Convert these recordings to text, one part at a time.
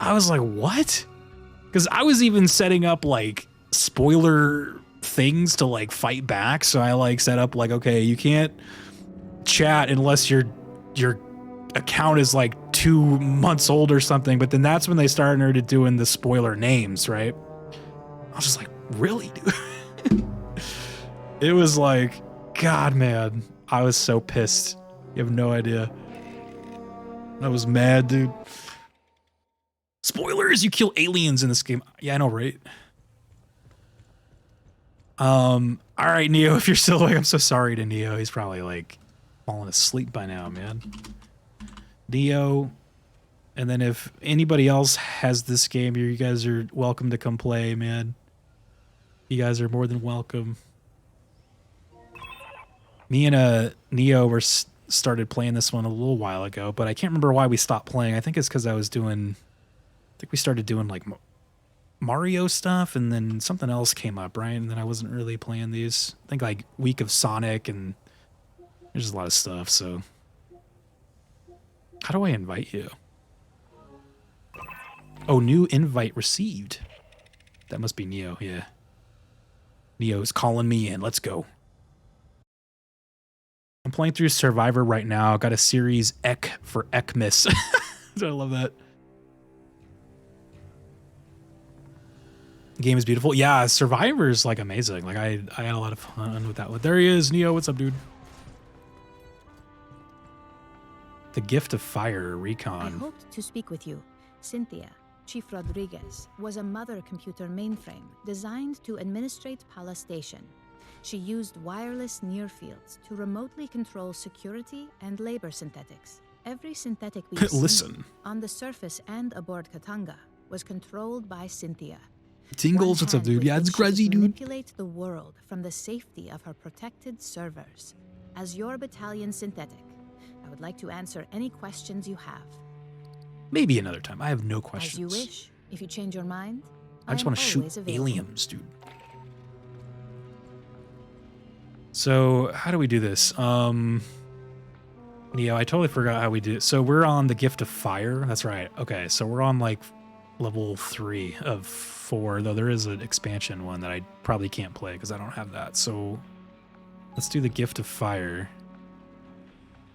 I was like, what? Because I was even setting up like spoiler things to like fight back. So I like set up like, okay, you can't chat unless your account is like 2 months old or something. But then that's when they started doing the spoiler names, right? I was just like, really, dude? It was like, God, man, I was so pissed. You have no idea. I was mad, dude. Spoilers, you kill aliens in this game. Yeah, I know, right? All right, Neo, if you're still awake, I'm so sorry to Neo. He's probably like falling asleep by now, man. Neo, and then if anybody else has this game, you guys are welcome to come play, man. You guys are more than welcome. Me and Neo were started playing this one a little while ago, but I can't remember why we stopped playing. I think it's because I think we started doing like Mario stuff, and then something else came up, right? And then I wasn't really playing these. I think like Week of Sonic, and there's just a lot of stuff, so. How do I invite you? Oh, new invite received. That must be Neo, yeah. Neo's calling me in. Let's go. I'm playing through Survivor right now. Got a series Ek for Ekmas. I love that. The game is beautiful. Yeah, Survivor's like amazing. Like I had a lot of fun with that one. There he is, Neo. What's up, dude? The Gift of Fire, Recon. I hoped to speak with you. Cynthia, Chief Rodriguez, was a mother computer mainframe designed to administrate Pala Station. She used wireless near fields to remotely control security and labor synthetics. Every synthetic we've seen on the surface and aboard Katanga was controlled by Cynthia. Tingles, what's up, dude? Yeah, it's crazy, dude. Manipulate the world from the safety of her protected servers. As your battalion synthetic, I would like to answer any questions you have. Maybe another time. I have no questions. As you wish. If you change your mind, I just want to shoot aliens, dude. So, how do we do this? Neo, I totally forgot how we do it. So, we're on the Gift of Fire. That's right. Okay, so we're on like level 3 of 4, though there is an expansion one that I probably can't play because I don't have that. So, let's do the Gift of Fire.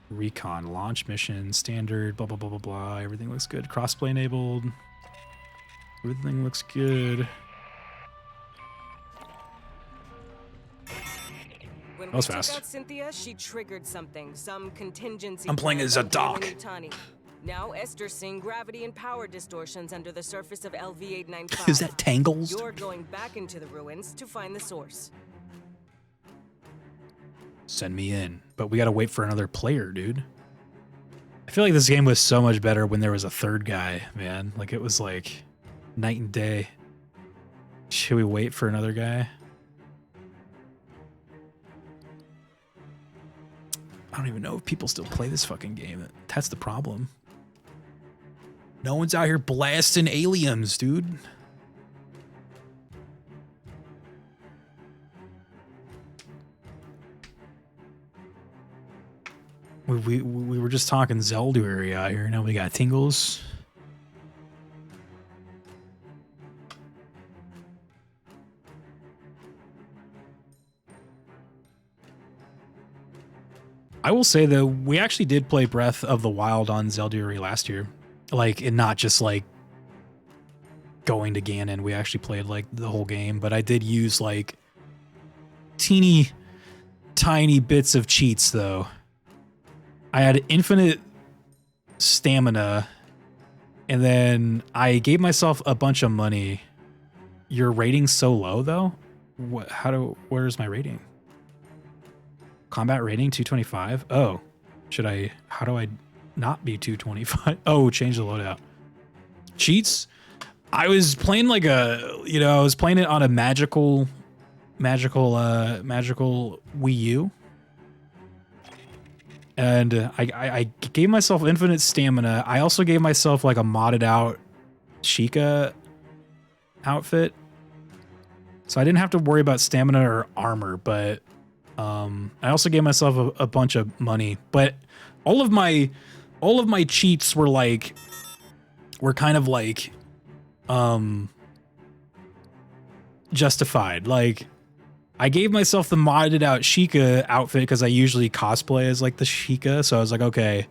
Recon, launch mission, standard, blah, blah, blah, blah, blah. Everything looks good. Crossplay enabled. Everything looks good. That was fast. Out Cynthia, she triggered something, some contingency. I'm playing as a doc. Now Esther's seeing gravity and power distortions under the surface of LV-895. Is that Tangles? You're going back into the ruins to find the source. Send me in. But we gotta wait for another player, dude. I feel like this game was so much better when there was a third guy, man. Like, it was like night and day. Should we wait for another guy? I don't even know if people still play this fucking game. That's the problem. No one's out here blasting aliens, dude. We were just talking Zelda area out here. Now we got Tingles. I will say though, we actually did play Breath of the Wild on Zelda last year. Like, and not just like going to Ganon. We actually played like the whole game, but I did use like teeny tiny bits of cheats though. I had infinite stamina, and then I gave myself a bunch of money. Your rating's so low though. Where's my rating? Combat rating 225. Oh, how do I not be 225? Oh, change the loadout. Cheats. I was playing like I was playing it on a magical Wii U. And I gave myself infinite stamina. I also gave myself like a modded out Sheikah outfit. So I didn't have to worry about stamina or armor, but I also gave myself a bunch of money. But all of my cheats were like were kind of like justified. Like, I gave myself the modded out Sheikah outfit because I usually cosplay as like the Sheikah, so I was like, okay,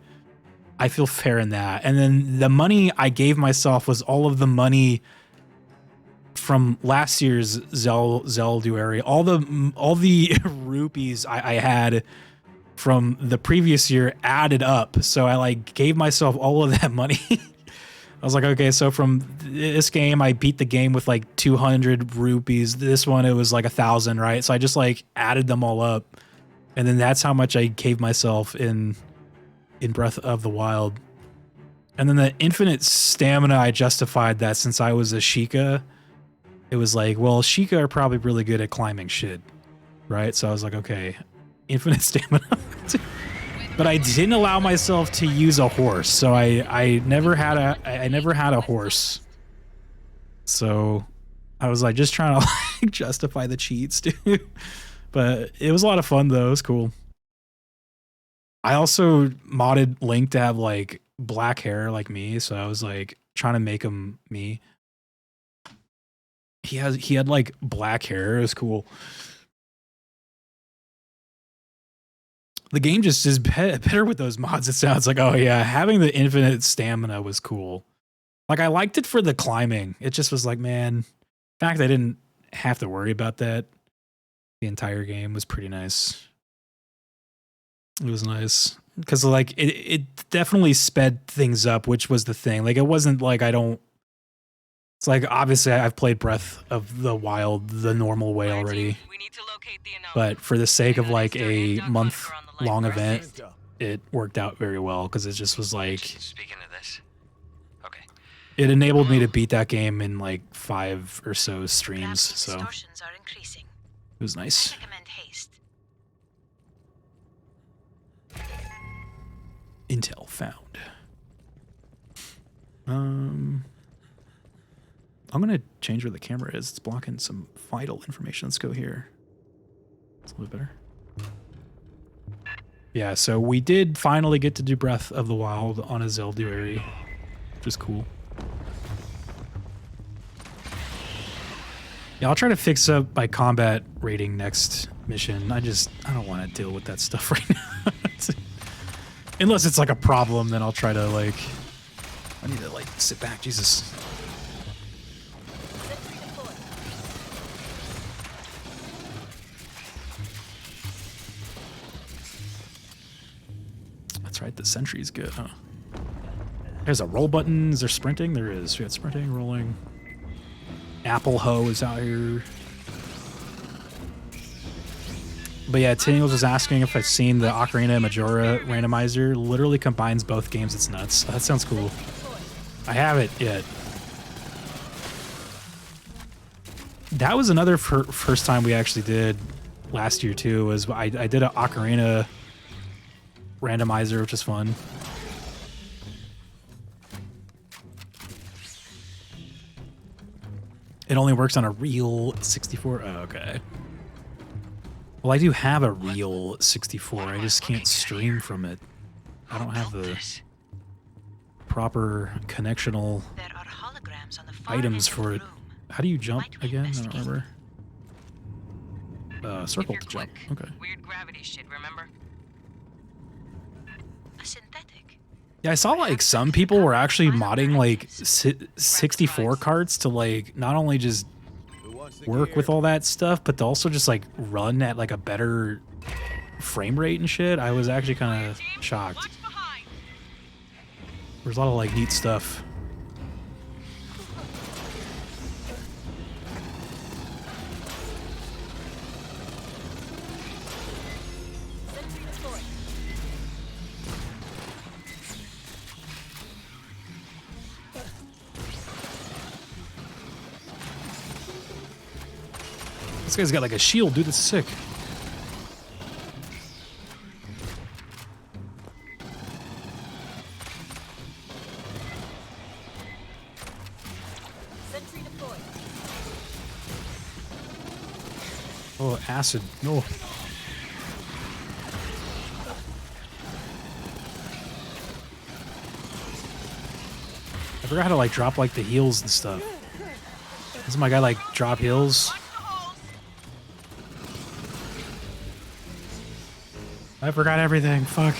I feel fair in that. And then the money I gave myself was all of the money from last year's Zelduary. All the rupees I had from the previous year added up. So I like gave myself all of that money. I was like, okay, so from this game, I beat the game with like 200 rupees. This one, it was like 1,000, right? So I just like added them all up. And then that's how much I gave myself in Breath of the Wild. And then the infinite stamina, I justified that since I was a Sheikah. It was like, well, Sheikah are probably really good at climbing shit, right? So I was like, okay, infinite stamina. But I didn't allow myself to use a horse, so I never had a horse. So I was like just trying to like justify the cheats, dude. But it was a lot of fun though. It was cool. I also modded Link to have like black hair like me, so I was like trying to make him me. He had like black hair. It was cool. The game just is better with those mods. It sounds like, oh yeah, having the infinite stamina was cool. Like I liked it for the climbing. It just was like, man, in fact, I didn't have to worry about that. The entire game was pretty nice. It was nice because like it definitely sped things up, which was the thing. Like it wasn't like it's like obviously I've played Breath of the Wild the normal way already, but for the sake of like a month-long event, it worked out very well because it just was like, Speaking of this, okay. It enabled me to beat that game in like 5 or so streams, so it was nice. Intel found. I'm gonna change where the camera is. It's blocking some vital information. Let's go here. It's a little bit better. Yeah, so we did finally get to do Breath of the Wild on a Zelduary, which is cool. Yeah, I'll try to fix up my combat rating next mission. I don't want to deal with that stuff right now. Unless it's like a problem, then I'll try to like, I need to like sit back, Jesus. That's right, the sentry's good, huh? There's a roll button. Is there sprinting? There is. We got sprinting, rolling. Apple Ho is out here. But yeah, Technickle was asking if I've seen the Ocarina of Majora randomizer. Literally combines both games. It's nuts. That sounds cool. I haven't yet. That was another first time we actually did last year too. Was I did an Ocarina randomizer, which is fun. It only works on a real 64. Oh, okay. Well, I do have a real 64. I just can't stream from it. I don't have the proper connectional items for it. How do you jump again? I don't remember. Circle to jump. Okay. Weird gravity shit, remember? A synthetic. Yeah, I saw like some people were actually modding like 64 carts to like not only just work with all that stuff, but to also just like run at like a better frame rate and shit. I was actually kind of shocked. There's a lot of like neat stuff. This guy's got like a shield, dude. That's sick. Oh, acid. No. forgot how to like drop like the heals and stuff. Doesn't my guy like drop heals? I forgot everything. Fuck.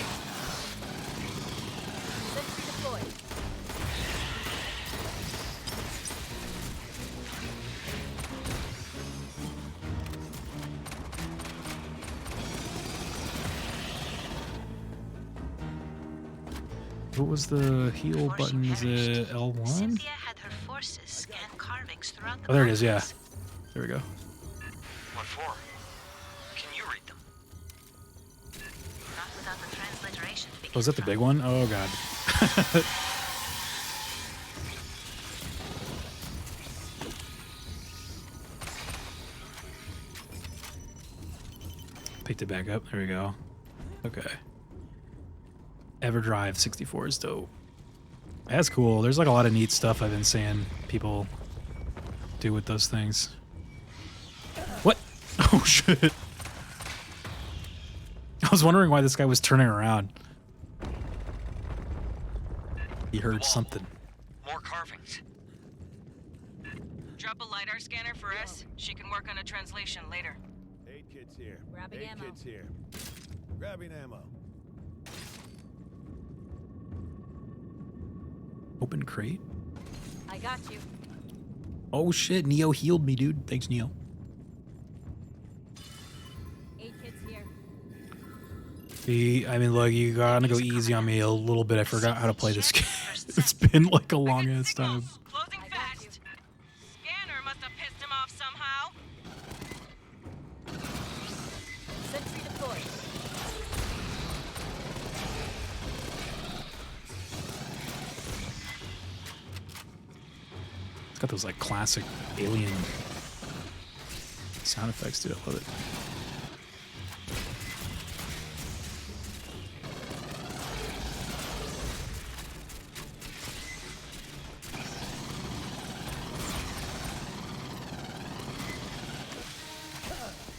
What was the heal button? Is it L1? Cynthia had her forces scan carvings throughout the Oh, there it is, yeah. complex. There we go. What for? Can you read them? Not without the transliteration to begin Oh, is that the big one? Oh, God. Picked it back up. There we go. Okay. Everdrive 64 is dope. That's cool. There's like a lot of neat stuff I've been seeing people do with those things. What? Oh, shit. I was wondering why this guy was turning around. He heard something. More carvings. Drop a LiDAR scanner for us. She can work on a translation later. Aid kits here. Grabbing Aid ammo. kits here. Grabbing ammo. Open crate? I got you. Oh, shit. Neo healed me, dude. Thanks, Neo. Aid kits here. See, I mean, look, you gotta go easy on me a little bit. I forgot how to play this game. It's been like a long ass time. Closing fast. Scanner must have pissed him off somehow. Sentry deployed. It's got those like classic alien sound effects, dude. I love it.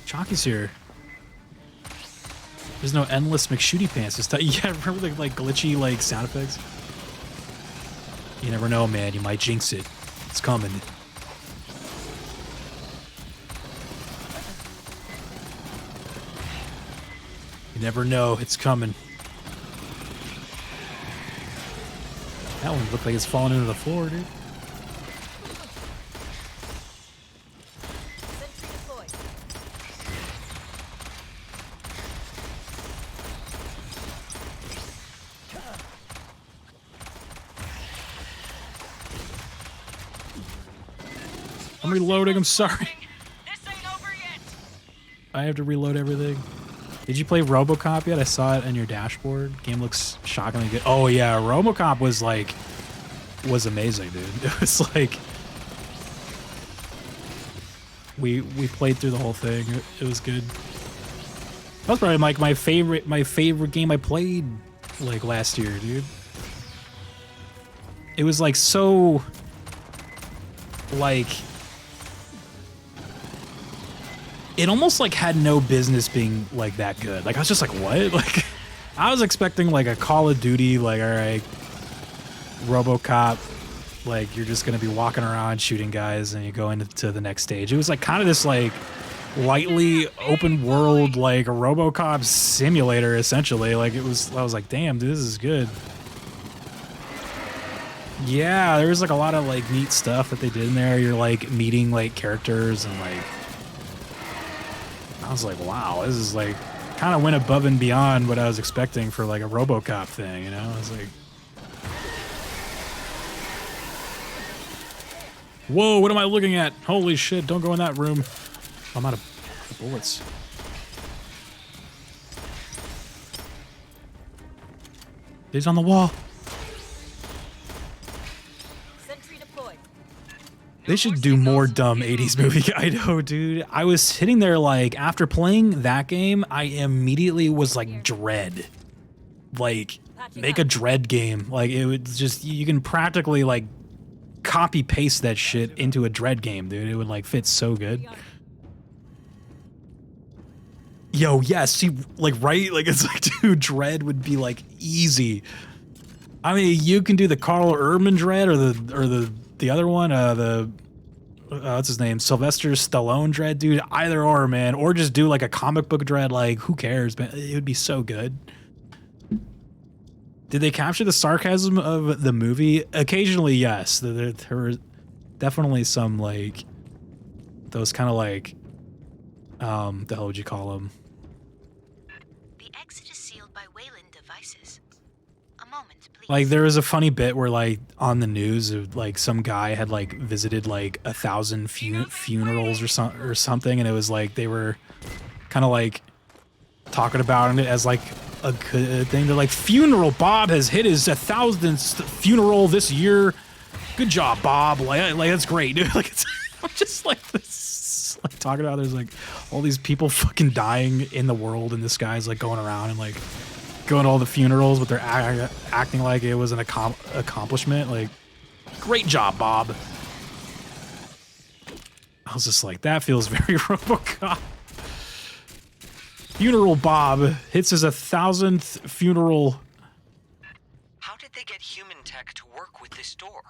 Chalky's here. There's no endless McShooty pants. Just yeah, remember the like glitchy like sound effects? You never know, man. You might jinx it. It's coming. You never know. It's coming. That one looked like it's falling into the floor, dude. Sentry deployed. I'm reloading. I'm sorry. This ain't over yet. I have to reload everything. Did you play RoboCop yet? I saw it on your dashboard. Game looks shockingly good. Oh yeah, RoboCop was amazing, dude. It was like we played through the whole thing. It was good. That was probably like my favorite game I played like last year, dude. It was like so like it almost like had no business being like that good. Like I was just like, what? Like I was expecting like a Call of Duty, like, all right, RoboCop, like you're just gonna be walking around shooting guys and you go into the next stage. It was like kind of this like lightly open world like a RoboCop simulator essentially. Like I was like, damn, dude, this is good. Yeah, there was like a lot of like neat stuff that they did in there. You're like meeting like characters and like I was like, wow, this is like kind of went above and beyond what I was expecting for like a RoboCop thing, you know? I was like, whoa, what am I looking at? Holy shit, don't go in that room. I'm out of bullets. He's on the wall. Sentry deployed. They should do more dumb 80s movie. I know, dude. I was sitting there like, after playing that game, I immediately was like, Dread. Like, make a Dread game. Like, it would just, you can practically like copy paste that shit into a Dread game, dude. It would like fit so good. Yo, yes, see, like, right? Like, it's like, dude, Dread would be like easy. I mean, you can do the Carl Urban Dread or the other one, what's his name? Sylvester Stallone Dread, dude. Either or, man. Or just do like a comic book Dread. Like, who cares, man? It would be so good. Did they capture the sarcasm of the movie? Occasionally, yes. There were definitely some like those kind of like, the hell would you call them? The exit is sealed by Wayland devices. A moment, please. Like there was a funny bit where like on the news, like some guy had like visited like 1,000 funerals or something, and it was like they were kind of like talking about it as like a good thing. They're like, funeral Bob has hit his 1,000th funeral this year. Good job, Bob. Like that's great, dude. Like it's just like this, like talking about there's like all these people fucking dying in the world, and this guy's like going around and like going to all the funerals, but they're acting like it was an accomplishment. Like, great job, Bob. I was just like, that feels very RoboCop. Funeral Bob hits his 1,000th funeral. How did they get human tech to work with this door?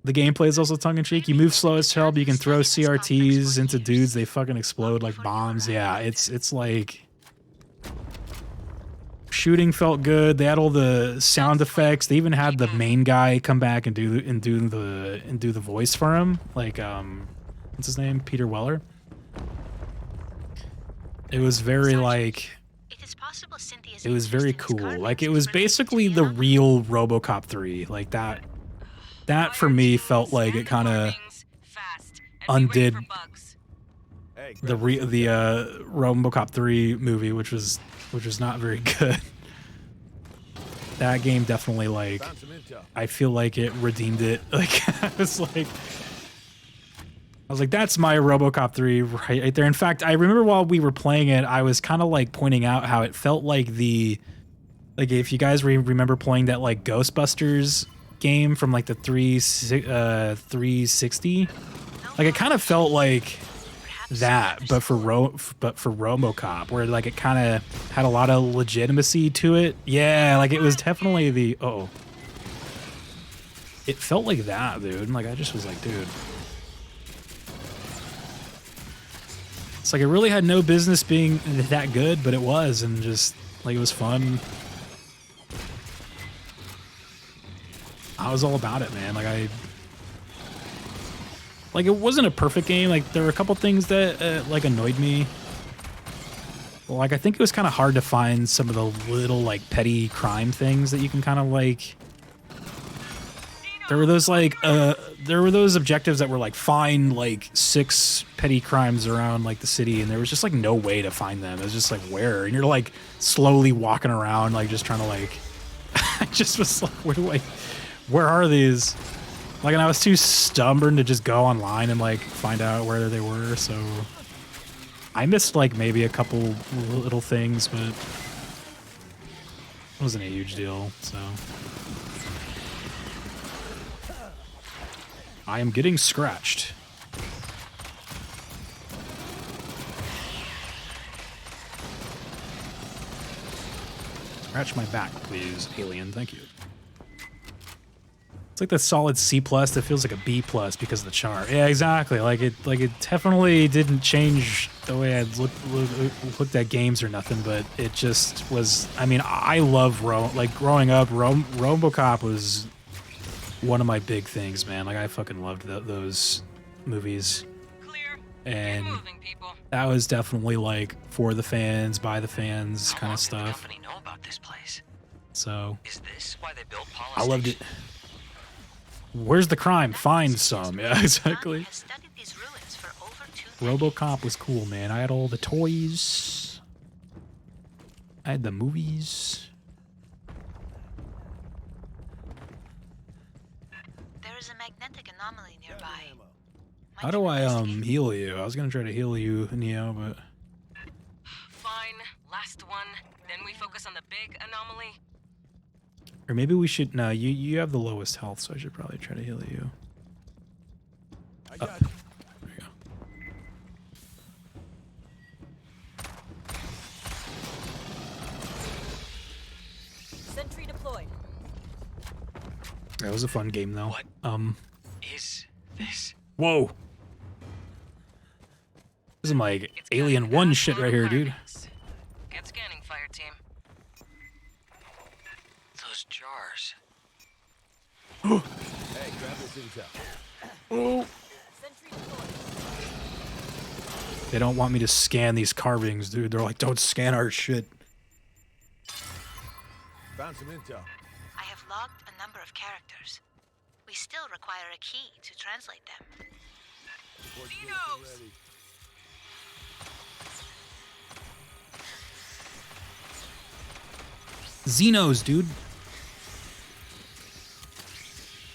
The gameplay is also tongue-in-cheek. You move slow as hell, but you can throw CRTs into dudes. They fucking explode like bombs. Yeah, it's like... Shooting felt good. They had all the sound effects. They even had the main guy come back and do the voice for him. Like, what's his name? Peter Weller. It was very like... It was very cool. Like, it was basically the real RoboCop 3. Like, that for me felt like it kind of undid the RoboCop 3 movie, which was not very good. That game definitely, like, I feel like it redeemed it. Like, I was like, that's my RoboCop 3 right there. In fact, I remember while we were playing it, I was kind of like pointing out how it felt like if you guys remember playing that like Ghostbusters game from like the 360, like it kind of felt like that, but for RoboCop, where like it kind of had a lot of legitimacy to it. Yeah, like it was definitely it felt like that, dude. And like I just was like, dude, it's like it really had no business being that good, but it was, and just like it was fun. I was all about it, man. Like it wasn't a perfect game. Like there were a couple things that like annoyed me. Like I think it was kind of hard to find some of the little like petty crime things that you can kind of like. There were those like there were those objectives that were like find like 6 petty crimes around like the city, and there was just like no way to find them. It was just like where, and you're like slowly walking around like just trying to like. I just was like, where are these? Like, and I was too stubborn to just go online and like find out where they were. So I missed like maybe a couple little things, but it wasn't a huge deal. So I am getting scratched. Scratch my back, please, alien. Thank you. It's like that solid C+. That feels like a B+ because of the chart. Yeah, exactly. Like it definitely didn't change the way I looked at games or nothing, but it just was. I mean, I love like growing up. RoboCop was one of my big things, man. Like I fucking loved those movies, and that was definitely like for the fans, by the fans kind of stuff. How long did the company know about this place? So Is this why they built Paula I loved it. Station? Where's the crime? Find some. Yeah, exactly. RoboCop was cool, man. I had all the toys. I had the movies. There is a magnetic anomaly nearby. How do I heal you? I was gonna try to heal you, Neo, but Fine, last one. Then we focus on the big anomaly. or maybe we should. No, you have the lowest health, so I should probably try to heal you. I got you. There you go. Sentry deployed. That was a fun game though. What is this? Whoa. This is some like Alien 1 shit right here, dude. Get scanning, Fireteam. Those jars. Hey, grab this intel. Oh. They don't want me to scan these carvings, dude. They're like, don't scan our shit. Found some intel. I have logged a number of characters. We still require a key to translate them. Xenos! Ready. Xenos, dude.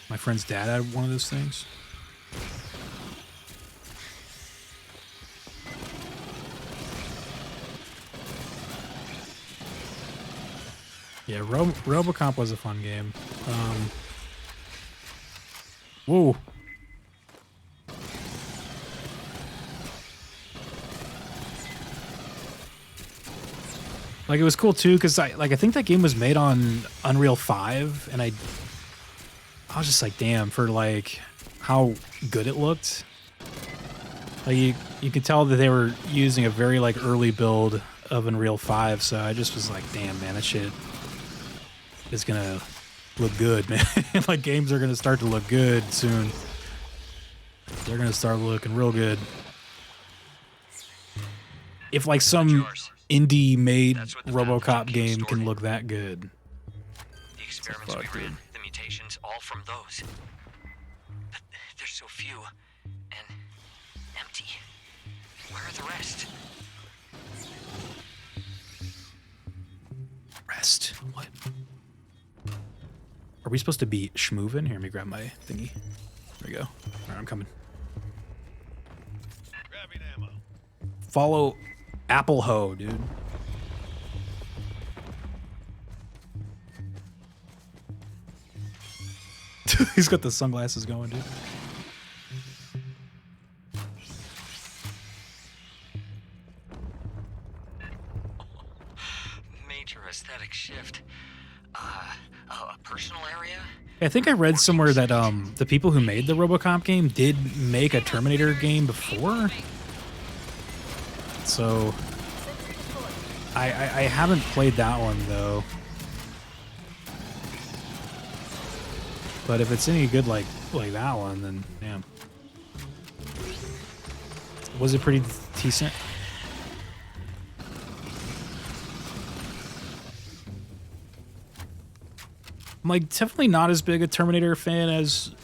My friend's dad had one of those things. Yeah, Robocop was a fun game. Whoa. Like, it was cool too, because I think that game was made on Unreal 5, and I was just like, damn, for like how good it looked. Like you could tell that they were using a very like early build of Unreal 5, so I just was like, damn, man, that shit is gonna look good, man. Like, games are gonna start to look good soon. They're gonna start looking real good. If like some indie made RoboCop game can look that good. The experiments we ran, the mutations, all from those. But there's so few and empty. Where are the rest? Rest. What? Are we supposed to be schmoovin'? Here, let me grab my thingy. There we go. Alright, I'm coming. Grabbing ammo. Follow Apple Ho, dude. He's got the sunglasses going, dude. Major aesthetic shift. A personal area? I think I read somewhere that the people who made the RoboCop game did make a Terminator game before. So I haven't played that one though. But if it's any good like that one, then damn. Was it pretty decent? I'm like definitely not as big a Terminator fan as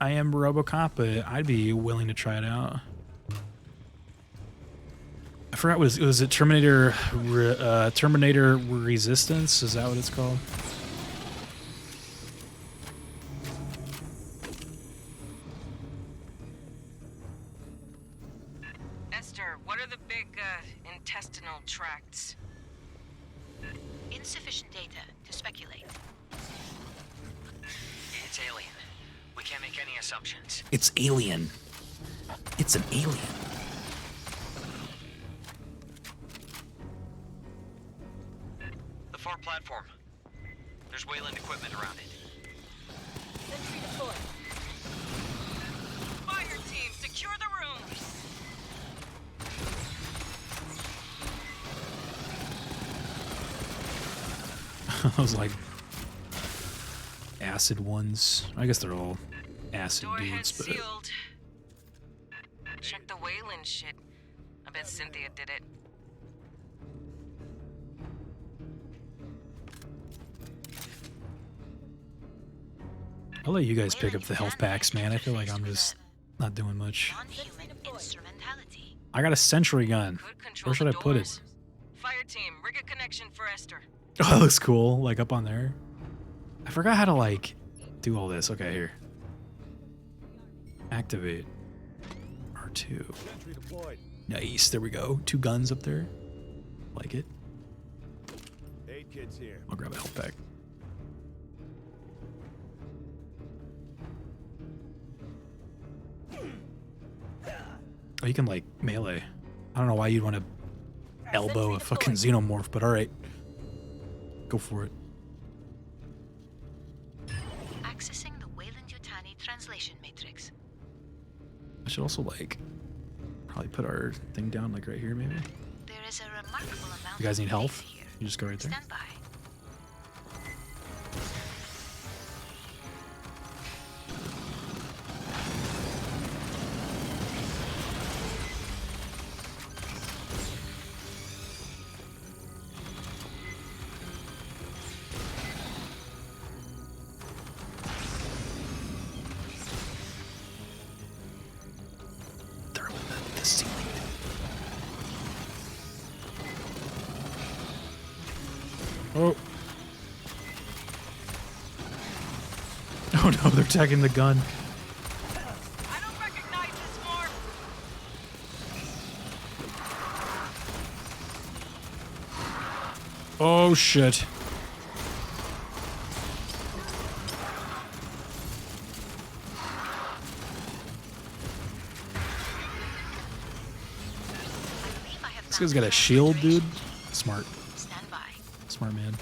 I am RoboCop, but I'd be willing to try it out. I forgot was it Terminator Terminator Resistance? Is that what it's called? Esther, what are the big intestinal tracts? Insufficient data to speculate. It's alien. We can't make any assumptions. It's alien. It's an alien. The far platform. There's Wayland equipment around it. Sentry deployed. Fireteam, secure the room. I was like acid ones. I guess they're all acid Doorhead dudes, but sealed. Check the Wayland shit. I bet Cynthia did it. I'll let you guys pick up the health packs, man. I feel like I'm just not doing much. Non-human instrumentality. I got a sentry gun. Could control Where should I the put it? doors. Fireteam, rig a connection for Esther. Oh, that looks cool. Like up on there. I forgot how to like do all this. Okay, here. Activate. R2. Sentry deployed. Nice. There we go. 2 guns up there. Like it. Aid kits here. I'll grab a health pack. Oh, you can like melee. I don't know why you'd want to elbow a fucking xenomorph, but alright. Go for it. Accessing I should also like probably put our thing down like right here maybe. There is a remarkable amount You guys need of health? space here. You just go right there. Stand by. Throw in the ceiling. Oh. Oh no, they're attacking the gun. I don't recognize this form. Oh shit. This guy's got a shield, dude. Smart. Stand by. Smart man.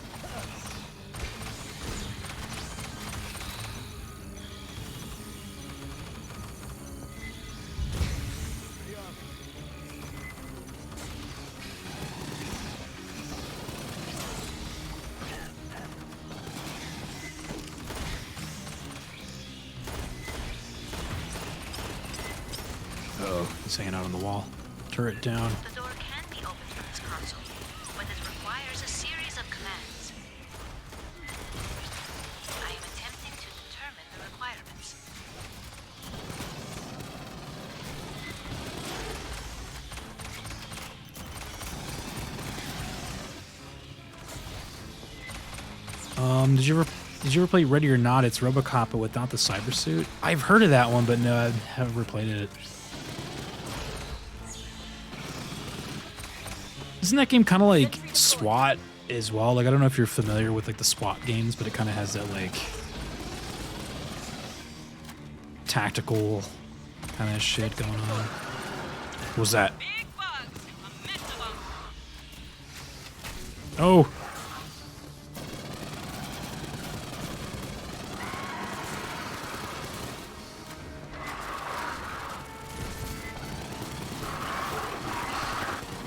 Oh, he's hanging out on the wall. Turret down. The door can be opened from this console, but it requires a series of commands. I am attempting to determine the requirements. Did you ever play Ready or Not? It's RoboCop but without the cyber suit. I've heard of that one, but no, I haven't ever played it. Isn't that game kind of like SWAT as well? Like I don't know if you're familiar with like the SWAT games, but it kind of has that like tactical kind of shit going on. What was that? Big bugs. A mess of them. Oh.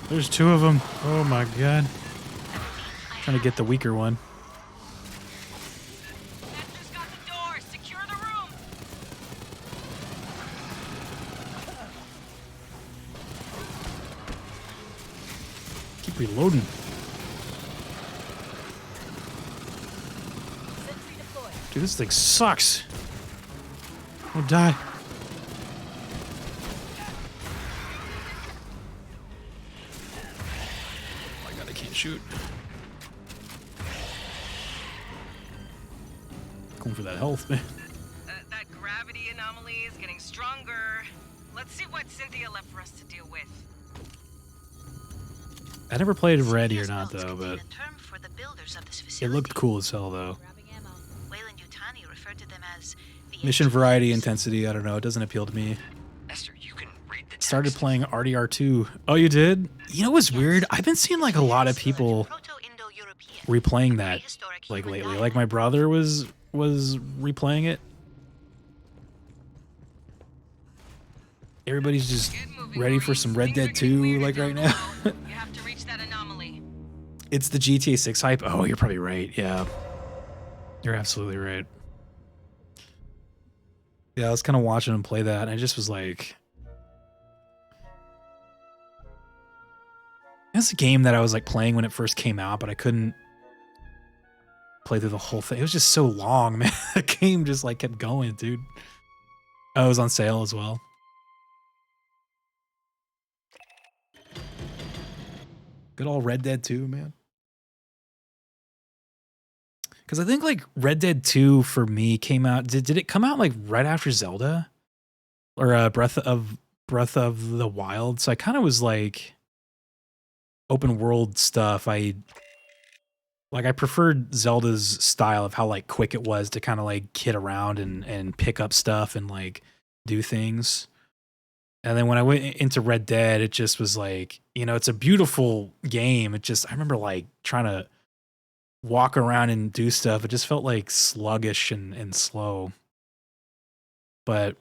There's two of them. Oh my god. Trying to get the weaker one. Esther's got the door. Secure the room. Keep reloading. Sentry deployed. Dude, this thing sucks. I'll die. Oh my god, I can't shoot. Going for that health, man. That gravity anomaly is getting stronger. Let's see what Cynthia left for us to deal with. I never played Ready or Cynthia's Not notes though, contain but a term for the builders of this it facility. looked cool as hell though. Wayland Yutani referred to them as the Mission ancient variety, ones. intensity, I don't know, it doesn't appeal to me. Esther, you can read the text. Started playing RDR2. Oh, you did? You know what's weird? I've been seeing like a lot of people Proto-Indo-European, replaying that prehistoric like human lately. dialect. Like my brother was replaying it. Everybody's just Get moving, ready for Maurice. some Red Things are Dead getting 2 weird like down right now. below. You have to reach that anomaly. It's the GTA 6 hype. Oh, you're probably right. Yeah. You're absolutely right. Yeah, I was kind of watching him play that and I just was like, it's a game that I was like playing when it first came out, but I couldn't play through the whole thing. It was just so long, man. The game just like kept going, dude. Oh, it was on sale as well. Good old Red Dead 2, man. Because I think like Red Dead 2 for me came out. Did it come out like right after Zelda, or Breath of the Wild? So I kind of was like open world stuff. I preferred Zelda's style of how like quick it was to kind of like kid around and pick up stuff and like do things. And then when I went into Red Dead, it just was like, you know, it's a beautiful game. It just, I remember like trying to walk around and do stuff. It just felt like sluggish and slow. But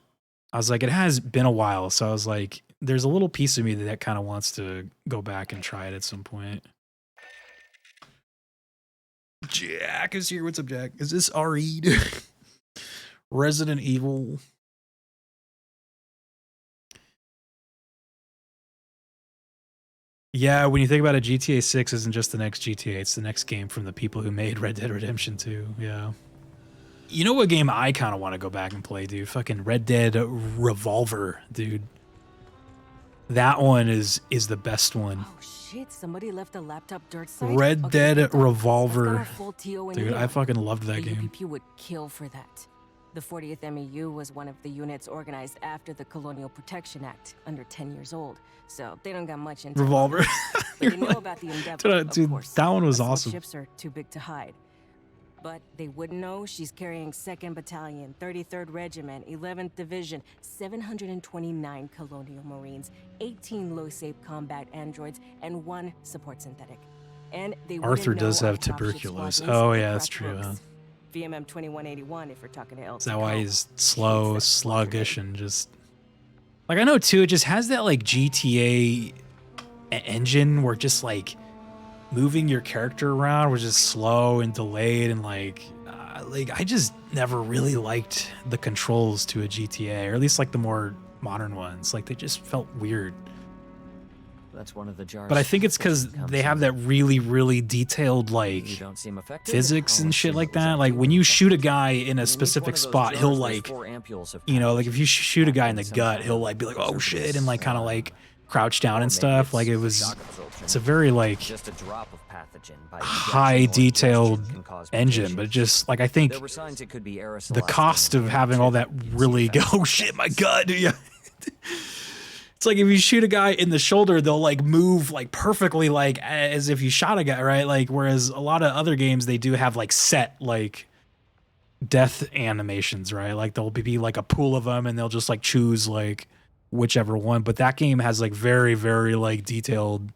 I was like, it has been a while. So I was like, there's a little piece of me that kind of wants to go back and try it at some point. Jack is here. What's up, Jack? Is this RE? Resident Evil. Yeah, when you think about it, GTA 6 isn't just the next GTA. It's the next game from the people who made Red Dead Redemption 2. Yeah. You know what game I kind of want to go back and play, dude? Fucking Red Dead Revolver, dude. That one is the best one. Oh shit, somebody left a laptop dirt site? Red Dead Revolver. I've got a full TO in Dude, here. I fucking loved that The game. UPP would kill for that. The 40th MEU was one of the units organized after the Colonial Protection Act, under 10 years old, so they don't got much into Revolver. But they know about the Endeavor, Dude, of course. that one was Assault awesome. Ships are too big to hide. But they wouldn't know she's carrying 2nd Battalion, 33rd Regiment, 11th Division, 729 Colonial Marines, 18 low-safe combat androids, and 1 support synthetic. And they Arthur wouldn't know does our have top ship tuberculosis. squadrons Oh, or yeah, that's crack true, huh? books. VMM 2181 if we're talking to El Is that why he's slow, that sluggish, and just... Like, I know, too, it just has that, like, GTA engine where just, like, moving your character around was just slow and delayed, and, like, I just never really liked the controls to a GTA, or at least, like, the more modern ones. Like, they just felt weird. That's one of the jars. But I think it's because they have that really, really detailed, like, You don't seem affected. physics and I'll shit assume like it was that. up Like to when you. you shoot a guy in a In each specific one of those spot, jars, he'll there's like, 4 ampules of you know, like if you shoot a guy in the some gut, kind he'll of like be like, oh surface, shit, and like kind of like crouch down or and maybe stuff. Like it it's was, shock absorption. it's a very like Just a drop of pathogen by high injection or detailed ingestion can cause engine, mutation. but just like I think There were signs it could be the aerosolized cost in of the having air, all too. that You'd see really go, fast oh shit, my gut, yeah. It's like if you shoot a guy in the shoulder, they'll like move like perfectly, like as if you shot a guy, right? Like whereas a lot of other games they do have like set like death animations, right? Like there'll be like a pool of them, and they'll just like choose like whichever one. But that game has like very, very like detailed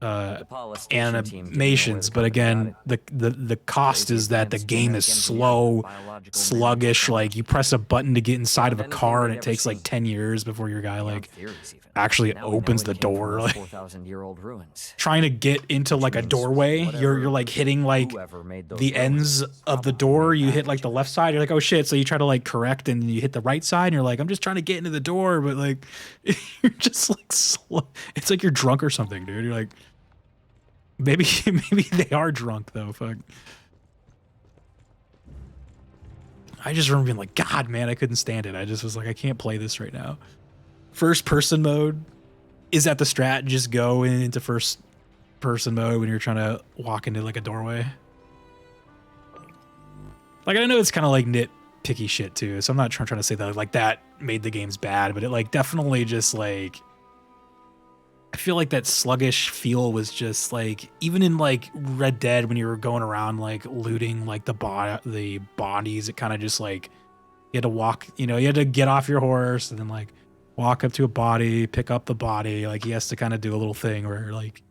The Paula station team didn't know where animations. the But company again, got it. the cost Crazy is that the advanced game is genetic slow, engineering, biological sluggish. Like you press a button to get inside of a Anything car, and they'd it ever takes like seen. 10 years before your guy Beyond like theories even. actually Now we know opens it the came from door. those Like 4,000-year-old ruins. trying to get into like a means doorway, whatever you're like hitting like whoever made those the ends ruins of the probably door. made You hit like the pathogens. left side, you're like, oh shit. So you try to like correct, and you hit the right side, and you're like, I'm just trying to get into the door, but like you're just like slow. It's like you're drunk or something, dude. You're like, maybe they are drunk though. Fuck. I just remember being like, God, man, I couldn't stand it. I just was like, I can't play this right now. First person mode is at the strat. Just go into first person mode when you're trying to walk into like a doorway. Like I know it's kind of like nitpicky shit too, so I'm not trying to say that like that made the games bad, but it like definitely just like I feel like that sluggish feel was just like even in like Red Dead when you were going around like looting like the bodies, it kind of just like you had to walk, you know, you had to get off your horse and then like walk up to a body, pick up the body. Like he has to kind of do a little thing where like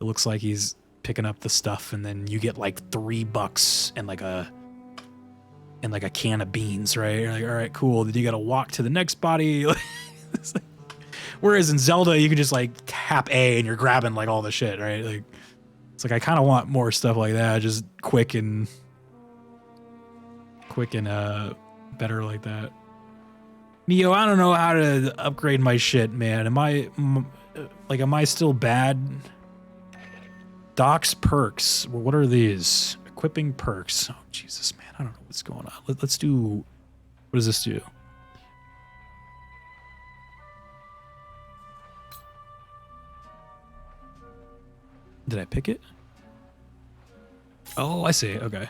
it looks like he's picking up the stuff, and then you get like $3 and like a can of beans, right? You're like, all right, cool. Then you got to walk to the next body. It's like, whereas in Zelda, you can just like tap A and you're grabbing like all the shit, right? Like it's like I kind of want more stuff like that, just quick and better like that. Neo, I don't know how to upgrade my shit, man. Am I still bad? Doc's perks. Well, what are these? Equipping perks. Oh, Jesus, man. I don't know what's going on. Let's do... What does this do? Did I pick it? Oh, I see. Okay.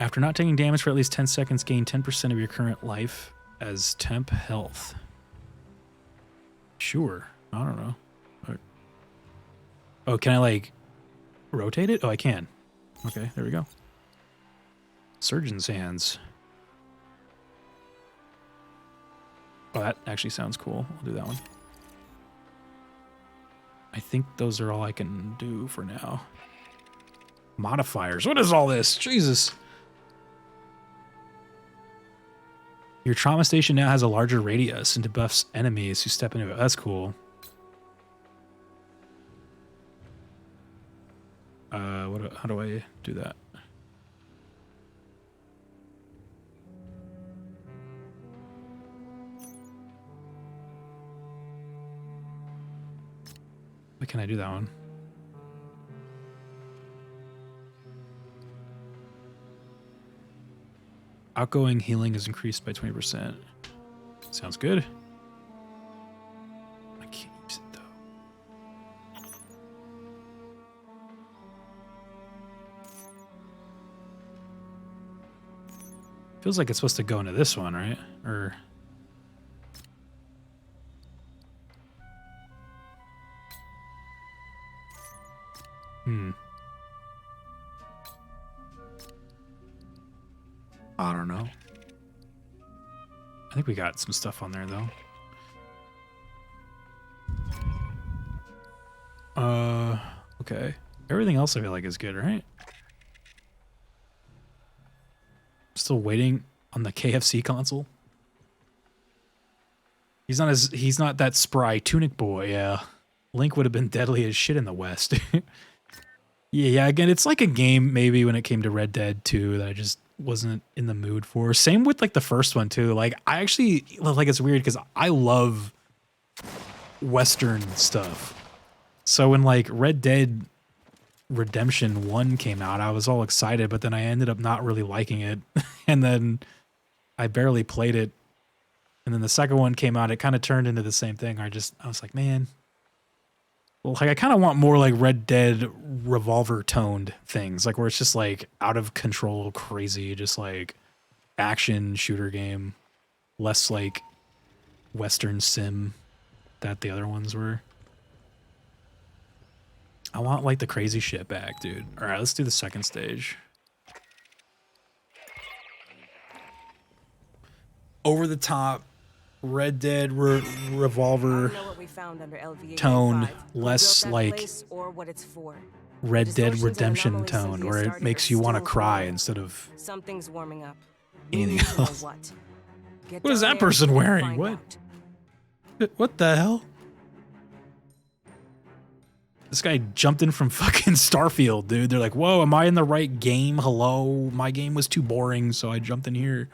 After not taking damage for at least 10 seconds, gain 10% of your current life as temp health. Sure. I don't know. Oh, can I like rotate it? Oh, I can. Okay, there we go. Surgeon's hands. Oh, that actually sounds cool. I'll do that one. I think those are all I can do for now. Modifiers. What is all this? Jesus. Your trauma station now has a larger radius and debuffs enemies who step into it. That's cool. How do I do that? Why can't I do that one? Outgoing healing is increased by 20%. Sounds good. I can't use it though. Feels like it's supposed to go into this one, right? Or I don't know. I think we got some stuff on there though. Okay. Everything else I feel like is good, right? Still waiting on the KFC console. He's not that spry tunic boy, yeah. Link would have been deadly as shit in the West. Yeah, again, it's like a game maybe when it came to Red Dead 2 that I just wasn't in the mood for. Same with like the first one too. Like I actually like it's weird because I love Western stuff. So when like Red Dead Redemption 1 came out, I was all excited, but then I ended up not really liking it. And then I barely played it. And then the second one came out, it kind of turned into the same thing. I was like, man, like I kind of want more like Red Dead Revolver toned things, like where it's just like out of control, crazy, just like action shooter game, less like Western sim that the other ones were. I want like the crazy shit back, dude. All right, let's do the second stage. Over the top, Red Dead Revolver tone, less like Red Dead Redemption tone, where it makes you want to cry instead of anything else. What is that person wearing? What the hell? This guy jumped in from fucking Starfield, dude. They're like, whoa, am I in the right game? Hello? My game was too boring, so I jumped in here.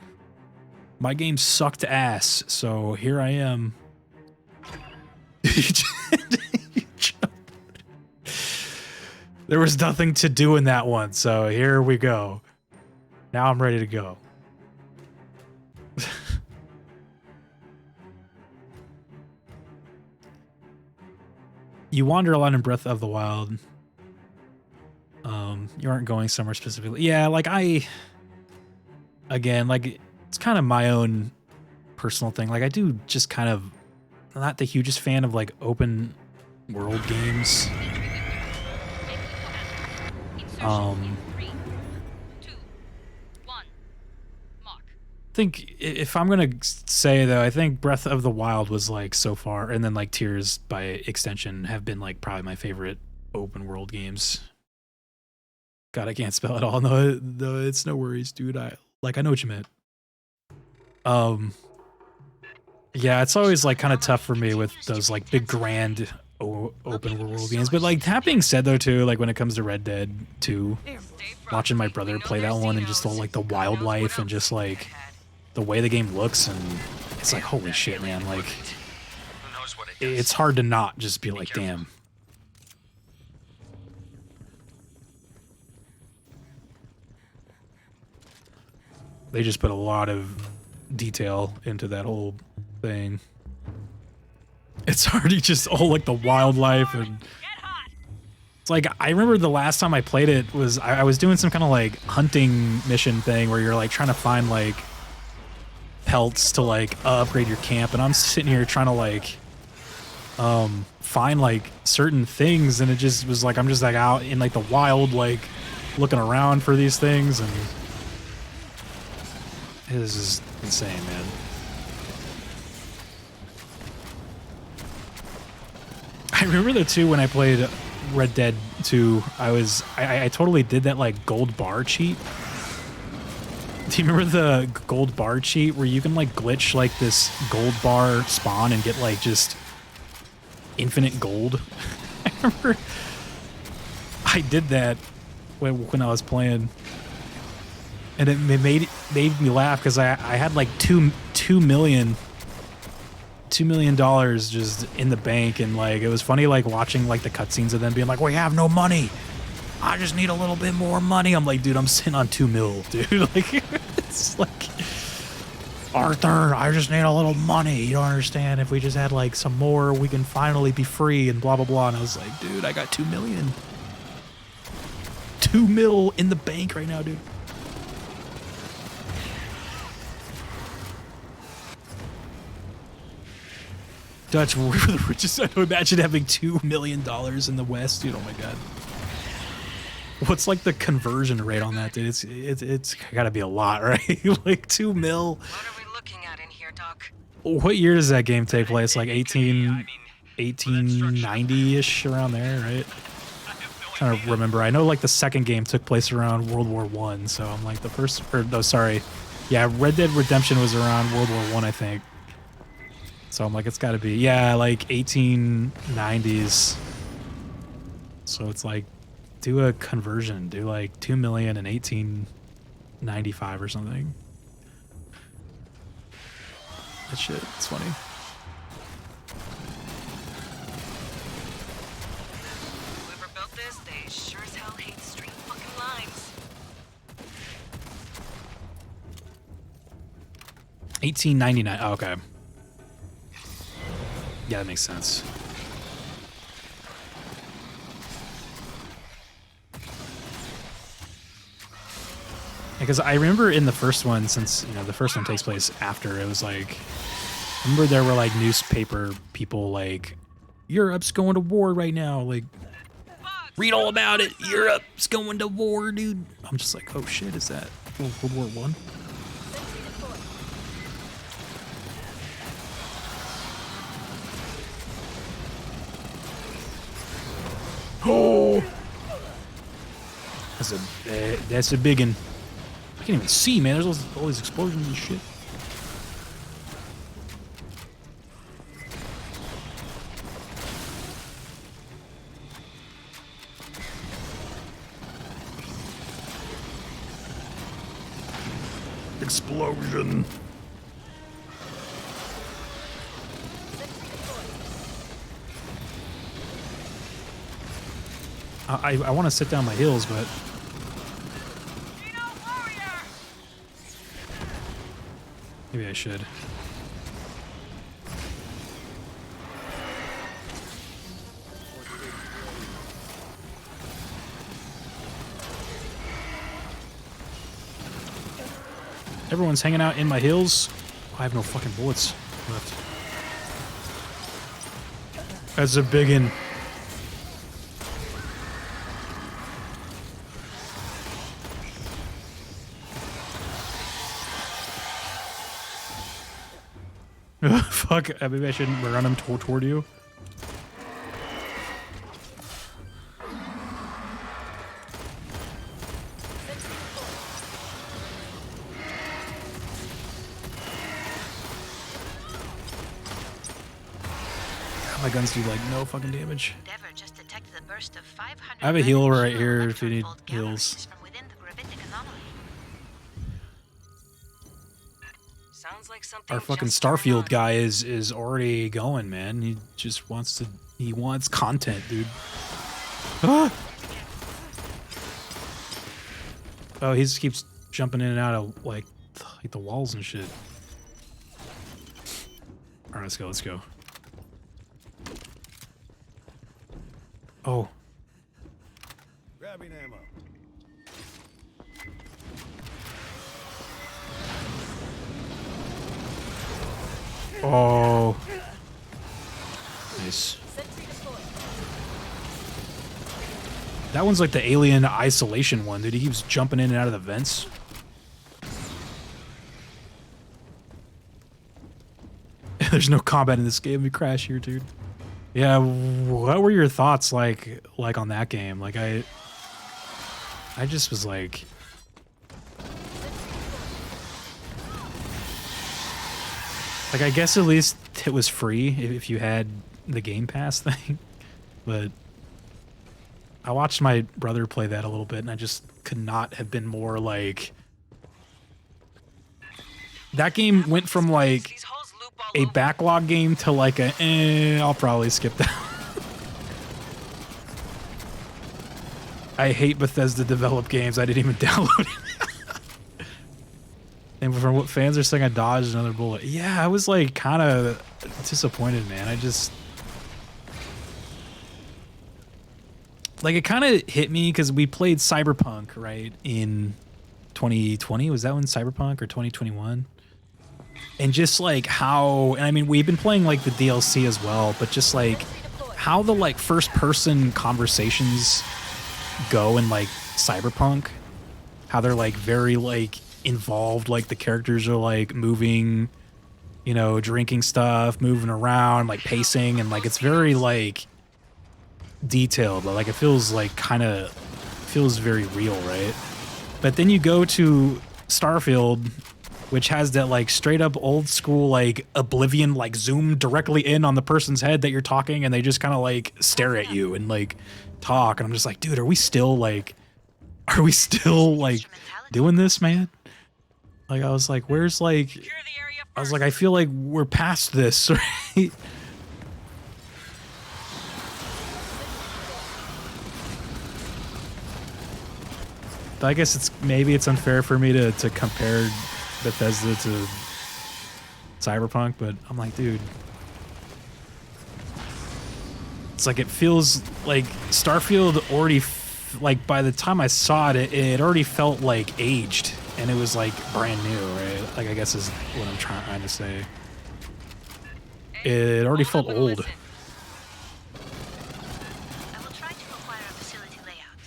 My game sucked ass, so here I am. There was nothing to do in that one, so here we go. Now I'm ready to go. You wander a lot in Breath of the Wild. You aren't going somewhere specifically. Yeah, like again, like it's kind of my own personal thing. Like I do just kind of not the hugest fan of like open world games. I think if I'm gonna say though, I think Breath of the Wild was like so far, and then like Tears by extension have been like probably my favorite open world games. God, I can't spell it all. No, it's no worries, dude. I know what you meant. Yeah, it's always like kind of tough for me with those like big grand open world games. But like that being said though too, like when it comes to Red Dead 2, watching my brother play that one and just all like the wildlife and just like the way the game looks, and it's like holy shit, man, like it's hard to not just be like, damn. They just put a lot of detail into that whole thing. It's already just all like the wildlife, and it's like I remember the last time I played it was I was doing some kind of like hunting mission thing where you're like trying to find like pelts to like upgrade your camp, and I'm sitting here trying to like find like certain things, and it just was like I'm just like out in like the wild like looking around for these things, and it is just insane, man. I remember though too when I played Red Dead 2, I totally did that like gold bar cheat Do you remember the gold bar cheat where you can like glitch like this gold bar spawn and get like just infinite gold? I remember I did that when I was playing, and it made me laugh because I had like $2 million just in the bank, and like it was funny like watching like the cutscenes of them being like, we have no money. I just need a little bit more money. I'm like, dude, I'm sitting on 2 mil, dude. Like, it's like, Arthur, I just need a little money. You don't understand. If we just had like some more, we can finally be free and blah, blah, blah. And I was like, dude, I got 2 million. 2 mil in the bank right now, dude. Dutch, we're the richest. I imagine having $2 million in the West, dude. Oh my god. What's like the conversion rate on that, dude? It's gotta be a lot, right? Like 2 mil. What are we looking at in here, Doc? What year does that game take place? Like 1890-ish, around there, right? Trying to remember. I know like the second game took place around World War I, so I'm like the first, or no, sorry. Yeah, Red Dead Redemption was around World War I, I think. So I'm like, it's gotta be, yeah, like 1890s. So it's like, do a conversion, do like 2 million in 1895 or something. That shit, it's funny. Whoever built this, they sure as hell hate straight fucking lines. 1899, oh, okay. Yeah, that makes sense. Because I remember in the first one, since, you know, the first one takes place after, it was like, I remember there were like newspaper people like, Europe's going to war right now, like, read all about it, Europe's going to war, dude. I'm just like, oh shit, is that World War I? Oh, that's a big one. I can't even see, man. There's all these explosions and shit. Explosion. I want to sit down my heels, but maybe I should. Everyone's hanging out in my heels. I have no fucking bullets left. That's a big one. Fuck, maybe I shouldn't run him toward you. My guns do like no fucking damage. Just detected a burst of 500 I have a healer right here if you need heals. from within the gravitic anomaly. Sounds like something Our fucking just turned Starfield on. guy is already going, man. He just wants content, dude. Ah! Oh, he just keeps jumping in and out of like the walls and shit. All right, let's go. Oh. Grabbing ammo. Oh. Nice. That one's like the alien isolation one, dude. He keeps jumping in and out of the vents. There's no combat in this game. We crash here, dude. Yeah, what were your thoughts like on that game? Like I just was like, Like, I guess at least it was free if you had the Game Pass thing. But I watched my brother play that a little bit, and I just could not have been more like... That game went from like a backlog game to like a, I'll probably skip that. I hate Bethesda developed games. I didn't even download it. And from what fans are saying, I dodged another bullet. Yeah, I was like kind of disappointed, man. I just... Like, it kind of hit me because we played Cyberpunk, right, in 2020. Was that when Cyberpunk, or 2021? And just like how, and I mean, we've been playing like the DLC as well, but just like how the like first person conversations go in like Cyberpunk, how they're like very like involved, like the characters are like moving, you know, drinking stuff, moving around, like pacing, and like it's very like detailed, like it feels like kind of feels very real, right? But then you go to Starfield, which has that like straight up old school like Oblivion, like zoom directly in on the person's head that you're talking, and they just kind of like stare at you and like talk, and I'm just like, dude, are we still like doing this, man? Like, I was like, where's like, I was like, I feel like we're past this, right? I guess it's maybe it's unfair for me to compare Bethesda to Cyberpunk, but I'm like, dude, it's like it feels like Starfield already, like by the time I saw it, it already felt like aged, and it was like brand new, right? Like, I guess is what I'm trying to say. It already felt old. I will try to acquire a facility layout.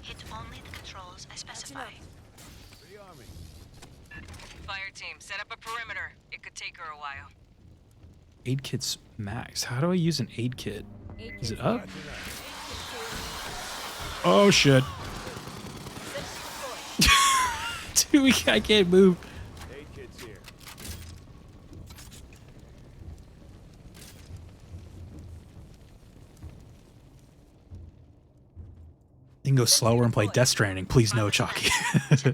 Hit only the controls I specify. The army. Fireteam, set up a perimeter. It could take her a while. Aid kit's max. How do I use an aid kit? Is it up? Oh shit. Dude, I can't move. Aid kit's here. You can go slower and play Death Stranding. Please no, Chalky. I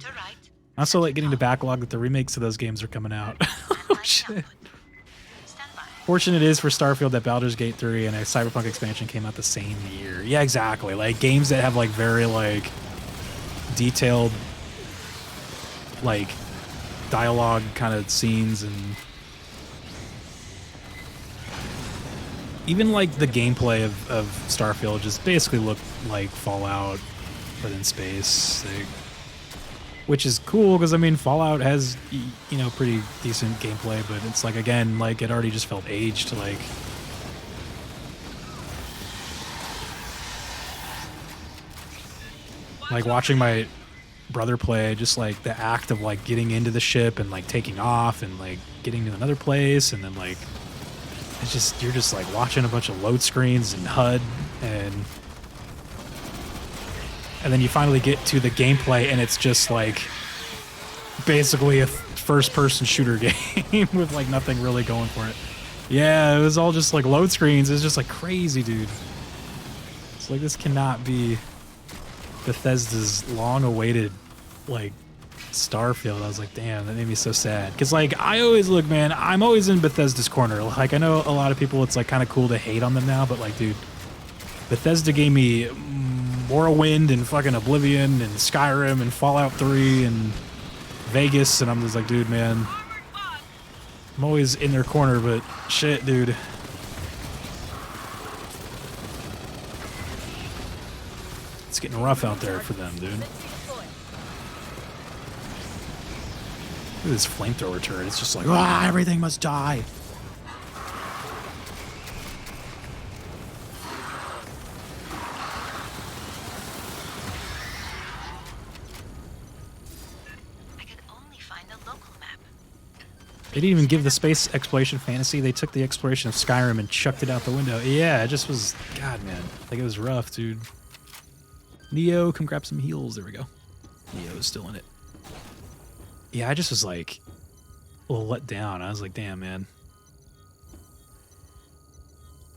also like getting the backlog that the remakes of those games are coming out. Oh shit. Fortunate it is for Starfield that Baldur's Gate 3 and a Cyberpunk expansion came out the same year. Yeah, exactly. Like games that have like very like detailed like dialogue kind of scenes, and even like the gameplay of Starfield just basically looked like Fallout but in space. Like, which is cool because I mean Fallout has, you know, pretty decent gameplay, but it's like, again, like it already just felt aged. Like watching my brother play, just like the act of like getting into the ship and like taking off and like getting to another place, and then like it's just, you're just like watching a bunch of load screens and HUD, and then you finally get to the gameplay, and it's just like basically a first-person shooter game with like nothing really going for it. Yeah, it was all just like load screens. It's just like crazy, dude. It's like, this cannot be Bethesda's long-awaited like Starfield. I was like, damn, that made me so sad. Because like, I always look, man, I'm always in Bethesda's corner. Like, I know a lot of people, it's like kind of cool to hate on them now, but like, dude, Bethesda gave me Morrowind and fucking Oblivion and Skyrim and Fallout 3 and Vegas, and I'm just like, dude, man, I'm always in their corner, but shit, dude. It's getting rough out there for them, dude. Look at this flamethrower turret. It's just like, ah, everything must die. They didn't even give the space exploration fantasy. They took the exploration of Skyrim and chucked it out the window. Yeah, it just was, God, man. Like, it was rough, dude. Neo, come grab some heals. There we go. Neo's still in it. Yeah, I just was like a little let down. I was like, damn, man.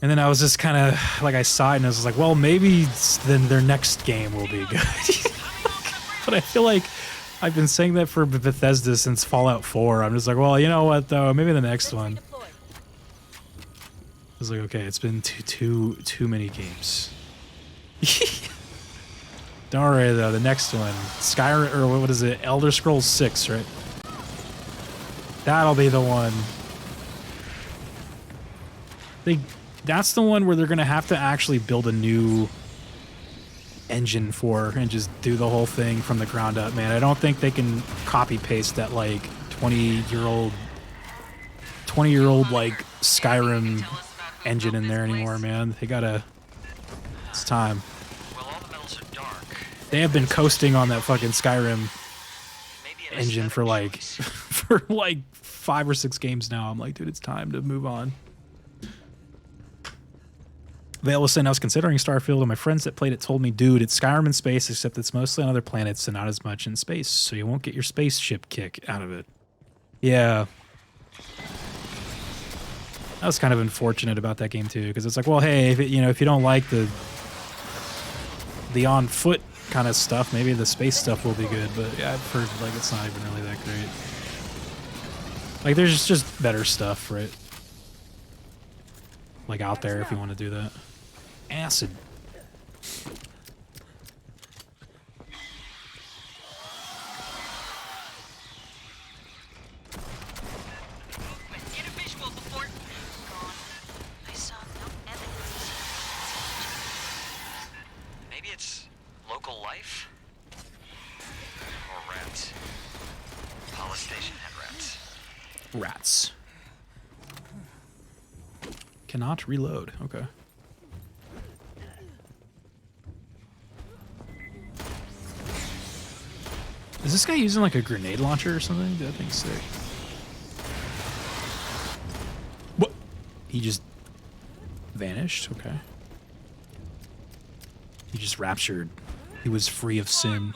And then I was just kind of like, I sighed and I was like, well, maybe then their next game will be good. But I feel like I've been saying that for Bethesda since Fallout 4. I'm just like, well, you know what though? Maybe the next one. I was like, okay, it's been too many games. Don't worry though, the next one, Skyrim, or what is it? Elder Scrolls 6, right? That'll be the one. That's the one where they're gonna have to actually build a new engine for and just do the whole thing from the ground up, man. I don't think they can copy paste that like 20-year-old like Skyrim engine in there anymore, man. They gotta. It's time. They have been coasting on that fucking Skyrim engine for like 5 or 6 games now. I'm like, dude, it's time to move on. Vale was saying I was considering Starfield, and my friends that played it told me, dude, it's Skyrim in space, except it's mostly on other planets and not as much in space, so you won't get your spaceship kick out of it. Yeah. I was kind of unfortunate about that game too, because it's like, well, hey, if you don't like the on foot kind of stuff, maybe the space stuff will be good. But yeah, I've heard like it's not even really that great. Like there's just better stuff, right? Like out there if you want to do that. Acid. Maybe it's local life? Or rats. Police station had rats. Rats. Cannot reload. Okay. Is this guy using like a grenade launcher or something? That thing's sick. What? He just vanished? Okay. He just raptured. He was free of sin.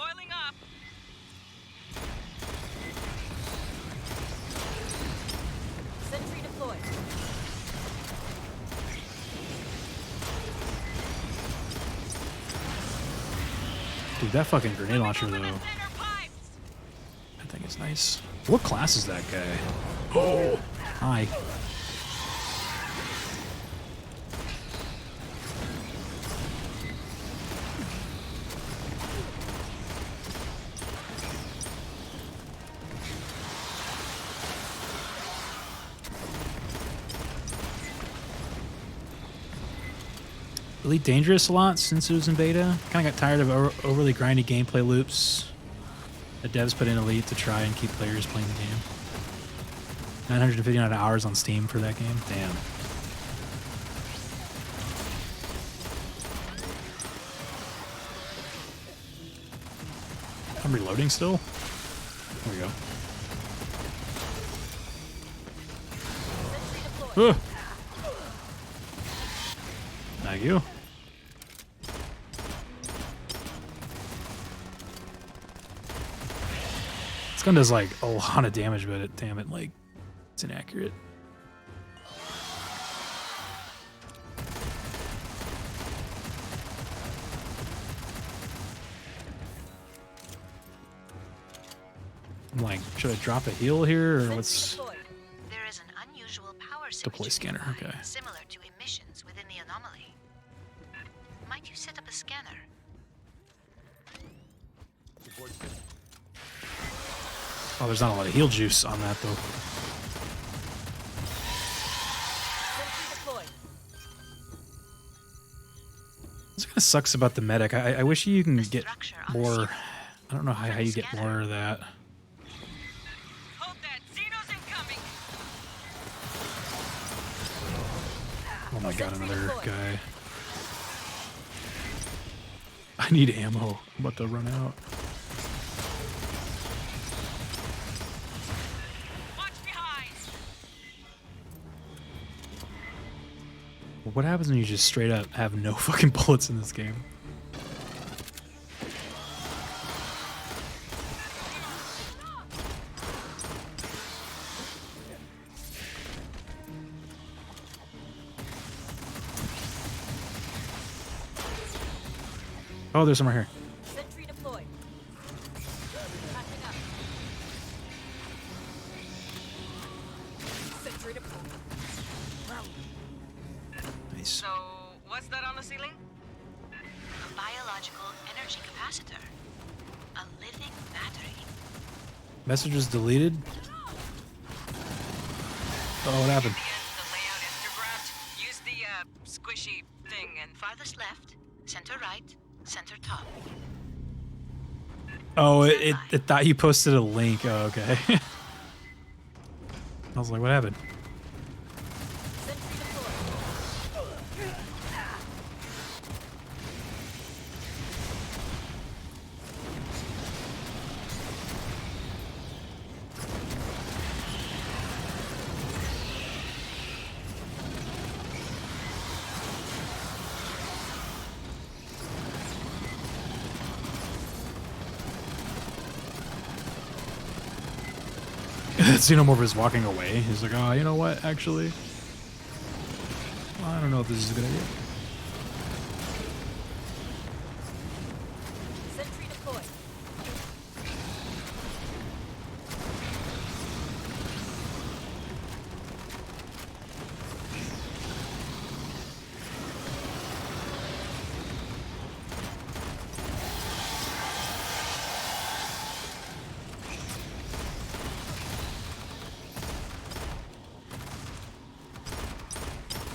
Sentry deployed. Dude, that fucking grenade launcher though. That thing is nice. What class is that guy? Oh, hi. Elite Dangerous a lot since it was in beta. Kind of got tired of overly grindy gameplay loops that devs put in Elite to try and keep players playing the game. 959 hours on Steam for that game. Damn. I'm reloading still. There we go. Ugh. Thank you. This gun does like a lot of damage, but damn it, like it's inaccurate. I'm like, should I drop a heal here or what's? There is an unusual power Deploy scanner, okay. similar to emissions within the anomaly. Might you set up a scanner? Oh, there's not a lot of heal juice on that though. This kind of sucks about the medic. I wish you can get more. I don't know how you get more of that. Hold that. Xenos incoming. Oh my god, another guy. I need ammo. I'm about to run out. Watch behind. What happens when you just straight up have no fucking bullets in this game? Oh, there's some right here. Sentry deployed. Patching up. Sentry deployed. Nice. So, what's that on the ceiling? A biological energy capacitor. A living battery. Message was deleted. Oh, what happened? The layout Instagraft. Use the squishy thing and Farthest left, center right, center top. Oh, it thought you posted a link. Oh, okay. I was like, what happened? sentry deployed. Xenomorph is walking away. He's like, oh, you know what? Actually, I don't know if this is a good idea. Sentry deployed.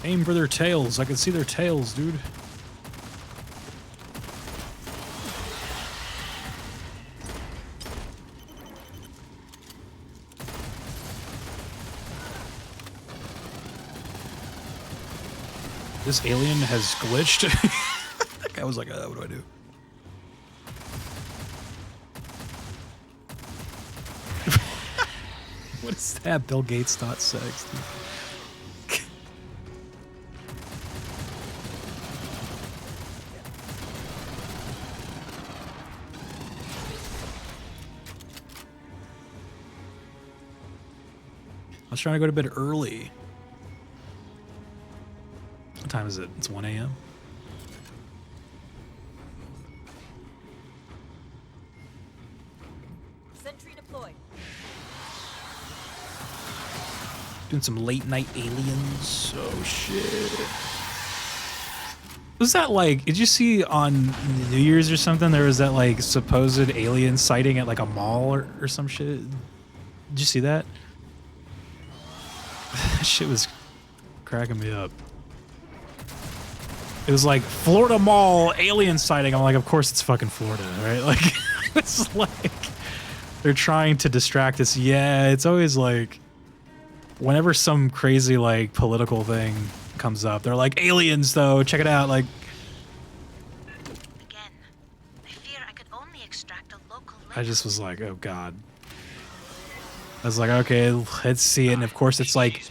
Aim for their tails. I can see their tails, dude. This alien has glitched. That guy was like, what do I do? What is that? Bill Gates thought sex, dude. I was trying to go to bed early. What time is it? It's 1 a.m. Sentry deployed. Doing some late night aliens. Oh shit. Was that like, did you see on New Year's or something, there was that like supposed alien sighting at like a mall or some shit? Did you see that? That shit was cracking me up. It was like Florida Mall alien sighting. I'm like, of course it's fucking Florida, right? Like, it's like they're trying to distract us. Yeah, it's always like whenever some crazy like political thing comes up, they're like, aliens though, check it out. Like, Again, I fear I could only extract a local link. I just was like, oh god. I was like, okay, let's see it. And of course it's like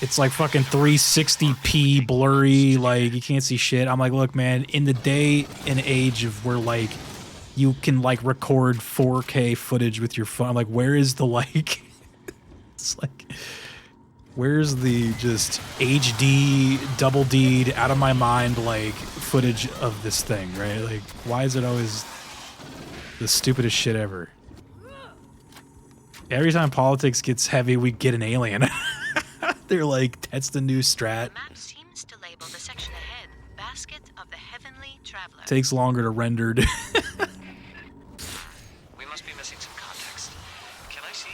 fucking 360p blurry, like you can't see shit. I'm like, look, man, in the day and age of where like you can like record 4K footage with your phone, I'm like, where is the like it's like, where's the just HD double D'd out of my mind like footage of this thing, right? Like, why is it always the stupidest shit ever? Every time politics gets heavy, we get an alien. They're like, that's the new strat. The map seems to label the section ahead Basket of the Heavenly Traveler. Takes longer to render. We must be missing some context. Can I see?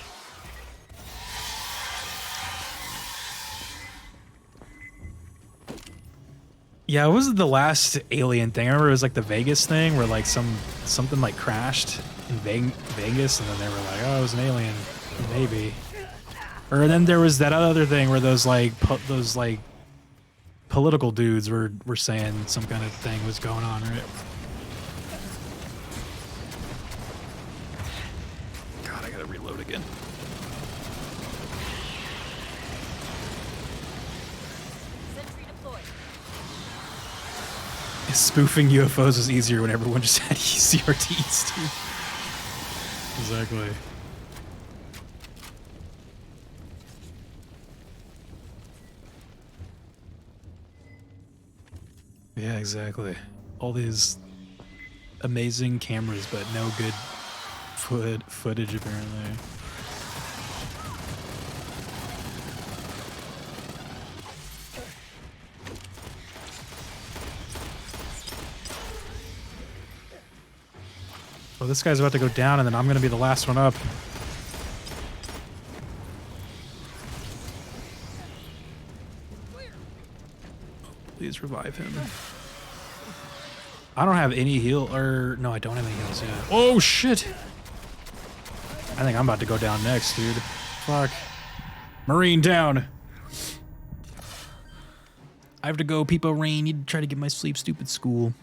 Yeah, it wasn't the last alien thing. I remember it was like the Vegas thing where like something like crashed in Vegas, and then they were like, oh, it was an alien, maybe. Or then there was that other thing where those political dudes were saying some kind of thing was going on, right? God, I gotta reload again. Sentry deployed. Spoofing UFOs was easier when everyone just had CRTs, dude. Exactly. Yeah, exactly. All these amazing cameras, but no good footage apparently. Oh, this guy's about to go down, and then I'm gonna be the last one up. Please revive him. I don't have any heal, or no, I don't have any heals yet. Oh shit! I think I'm about to go down next, dude. Fuck. Marine down. I have to go, Peepo Rain. Need to try to get my sleep, stupid school.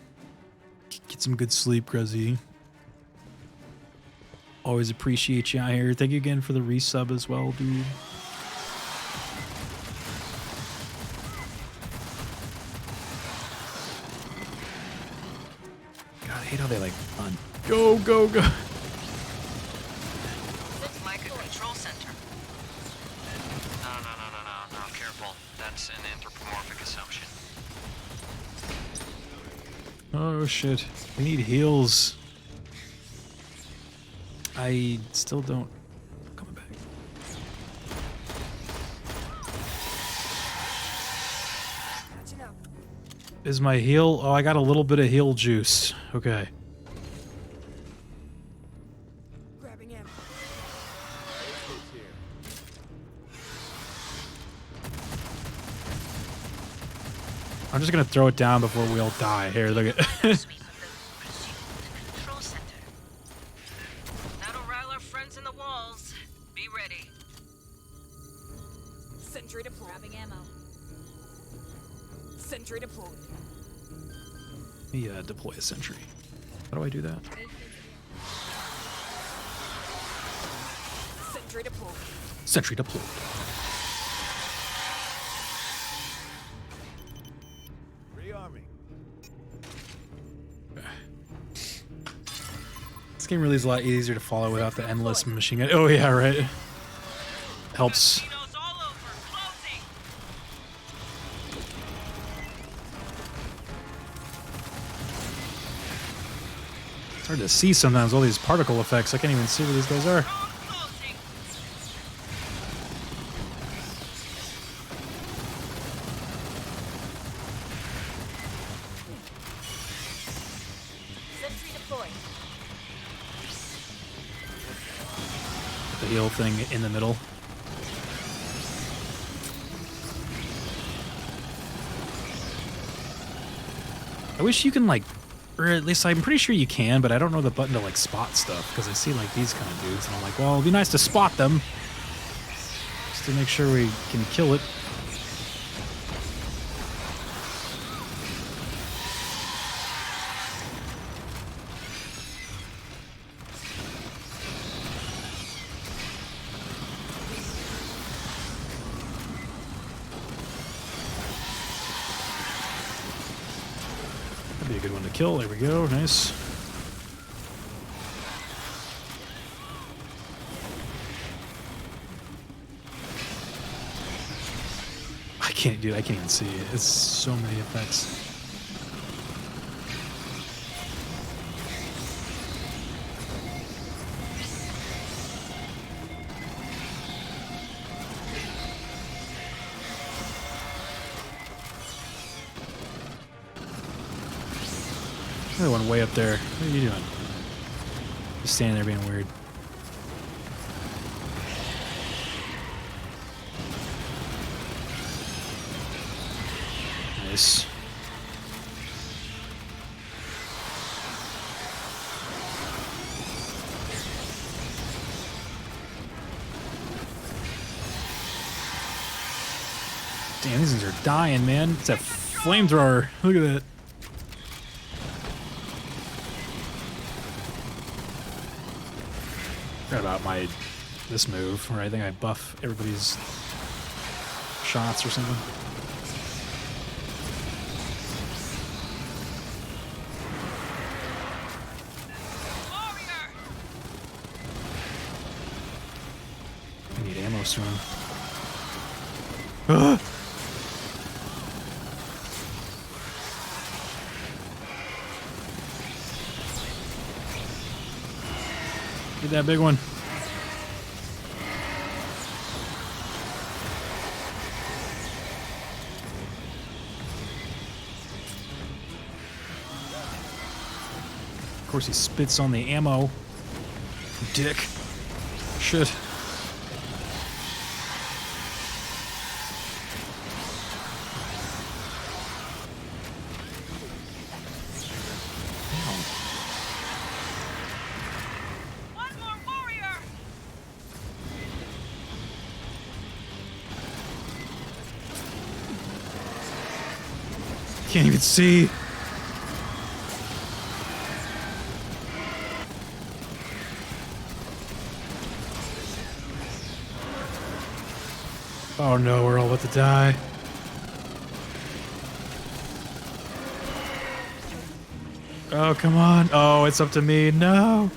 Get some good sleep, Gruzzy. Always appreciate you out here. Thank you again for the resub as well, dude. God, I hate how they like run. Go, go, go. Looks like a control center. No, careful. That's an anthropomorphic assumption. Oh shit. We need heals. I still don't. I'm coming back. Is my heal? Oh, I got a little bit of heal juice. Okay. Grabbing ammo. I'm just gonna throw it down before we all die. Here, look at. Sweep of the presumed control center. That'll rile our friends in the walls. Be ready. Sentry deployed. Grabbing ammo. Sentry deployed. Let me deploy a sentry. How do I do that? Sentry deployed. Sentry deployed. Rearming. This game really is a lot easier to follow without the endless machine gun. Oh yeah, right. Helps. Xenos all over. Closing. It's hard to see sometimes, all these particle effects. I can't even see where these guys are. Closing. Sentry deployed. The heal thing in the middle. I wish you can like, or at least I'm pretty sure you can, but I don't know the button to like spot stuff because I see like these kind of dudes and I'm like, well, it'd be nice to spot them just to make sure we can kill it. That'd be a good one to kill. There we go. Nice. I can't, dude. I can't even see it. It's so many effects. Another one way up there. What are you doing? Just standing there being weird. Nice. Damn, these things are dying, man. It's a flamethrower. Look at that. Forgot about this move, where I think I buff everybody's shots or something. I need ammo soon. Ah! that big one. Of course, he spits on the ammo. Dick. Shit. One more warrior. Can't even see. Oh no, we're all about to die. Oh, come on. Oh, it's up to me. No.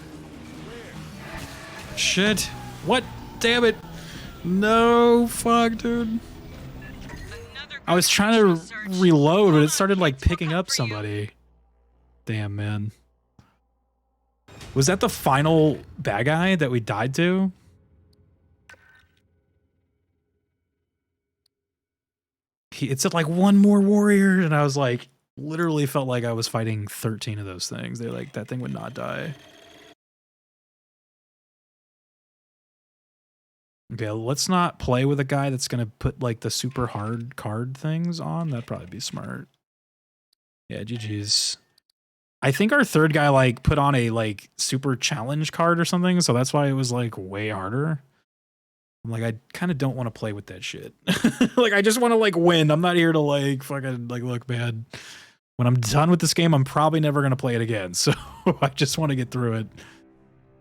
Shit. What? Damn it. No. Fuck, dude. I was trying to reload, but it started like picking up somebody. Damn, man. Was that the final bad guy that we died to? It said like one more warrior, and I was like, literally felt like I was fighting 13 of those things. They're like, that thing would not die. Okay, let's not play with a guy that's gonna put like the super hard card things on. That'd probably be smart. Yeah, GG's. I think our third guy like put on a like super challenge card or something, so that's why it was like way harder. I'm like, I kind of don't want to play with that shit. Like, I just want to like win. I'm not here to like fucking like look bad. When I'm done with this game, I'm probably never gonna play it again. So I just want to get through it.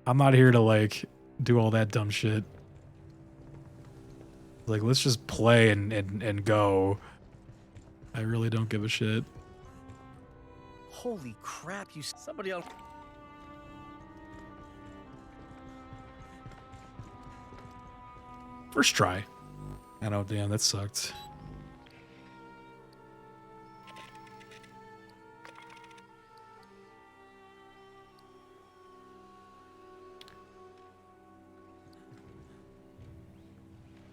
I'm not here to like do all that dumb shit. Like, let's just play and go. I really don't give a shit. Holy crap, you somebody else. First try. I know, damn, that sucked.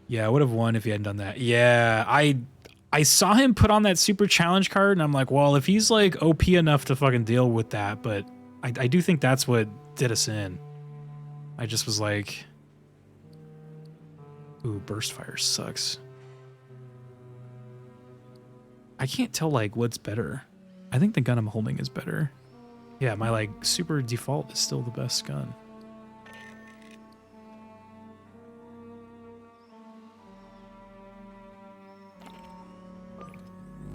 Yeah, I would have won if he hadn't done that. Yeah, I saw him put on that super challenge card, and I'm like, well, if he's like OP enough to fucking deal with that, but I do think that's what did us in. I just was like, ooh, burst fire sucks. I can't tell like what's better. I think the gun I'm holding is better. Yeah, my like super default is still the best gun.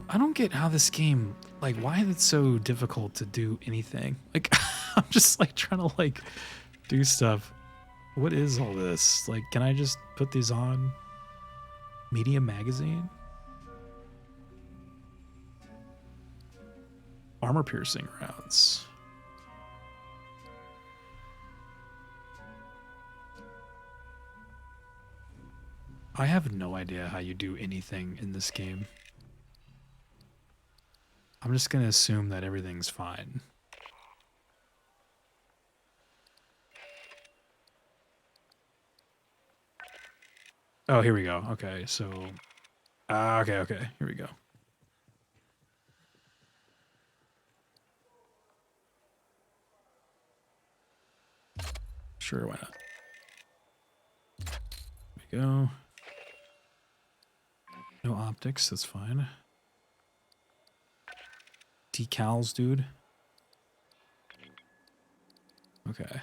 I don't get how this game, like, why is it so difficult to do anything? Like, I'm just like trying to like do stuff. What is all this? Like, can I just put these on? Media magazine? Armor piercing rounds. I have no idea how you do anything in this game. I'm just gonna assume that everything's fine. Oh, here we go. Okay, so... okay, here we go. Sure, why not? There we go. No optics, that's fine. Decals, dude. Okay.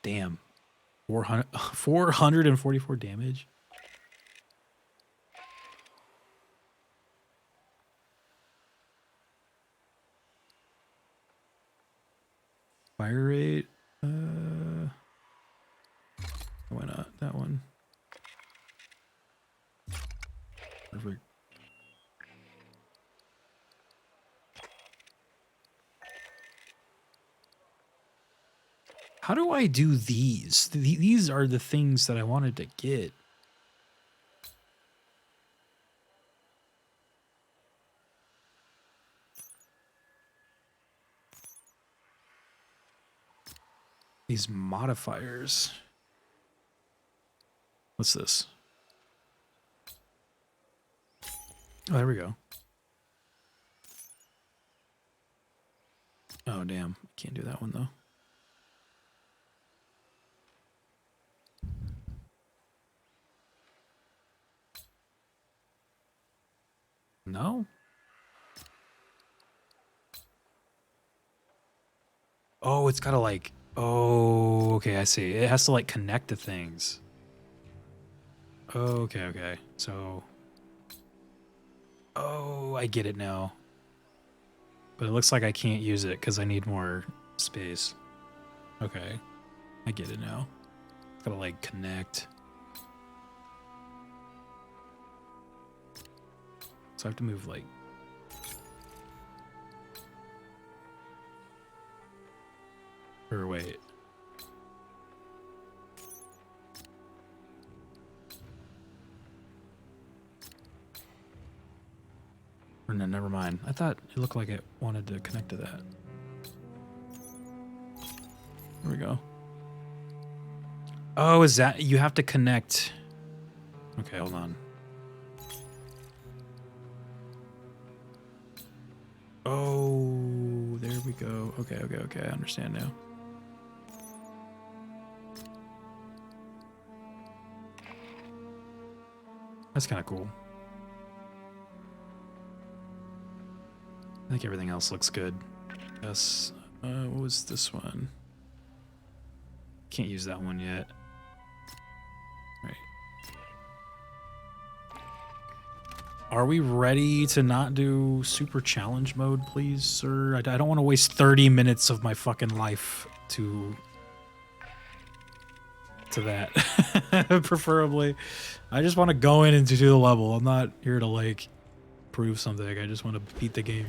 Damn. 444 damage. Fire rate. Why not? That one. Perfect. How do I do these? These are the things that I wanted to get. These modifiers. What's this? Oh, there we go. Oh, damn. Can't do that one, though. No? Oh, it's gotta like... Oh, okay, I see. It has to like connect to things. Okay, okay. So... Oh, I get it now. But it looks like I can't use it because I need more space. Okay. I get it now. It's gotta like connect. So I have to move like... Or wait. Or no, never mind. I thought it looked like it wanted to connect to that. There we go. Oh, is that... You have to connect... Okay, hold on. Oh, there we go. Okay, okay, okay. I understand now. That's kind of cool. I think everything else looks good. Yes. What was this one? Can't use that one yet. Right. Are we ready to not do super challenge mode, please, sir? I don't want to waste 30 minutes of my fucking life to that. Preferably. I just want to go in and to do the level. I'm not here to, like, prove something. I just want to beat the game.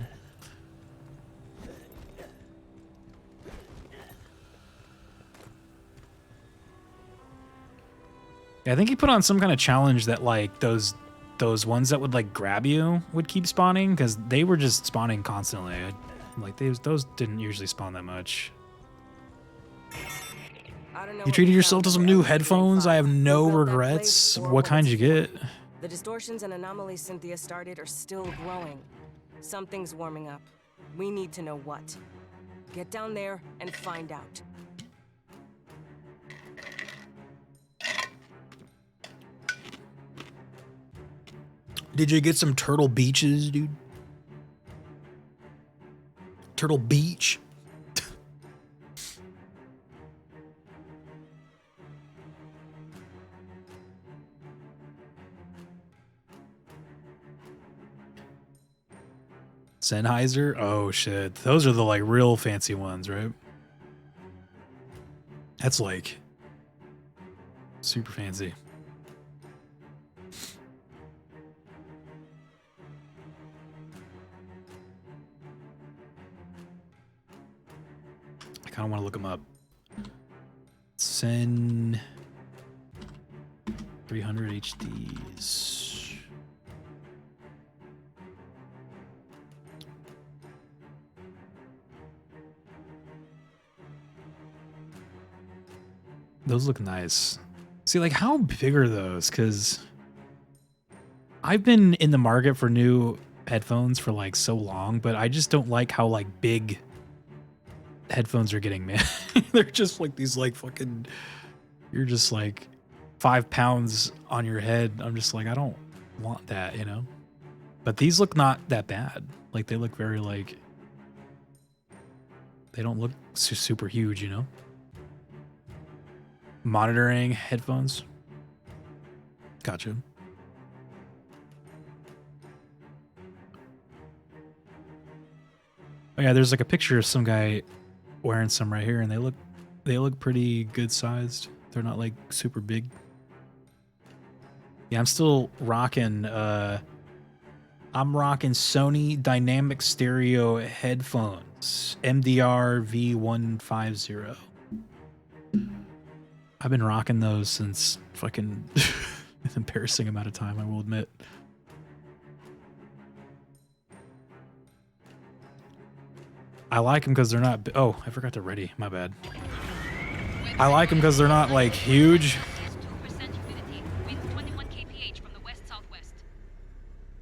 Yeah, I think he put on some kind of challenge that, like, those ones that would, like, grab you would keep spawning, because they were just spawning constantly. Like, those didn't usually spawn that much. You treated yourself to some new headphones? I have no regrets. What kind did you get? The distortions and anomalies Cynthia started are still growing. Something's warming up. We need to know what. Get down there and find out. Did you get some Turtle Beaches, dude? Turtle Beach? Sennheiser? Oh shit. Those are the like real fancy ones, right? That's like super fancy. I kind of want to look them up. Sen 300 HDs. Those look nice. See, like, how big are those? Because I've been in the market for new headphones for, like, so long, but I just don't like how, like, big headphones are getting, man. They're just, like, these, like, fucking... You're just, like, 5 pounds on your head. I'm just like, I don't want that, you know? But these look not that bad. Like, they look very, like... They don't look super huge, you know? Monitoring headphones. Gotcha. Oh yeah, there's like a picture of some guy wearing some right here, and they look pretty good sized. They're not like super big. Yeah, I'm still rocking I'm rocking Sony Dynamic Stereo headphones, MDR V150. I've been rocking those since fucking an embarrassing amount of time, I will admit. I like them because they're not... Oh, I forgot to ready. My bad. I like them because they're not like huge.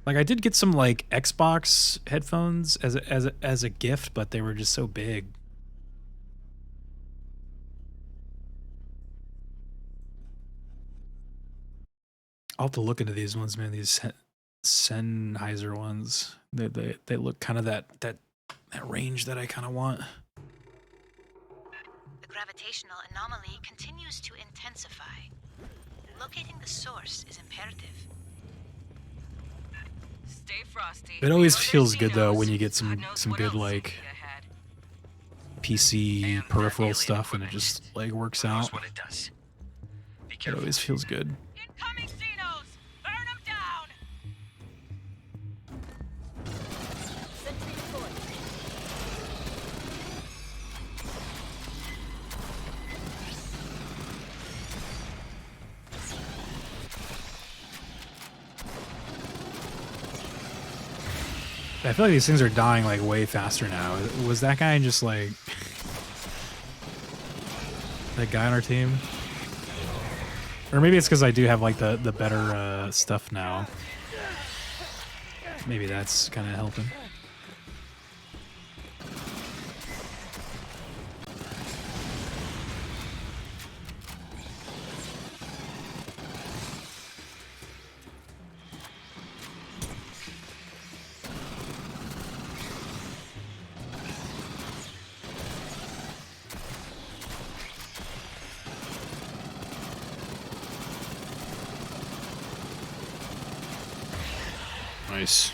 Like I did get some like Xbox headphones as a gift, but they were just so big. I'll have to look into these ones, man. These Sennheiser ones. They look kind of that range that I kind of want. The gravitational anomaly continues to intensify. Locating the source is imperative. Stay frosty. It always feels good though when you get some good like PC peripheral stuff and it just like works out. What it does. Be It careful. always feels good. Incoming Xenos! Burn them down! I feel like these things are dying like way faster now. Was that guy just like that guy on our team? Or maybe it's because I do have like the better stuff now. Maybe that's kind of helping. Nice.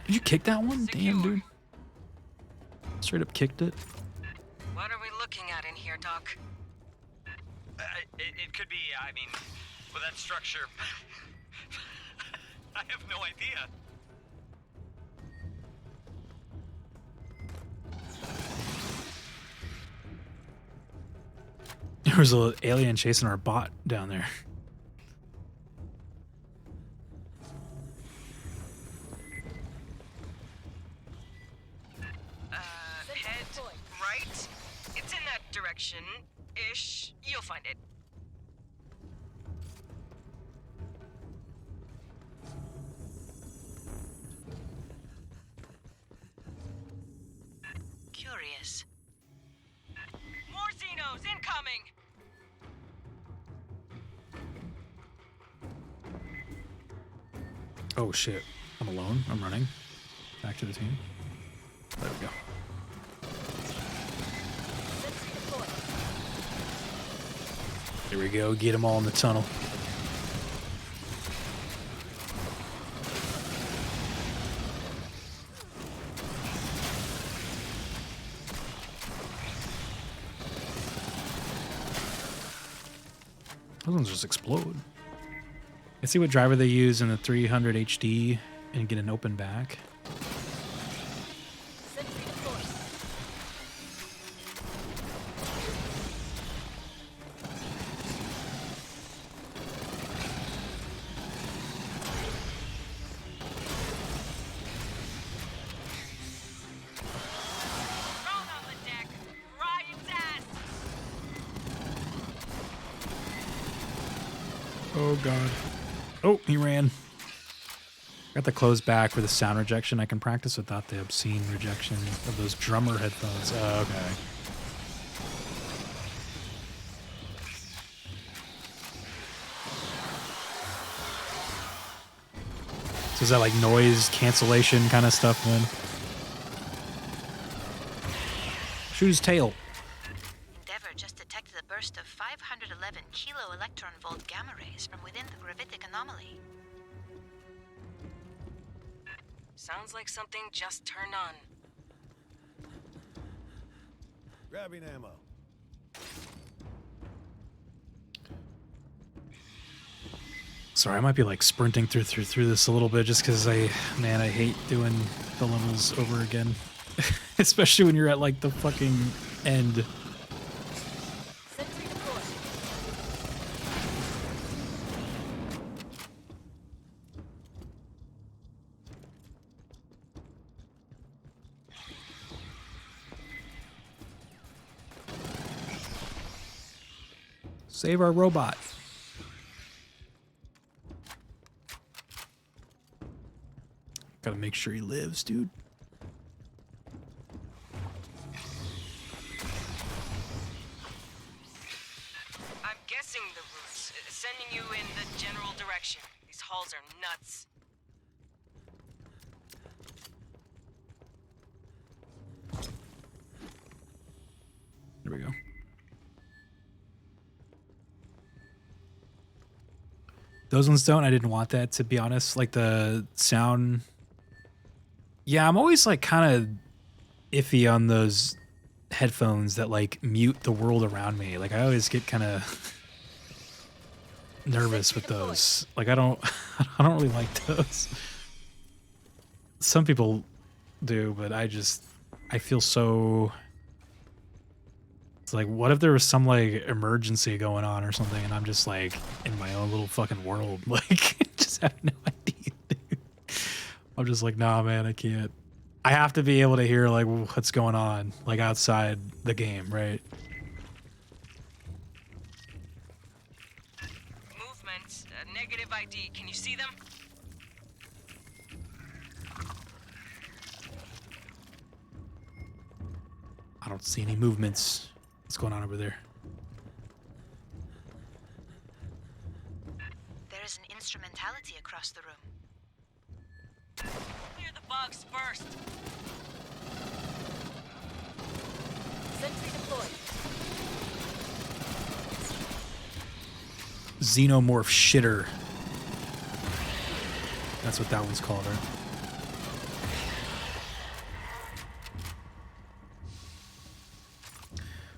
Did you kick that one? Damn, dude. Straight up kicked it. What are we looking at in here, Doc? It could be, I mean, with that structure. I have no idea. There was an alien chasing our bot down there. Head right. It's in that direction-ish. You'll find it. Curious. More Xenos incoming! Oh shit. I'm alone. I'm running. Back to the team. There we go. Here we go. Get them all in the tunnel. Those ones just explode. Let's see what driver they use in the 300 HD and get an open back. Thrown on the deck! Ride its ass! Oh god. Oh, he ran. Got the close back for the sound rejection. I can practice without the obscene rejection of those drummer headphones. Oh, okay. So is that like noise cancellation kind of stuff then? Shoot his tail. Endeavour just detected a burst of 511 kilo electron volt gamma rays from within the gravitic anomaly. Sounds like something just turned on. Grabbing ammo. Sorry, I might be like sprinting through this a little bit just because I hate doing the levels over again. Especially when you're at like the fucking end. Save our robot. Gotta make sure he lives, dude. I'm guessing the routes, sending you in the general direction. These halls are nuts. There we go. Those ones don't. I didn't want that, to be honest. Like the sound. Yeah, I'm always like kind of iffy on those headphones that like mute the world around me. Like I always get kind of nervous with those. Like I don't really like those. Some people do, but I feel so. It's like, what if there was some like emergency going on or something, and I'm just like in my own little fucking world, like just have no idea, dude. I'm just like, nah, man, I can't. I have to be able to hear like what's going on, like outside the game, right? Movements, negative ID. Can you see them? I don't see any movements. What's going on over there? There is an instrumentality across the room. Clear the bugs first. Sentry deployed. Xenomorph shitter. That's what that one's called, right?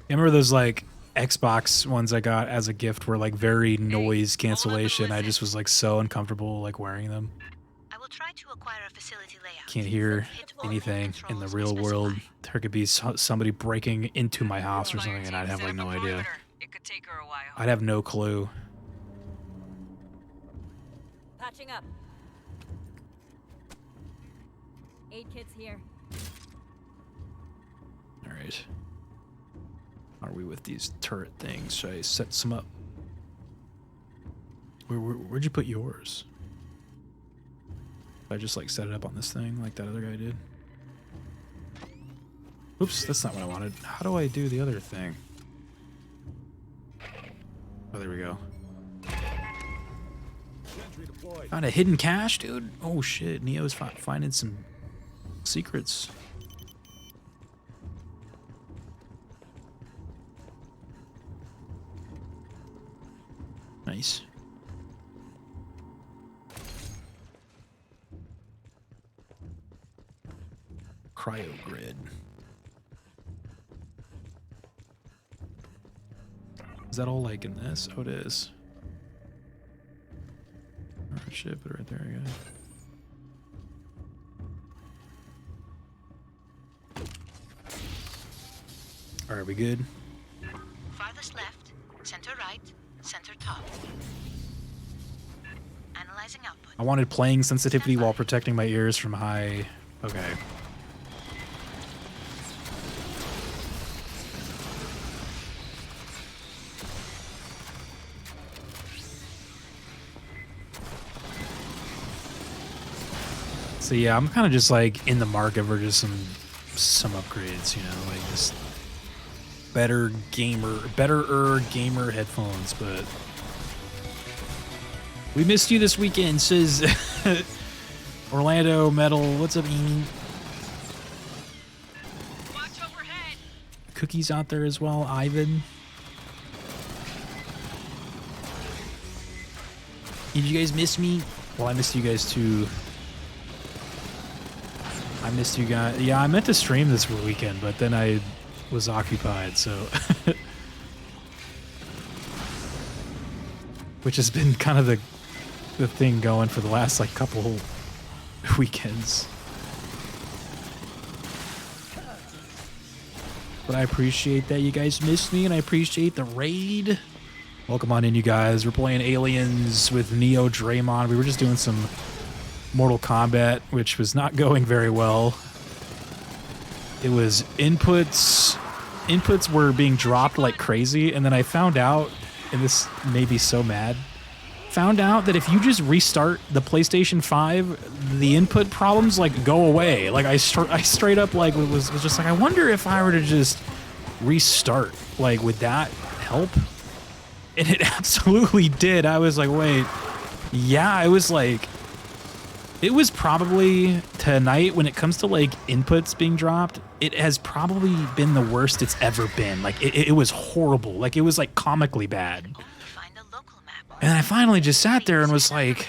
I remember those like Xbox ones I got as a gift were like very noise cancellation. I just was like so uncomfortable like wearing them. I will try to acquire a facility layout. Can't hear Hit all anything in the controls real we world. specify. There could be somebody breaking into my house or something and Fireteam I'd have set like up no a idea. perimeter. It could take her a while. I'd have no clue. Patching up. Aid kits here. All right. How are we with these turret things? Should I set some up? Where'd you put yours? Did I just like set it up on this thing like that other guy did? Oops, that's not what I wanted. How do I do the other thing? Oh, there we go. Sentry deployed. Found a hidden cache, dude. Oh shit, Neo's finding some secrets. Nice. Cryo grid. Is that all like in this? Oh, it is. Oh shit, put it right there, I guess. Alright, we good? Farthest left, center right, center top. Analyzing output. I wanted playing sensitivity while protecting my ears from high... Okay. So yeah, I'm kind of just like in the market for just some upgrades, you know, like just better gamer headphones, but we missed you this weekend, says Orlando Metal. What's up, Amy? Watch overhead. Cookies out there as well, Ivan. Did you guys miss me? Well, I missed you guys too. I missed you guys. Yeah, I meant to stream this weekend, but then I was occupied, so. Which has been kind of the thing going for the last like couple weekends. But I appreciate that you guys missed me, and I appreciate the raid. Welcome on in, you guys. We're playing Aliens with Neodramon. We were just doing some Mortal Kombat, which was not going very well. It was inputs were being dropped like crazy, and then I found out and this made me so mad, found out that if you just restart the PlayStation 5, the input problems like go away. Like I straight up like was just like, I wonder if I were to just restart, like would that help? And it absolutely did. I was like, wait, yeah, it was probably tonight when it comes to like inputs being dropped, it has probably been the worst it's ever been. Like it was horrible. Like it was like comically bad. And I finally just sat there and was like,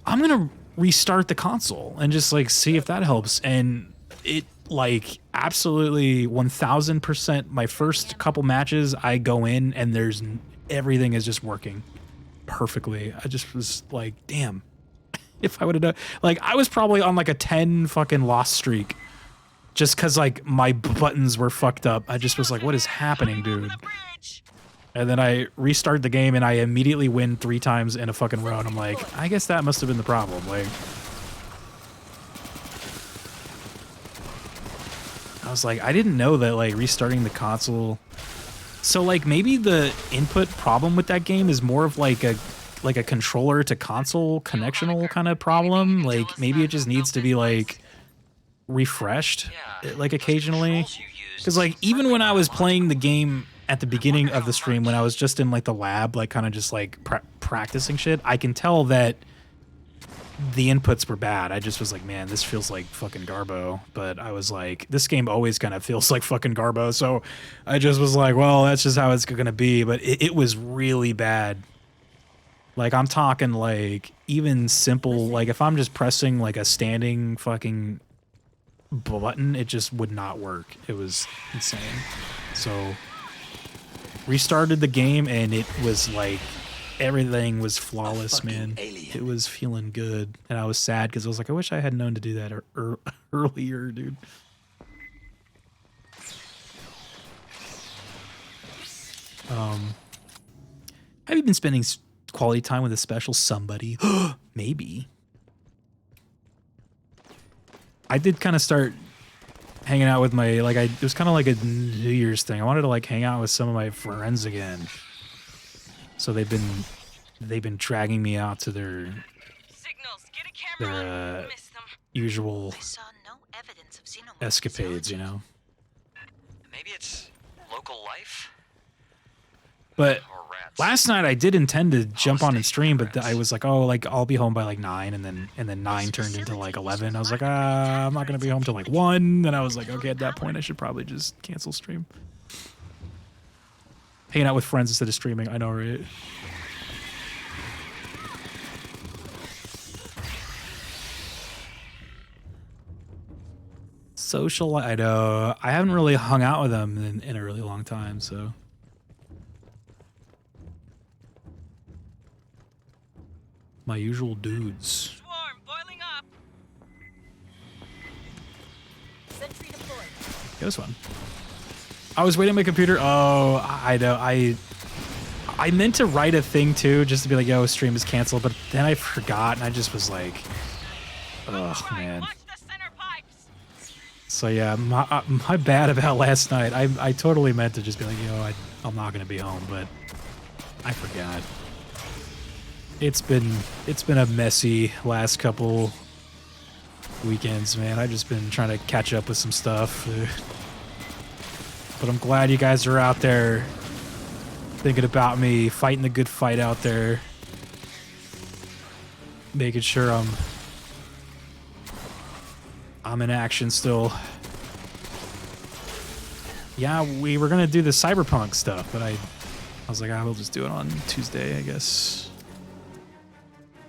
I'm gonna restart the console and just like see if that helps. And it like absolutely 1000%. My first couple matches, I go in and everything is just working perfectly. I just was like, damn. If I would have done, like, I was probably on like a 10 fucking loss streak just because like my buttons were fucked up. I just was like, what is happening, dude? And then I restart the game and I immediately win 3 times in a fucking row. And I'm like, I guess that must have been the problem. Like, I was like, I didn't know that like restarting the console. So like maybe the input problem with that game is more of like a controller to console connectional kind of problem. Like maybe it just needs to be like refreshed like occasionally. Because like even when I was playing the game at the beginning of the stream, when I was just in like the lab, like kind of just like practicing shit, I can tell that the inputs were bad. I just was like, man, this feels like fucking Garbo. But I was like, this game always kind of feels like fucking Garbo. So I just was like, well, that's just how it's gonna be. But it was really bad. Like, I'm talking, like, even simple, like, if I'm just pressing, like, a standing fucking button, it just would not work. It was insane. So, restarted the game, and it was, like, everything was flawless, man. It was feeling good. And I was sad, because I was like, I wish I had known to do that earlier, dude. Have you been spending quality time with a special somebody? Maybe. I did kind of start hanging out with my, like, it was kind of like a New Year's thing. I wanted to like hang out with some of my friends again. So they've been dragging me out to their usual escapades, you know. Maybe it's local life. But last night I did intend to jump on and stream, but I was like, oh, like I'll be home by like 9, and then 9 turned into like 11. I was like, I'm not gonna be home till like 1. Then I was like, okay, at that point I should probably just cancel stream. Hanging out with friends instead of streaming, I know, right? Social, I know. I haven't really hung out with them in a really long time, so. My usual dudes. Swarm boiling up. Sentry deployed. It was fun. I was waiting on my computer. Oh, I know. I meant to write a thing too, just to be like, yo, stream is canceled, but then I forgot, and I just was like, oh man. So yeah, my bad about last night. I totally meant to just be like, yo, I'm not gonna be home, but I forgot. It's been a messy last couple weekends, man. I've just been trying to catch up with some stuff. But I'm glad you guys are out there thinking about me, fighting the good fight out there. Making sure I'm in action still. Yeah, we were gonna do the Cyberpunk stuff, but I was like, we'll just do it on Tuesday, I guess.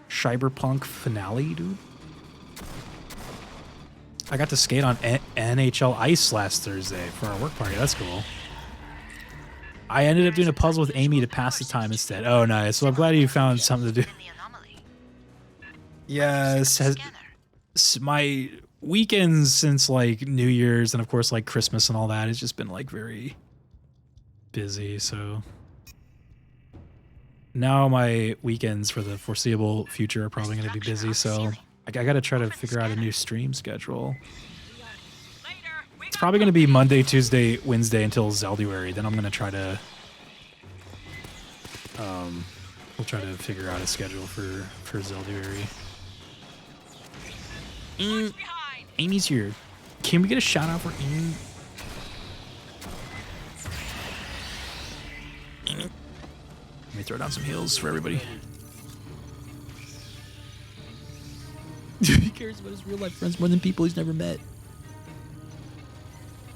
Cyberpunk finale, dude. I got to skate on NHL Ice last Thursday for our work party. That's cool. I ended up doing a puzzle with Amy to pass the time instead. Oh, nice. Well, I'm glad you found something to do. Yes. My weekends since like New Year's and of course like Christmas and all that, it's just been like very busy, so now my weekends for the foreseeable future are probably going to be busy, so I got to try to figure out a new stream schedule. It's probably going to be Monday, Tuesday, Wednesday until Zelduary. Then I'm going to try to We'll try to figure out a schedule for Zelduary. Amy's here. Can we get a shout out for Amy? Let me throw down some heals for everybody. He cares about his real life friends more than people he's never met.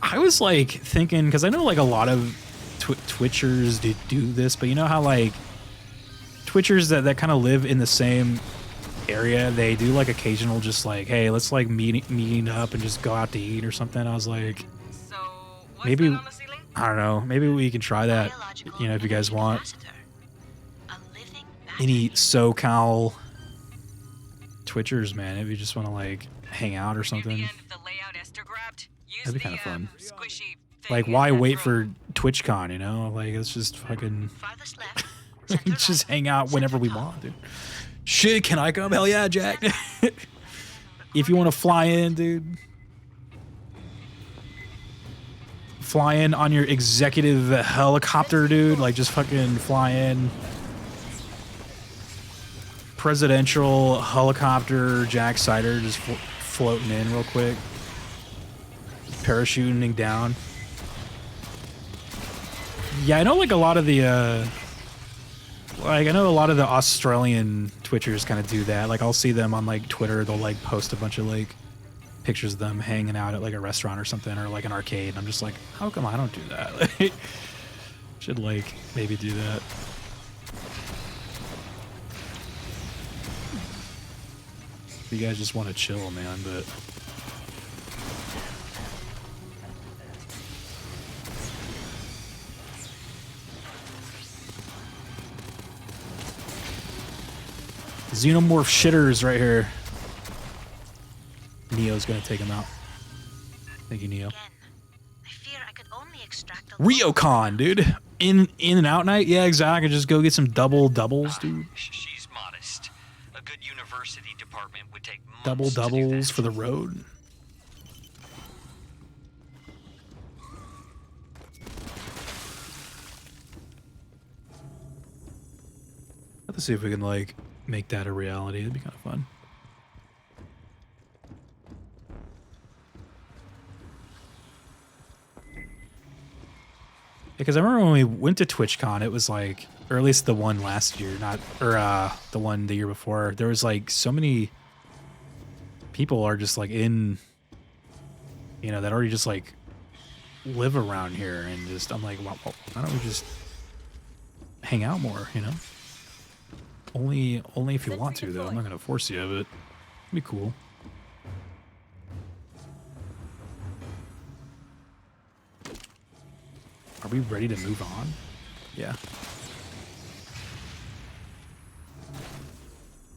I was like thinking, because I know like a lot of Twitchers do this, but you know how like Twitchers that kind of live in the same area, they do like occasional just like, hey, let's like meet up and just go out to eat or something. I was like, So, what's maybe, that on the ceiling? I don't know, maybe we can try that, you know, if you guys want. Any SoCal Twitchers, man, if you just want to like hang out or something. Near the end of the layout Esther grabbed, use That'd be kind of the, fun. squishy thing Like, in why that wait room. for TwitchCon, you know? Like, let's just fucking Farthest left. just hang out whenever we want, dude. Shit, can I come? Hell yeah, Jack. If you want to fly in, dude. Fly in on your executive helicopter, dude. Like, just fucking fly in. Presidential helicopter, Jack Sider, just floating in real quick. Parachuting down. Yeah, I know like a lot of the like I know a lot of the Australian Twitchers kind of do that. Like I'll see them on like Twitter, they'll like post a bunch of like pictures of them hanging out at like a restaurant or something or like an arcade. And I'm just like, how come I don't do that? Like, should like maybe do that. You guys just want to chill, man, but Xenomorph shitters right here. Neo's gonna take him out. Thank you, Neo. I fear I could only extract a Ryocon, dude. In and out night? Yeah, exactly. Just go get some doubles, dude. She's modest. A good university department would take months Doubles to do that. for the road. Let's see if we can like make that a reality. It'd be kind of fun. Because I remember when we went to TwitchCon, it was like, or at least the one last year, the one the year before. There was like so many people are just like in, you know, that already just like live around here, and just I'm like, well, why don't we just hang out more, you know? Only if you want to, though. I'm not gonna force you, but it'd be cool. Are we ready to move on? Yeah.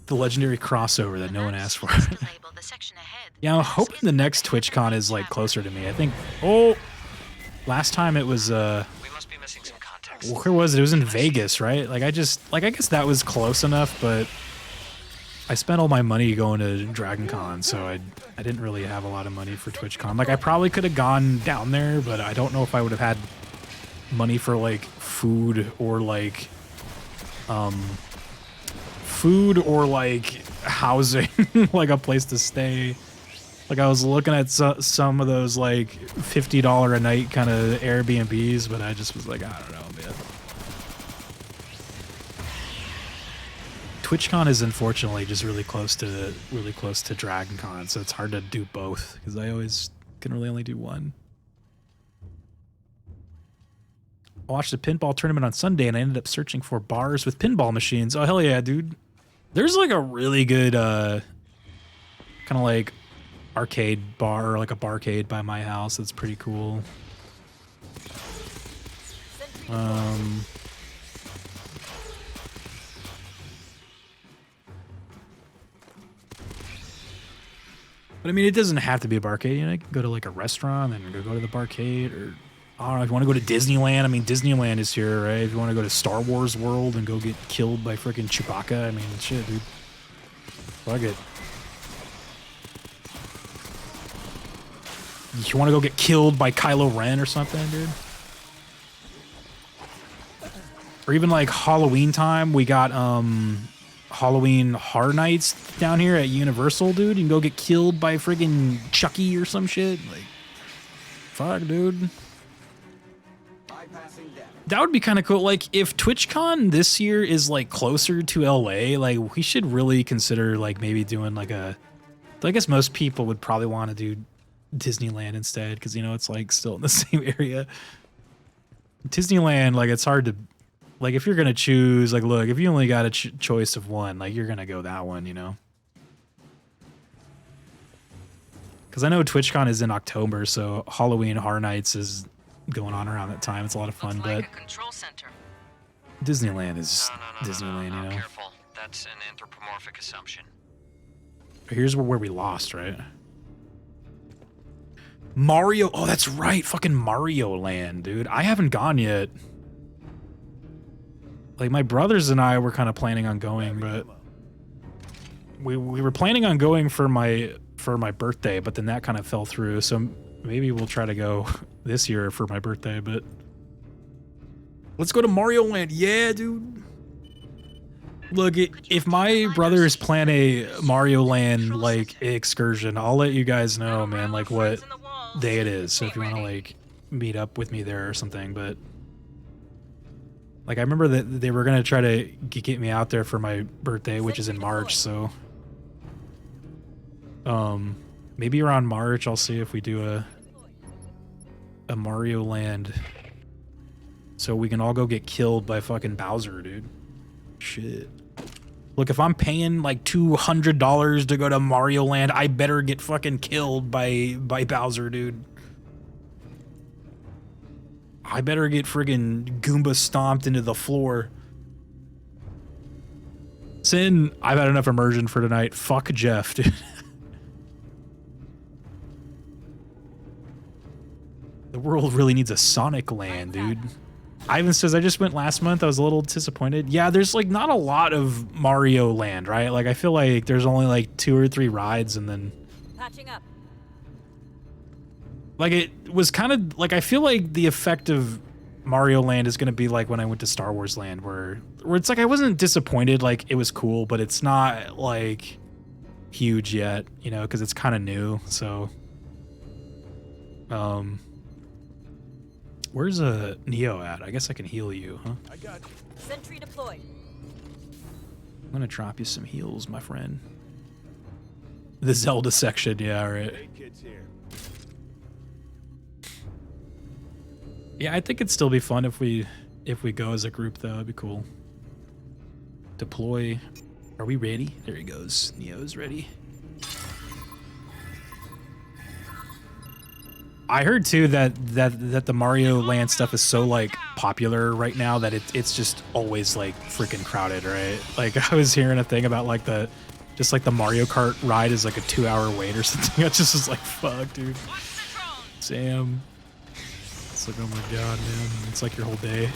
The legendary crossover that no one asked for. Yeah, I'm hoping the next TwitchCon is like closer to me. I think. Oh, last time it was. We must be missing some context. Where was it? It was in Vegas, right? Like I guess that was close enough, but I spent all my money going to DragonCon, so I didn't really have a lot of money for TwitchCon. Like I probably could have gone down there, but I don't know if I would have had money for like food or like housing, like a place to stay. Like I was looking at some of those like $50 a night kind of Airbnbs, but I just was like, I don't know, man. TwitchCon is unfortunately just really close to DragonCon, so it's hard to do both because I always can really only do one. I watched the pinball tournament on Sunday and I ended up searching for bars with pinball machines. Oh, hell yeah, dude. There's like a really good kind of like arcade bar, or like a barcade by my house. That's pretty cool. But I mean, it doesn't have to be a barcade. You know, you can go to like a restaurant and go to the barcade, or I don't know, if you want to go to Disneyland. I mean, Disneyland is here, right? If you want to go to Star Wars World and go get killed by freaking Chewbacca, I mean, shit, dude. Fuck it. You want to go get killed by Kylo Ren or something, dude? Or even like Halloween time, we got Halloween Horror Nights down here at Universal, dude. You can go get killed by friggin' Chucky or some shit. Like, fuck, dude. That would be kind of cool. Like, if TwitchCon this year is like closer to LA, like we should really consider like maybe doing like a. I guess most people would probably want to do Disneyland instead, because you know it's like still in the same area. Disneyland, like it's hard to, like if you're gonna choose, like look, if you only got a choice of one, like you're gonna go that one, you know. Because I know TwitchCon is in October, so Halloween Horror Nights is going on around that time. It's a lot of fun, but Disneyland is Disneyland, you know. Careful. That's an anthropomorphic assumption. Here's where we lost, right? Mario. Oh, that's right. Fucking Mario Land, dude. I haven't gone yet. Like my brothers and I were kind of planning on going, but we were planning on going for my birthday, but then that kind of fell through. So maybe we'll try to go this year for my birthday, but let's go to Mario Land. Yeah, dude. Look, if my brothers plan a Mario Land like excursion, I'll let you guys know, man, like what day it is. So if you want to like meet up with me there or something, but like I remember that they were gonna try to get me out there for my birthday, which is in March. So maybe around March I'll see if we do a Mario Land, so we can all go get killed by fucking Bowser, dude. Shit. Look, if I'm paying like $200 to go to Mario Land, I better get fucking killed by Bowser, dude. I better get friggin' Goomba stomped into the floor. Sin, I've had enough immersion for tonight. Fuck Jeff, dude. The world really needs a Sonic Land, dude. Ivan says, I just went last month. I was a little disappointed. Yeah, there's like not a lot of Mario Land, right? Like I feel like there's only like 2 or 3 rides and then Patching up. like it was kind of like I feel like the effect of Mario Land is going to be like when I went to Star Wars Land where it's like I wasn't disappointed, like it was cool, but it's not like huge yet, you know, because it's kind of new. So where's a Neo at? I guess I can heal you, huh? I got you. Sentry deployed. I'm gonna drop you some heals, my friend. The Zelda section, yeah, right. Hey, kids here. Yeah, I think it'd still be fun if we go as a group, though. It'd be cool. Deploy. Are we ready? There he goes. Neo's ready. I heard too that the Mario Land stuff is so like popular right now that it's just always like freaking crowded, right? Like I was hearing a thing about like the Mario Kart ride is like a 2-hour wait or something. I just was like, fuck, dude. Sam. It's like, oh my god, man. It's like your whole day.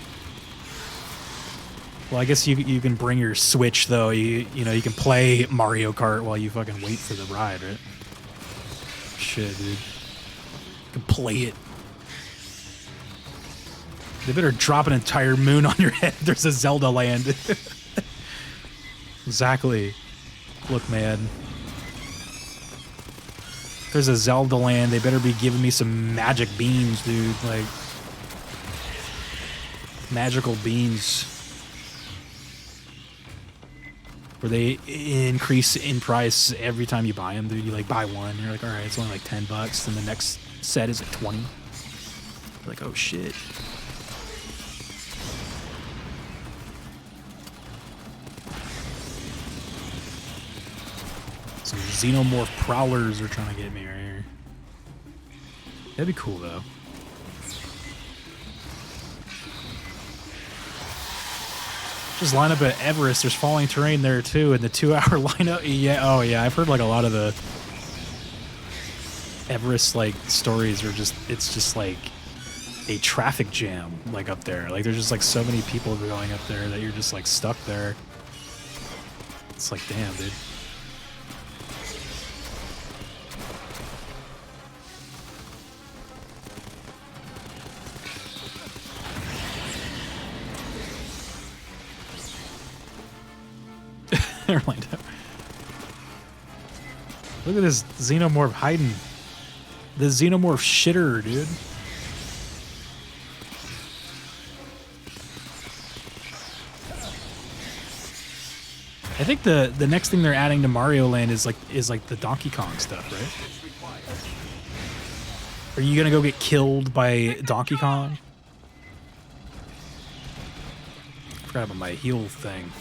Well, I guess you can bring your Switch though. You know you can play Mario Kart while you fucking wait for the ride, right? Shit, dude. Play it. They better drop an entire moon on your head. There's a Zelda Land. Exactly. Look, man. There's a Zelda Land. They better be giving me some magic beans, dude. Like magical beans. Where they increase in price every time you buy them, dude. You like buy one, you're like, all right, it's only like $10, and the next set is like 20. You're like, oh shit. Some xenomorph prowlers are trying to get me right here. That'd be cool though. Just line up at Everest. There's falling terrain there too, and the 2-hour lineup. Yeah, oh yeah, I've heard like a lot of the Everest like stories are just, it's just like a traffic jam like up there. Like there's just like so many people going up there that you're just like stuck there. It's like, damn, dude. Never mind. Look at this xenomorph hiding. The xenomorph shitter, dude. I think the next thing they're adding to Mario Land is like the Donkey Kong stuff, right? Are you gonna go get killed by Donkey Kong? Forgot about my heal thing.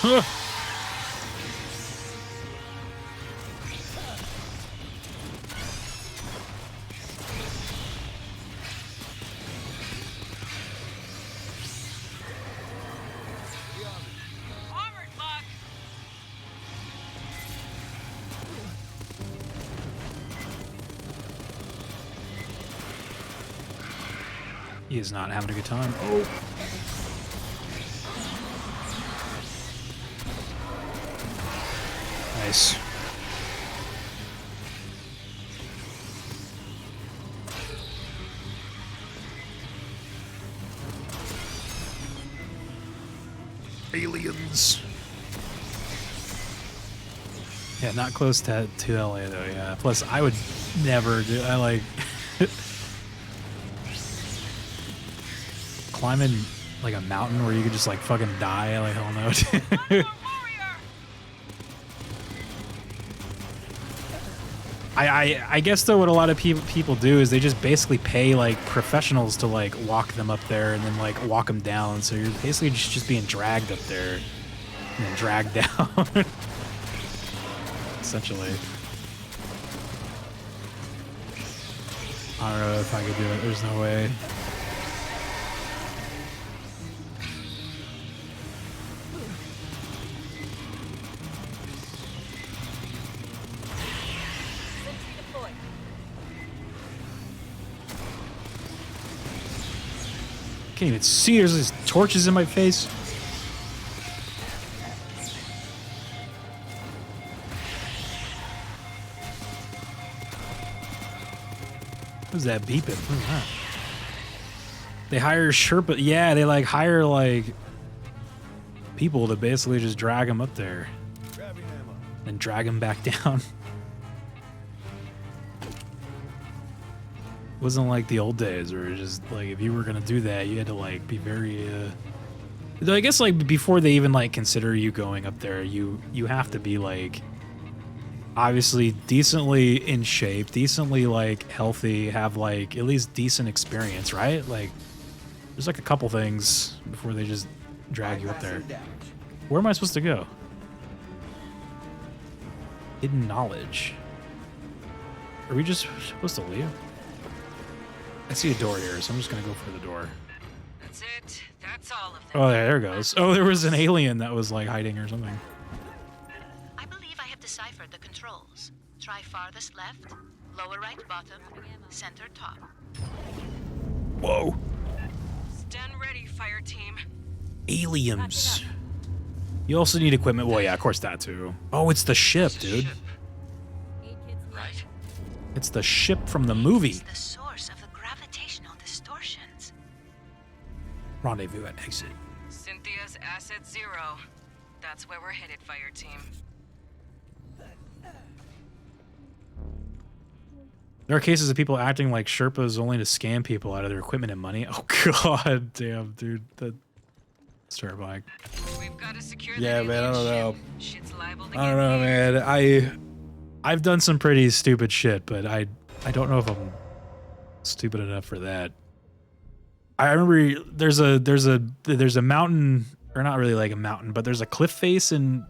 Huh. He is not having a good time. Oh. Nice. Aliens. Yeah, not close to LA though, yeah. Plus, I would never do, I like... climbing like a mountain where you could just like fucking die, like hell no. I guess though what a lot of people do is they just basically pay like professionals to like walk them up there and then like walk them down. So you're basically just being dragged up there and then dragged down. Essentially. I don't know if I could do it. There's no way. Can't even see. There's these torches in my face. Who's that beeping? Who's that? They hire Sherpa. Yeah, they like hire like people to basically just drag them up there and drag them back down. It wasn't like the old days where it just like if you were gonna do that, you had to like be very. I guess like before they even like consider you going up there, you have to be like obviously decently in shape, decently like healthy, have like at least decent experience, right? Like there's like a couple things before they just drag you up there. Where am I supposed to go? Hidden knowledge. Are we just supposed to leave? I see a door here, so I'm just gonna go for the door. That's it. That's all of them. Oh, there it goes. Oh, there was an alien that was like hiding or something. I believe I have deciphered the controls. Try farthest left, lower right bottom, center top. Whoa. Stand ready, fire team. Aliens. You also need equipment. Well, yeah, of course that too. Oh, it's the ship, dude. Right? It's the ship from the movie. It's the source of the gravitational distortions. Rendezvous at exit. Cynthia's asset 0. That's where we're headed, fire team. There are cases of people acting like Sherpas only to scam people out of their equipment and money. Oh god, damn, dude, that's terrifying. We've got to secure Yeah, that man, I don't alien know. ship. Shit's liable to I don't get know, weird. man. I've done some pretty stupid shit, but I don't know if I'm stupid enough for that. I remember there's a mountain, or not really like a mountain, but there's a cliff face in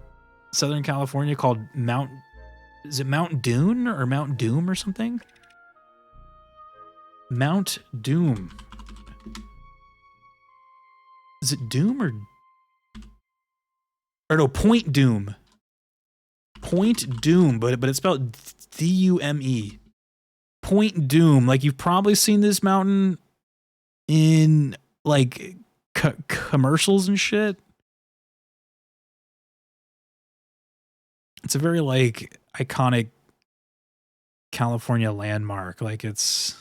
Southern California called is it Mount Dune or Mount Doom or something? Mount Doom. Is it Doom or no, Point Doom. Point Doom, but it's spelled D-U-M-E. Point Doom. Like you've probably seen this mountain in like commercials and shit. It's a very like iconic California landmark. Like it's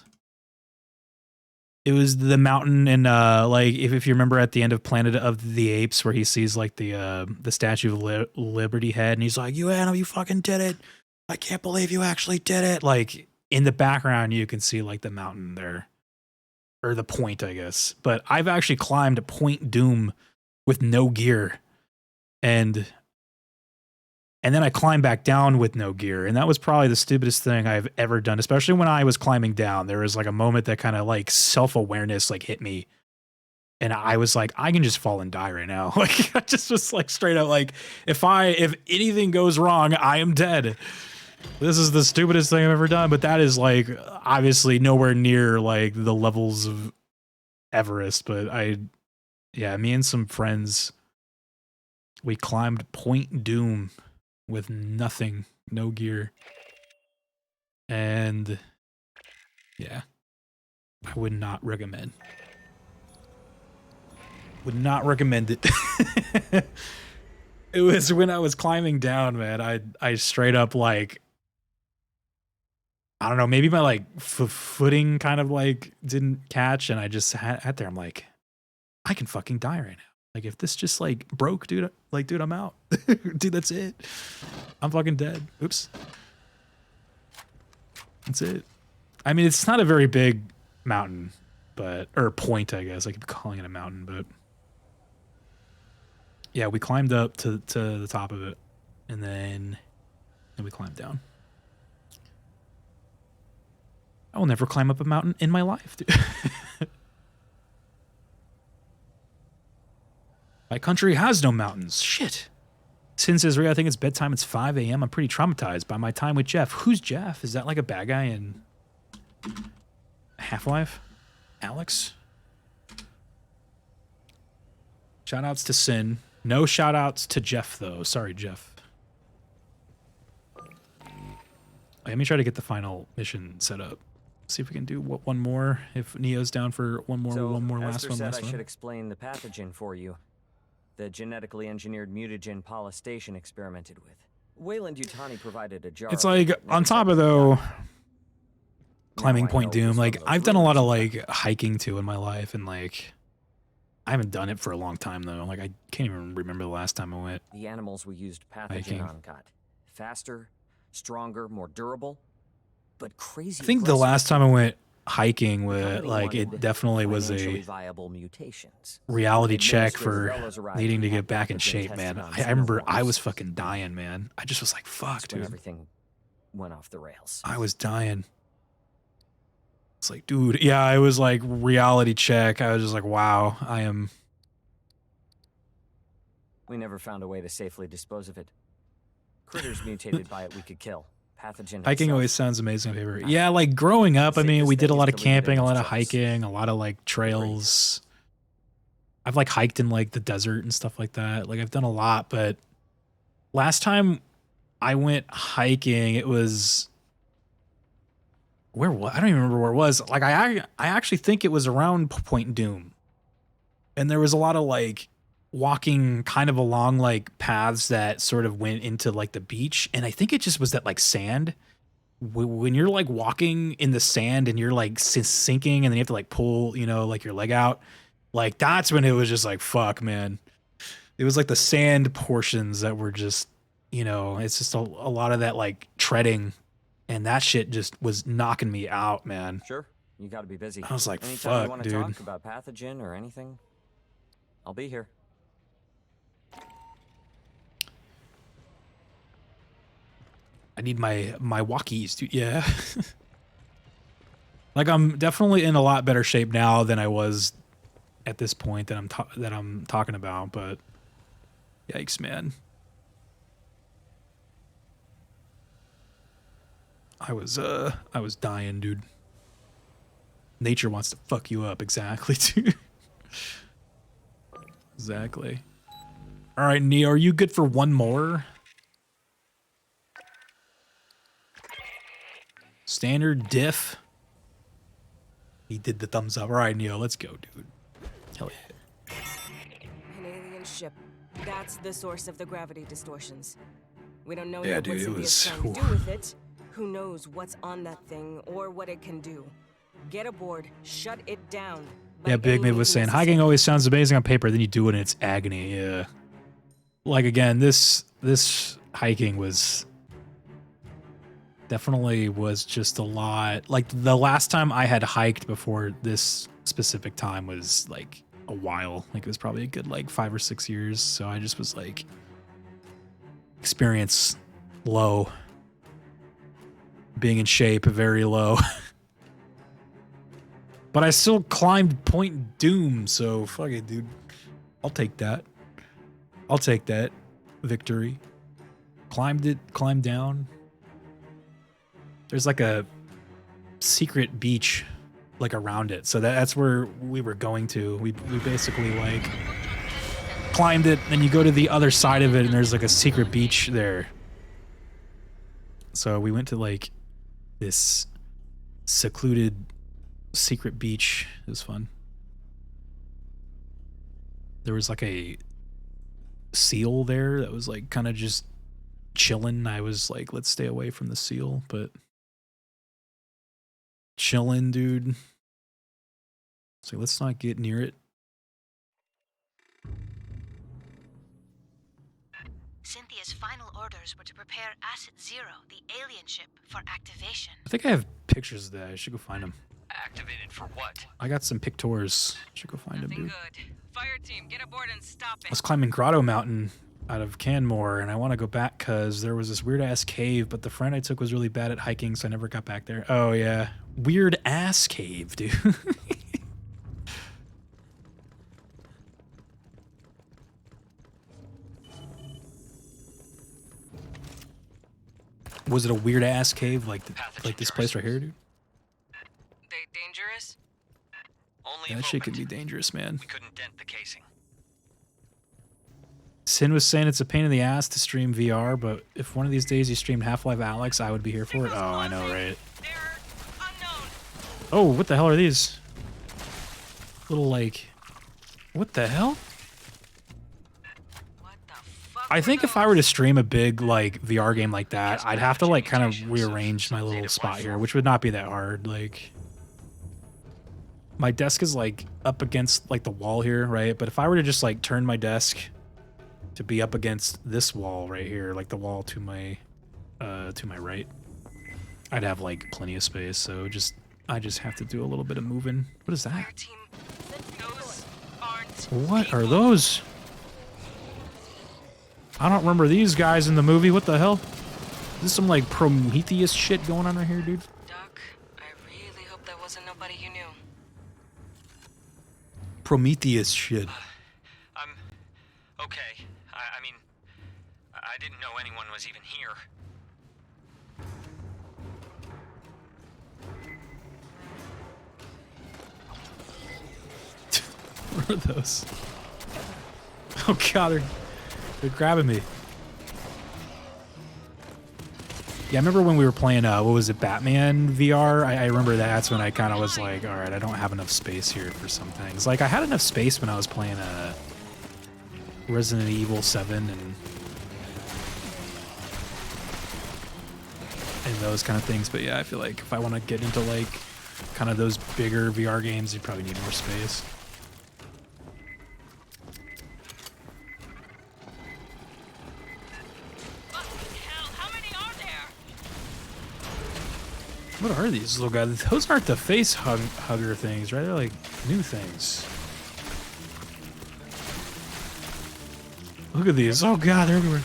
It was the mountain in like if you remember at the end of Planet of the Apes where he sees like the Statue of Liberty head and he's like, "You Anno, you fucking did it! I can't believe you actually did it!" Like in the background you can see like the mountain there, or the point, I guess. But I've actually climbed Point Doom with no gear, and then I climbed back down with no gear, and that was probably the stupidest thing I've ever done, especially when I was climbing down. There was like a moment that kind of like self-awareness like hit me, and I was like, I can just fall and die right now. Like I just was like straight up like, if anything goes wrong, I am dead. This is the stupidest thing I've ever done, but that is like obviously nowhere near like the levels of Everest. But me and some friends, we climbed Point Doom with nothing, no gear. And yeah, I would not recommend. Would not recommend it. It was when I was climbing down, man. I straight up like, I don't know, maybe my like footing kind of like didn't catch, and I just had there. I'm like, I can fucking die right now. Like if this just like broke, dude, like dude, I'm out. Dude, that's it. I'm fucking dead. Oops. That's it. I mean, it's not a very big mountain, or point, I guess. I keep calling it a mountain, but yeah, we climbed up to the top of it, and then we climbed down. I will never climb up a mountain in my life, dude. My country has no mountains. Shit. Since Israel, I think it's bedtime. It's 5 a.m. I'm pretty traumatized by my time with Jeff. Who's Jeff? Is that like a bad guy in Half-Life? Alex? Shoutouts to Sin. No shoutouts to Jeff, though. Sorry, Jeff. Let me try to get the final mission set up. See if we can do one more. If Neo's down for one more, last one. I should explain the pathogen for you. The genetically engineered mutagen Polystation experimented with. Wayland-Yutani provided a jar. It's like on top of though climbing Point Doom, like I've done a lot of like hiking too in my life, and like I haven't done it for a long time though. Like I can't even remember the last time I went. The animals we used pathogen on got faster, stronger, more durable, but crazy. I think the last time I went hiking with like it definitely was a viable mutations. Reality check for needing to get back in shape, man. I remember I was fucking dying, man. I just was like, fuck, dude. Everything went off the rails. I was dying. It's like, dude, yeah, it was like reality check. I was just like, wow, I am. We never found a way to safely dispose of it. Critters mutated by it we could kill. Pathogen hiking always sounds amazing, favorite. Yeah, like growing up, I mean, we did a lot of camping, a lot of hiking, a lot of like trails. I've like hiked in like the desert and stuff like that. Like I've done a lot, but last time I went hiking, it was I don't even remember where it was. Like I actually think it was around Point Doom, and there was a lot of like walking kind of along like paths that sort of went into like the beach, and I think it just was that like sand. When you're like walking in the sand and you're like sinking, and then you have to like pull, you know, like your leg out, like that's when it was just like, fuck, man. It was like the sand portions that were just, you know, it's just a lot of that like treading, and that shit just was knocking me out, man. Sure, you got to be busy. I was like, anytime fuck, you want to dude. talk about pathogen or anything, I'll be here. I need my walkies, dude. Yeah. Like I'm definitely in a lot better shape now than I was at this point that I'm talking about, but yikes, man. I was dying, dude. Nature wants to fuck you up, exactly, dude. Exactly. All right, Neo, are you good for one more? Standard diff. He did the thumbs up. All right, Neo, let's go, dude. Hell yeah. An alien ship. That's the source of the gravity distortions. We don't know Yeah, yet dude, what it Cynthia's was. trying to do with it. Who knows what's on that thing or what it can do. Get aboard. Shut it down. Yeah, Big Mid was saying, hiking always sounds amazing on paper, then you do it and it's agony. Yeah. Like, again, this hiking was definitely was just a lot. Like, the last time I had hiked before this specific time was, like, a while. Like, it was probably a good, like, 5 or 6 years. So I just was, like, experience low. Being in shape, very low. But I still climbed Point Doom, so fuck it, dude. I'll take that. I'll take that victory. Climbed it, climbed down. There's like a secret beach like around it. So that's where we were going to. We basically like climbed it, and you go to the other side of it and there's like a secret beach there. So we went to like this secluded secret beach. It was fun. There was like a seal there that was like kind of just chilling. I was like, let's stay away from the seal, but chilling, dude. So let's not get near it. Cynthia's final orders were to prepare Asset Zero, the alien ship, for activation. I think I have pictures of that. I should go find them. Activated for what? I got some pictors. Should go find them, Nothing dude. good. Fireteam, get aboard and stop I it. was climbing Grotto Mountain out of Canmore, and I want to go back because there was this weird-ass cave, but the friend I took was really bad at hiking, so I never got back there. Oh, yeah. Weird-ass cave, dude. Was it a weird-ass cave like this place right here, dude? They dangerous? Only Yeah, a that shit could be moment. dangerous, man. We couldn't dent the casing. Sin was saying it's a pain in the ass to stream VR, but if one of these days you streamed Half-Life Alyx, I would be here for it. Oh, I know, right? They're unknown. Oh, what the hell are these? Little, like... What the hell? What the fuck? I think if I were to stream a big, like, VR game like that, I'd have to, like, kind of rearrange my little spot here, which would not be that hard. Like... My desk is, like, up against, like, the wall here, right? But if I were to just, like, turn my desk to be up against this wall right here, like the wall to my right, I'd have, like, plenty of space. So I just have to do a little bit of moving. What is that? Fireteam, those aren't What are people. those? I don't remember these guys in the movie. What the hell? Is this some, like, Prometheus shit going on right here, dude? Doc, I really hope that wasn't nobody you knew. Prometheus shit. I'm okay. I mean, I didn't know anyone was even here. What are those? Oh god, they're grabbing me. Yeah, I remember when we were playing, what was it, Batman VR? I remember that's when I kind of was like, alright, I don't have enough space here for some things. Like, I had enough space when I was playing Resident Evil 7 and those kind of things. But yeah, I feel like if I want to get into, like, kind of those bigger VR games, you probably need more space. What are these little guys? Those aren't the face hugger things, right? They're like new things. Look at these. Oh god, they're everywhere.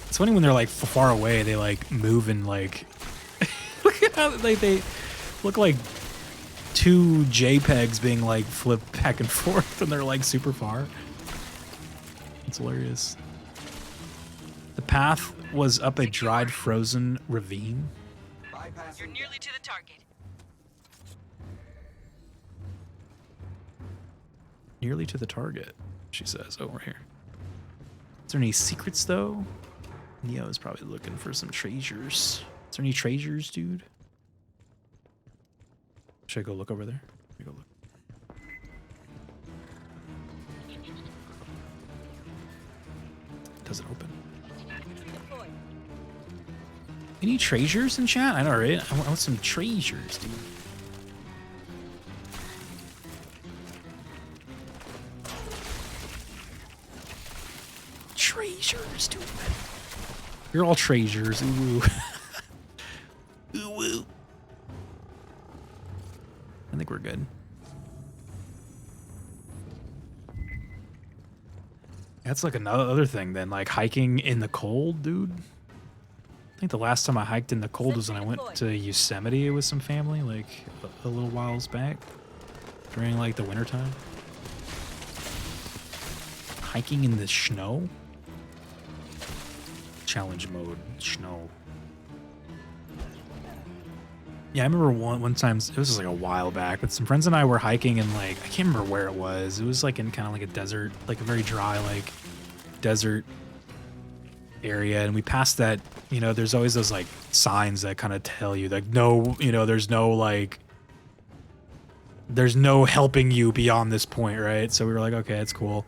It's funny when they're like far away, they like move and like look at how they look like two JPEGs being like flipped back and forth and they're like super far. It's hilarious. The path was up a dried frozen ravine. You're nearly to the target. Nearly to the target, she says. Oh, we're here. Is there any secrets though? Neo is probably looking for some treasures. Is there any treasures, dude? Should I go look over there? Let me go look. doesn't open. Any treasures in chat? I know, right? I want some treasures, dude. Treasures, dude. You're all treasures. Ooh. Ooh, ooh. I think we're good. That's like another thing then, like hiking in the cold, dude. I think the last time I hiked in the cold was when I went to Yosemite with some family, like a little whiles back during like the wintertime. Hiking in the snow? Challenge mode, snow. Yeah, I remember one time, it was just like a while back, but some friends and I were hiking and like, I can't remember where it was. It was like in kind of like a desert, like a very dry, like desert area. And we passed that, you know, there's always those like signs that kind of tell you like, no, you know, there's no helping you beyond this point, right? So we were like, okay, that's cool.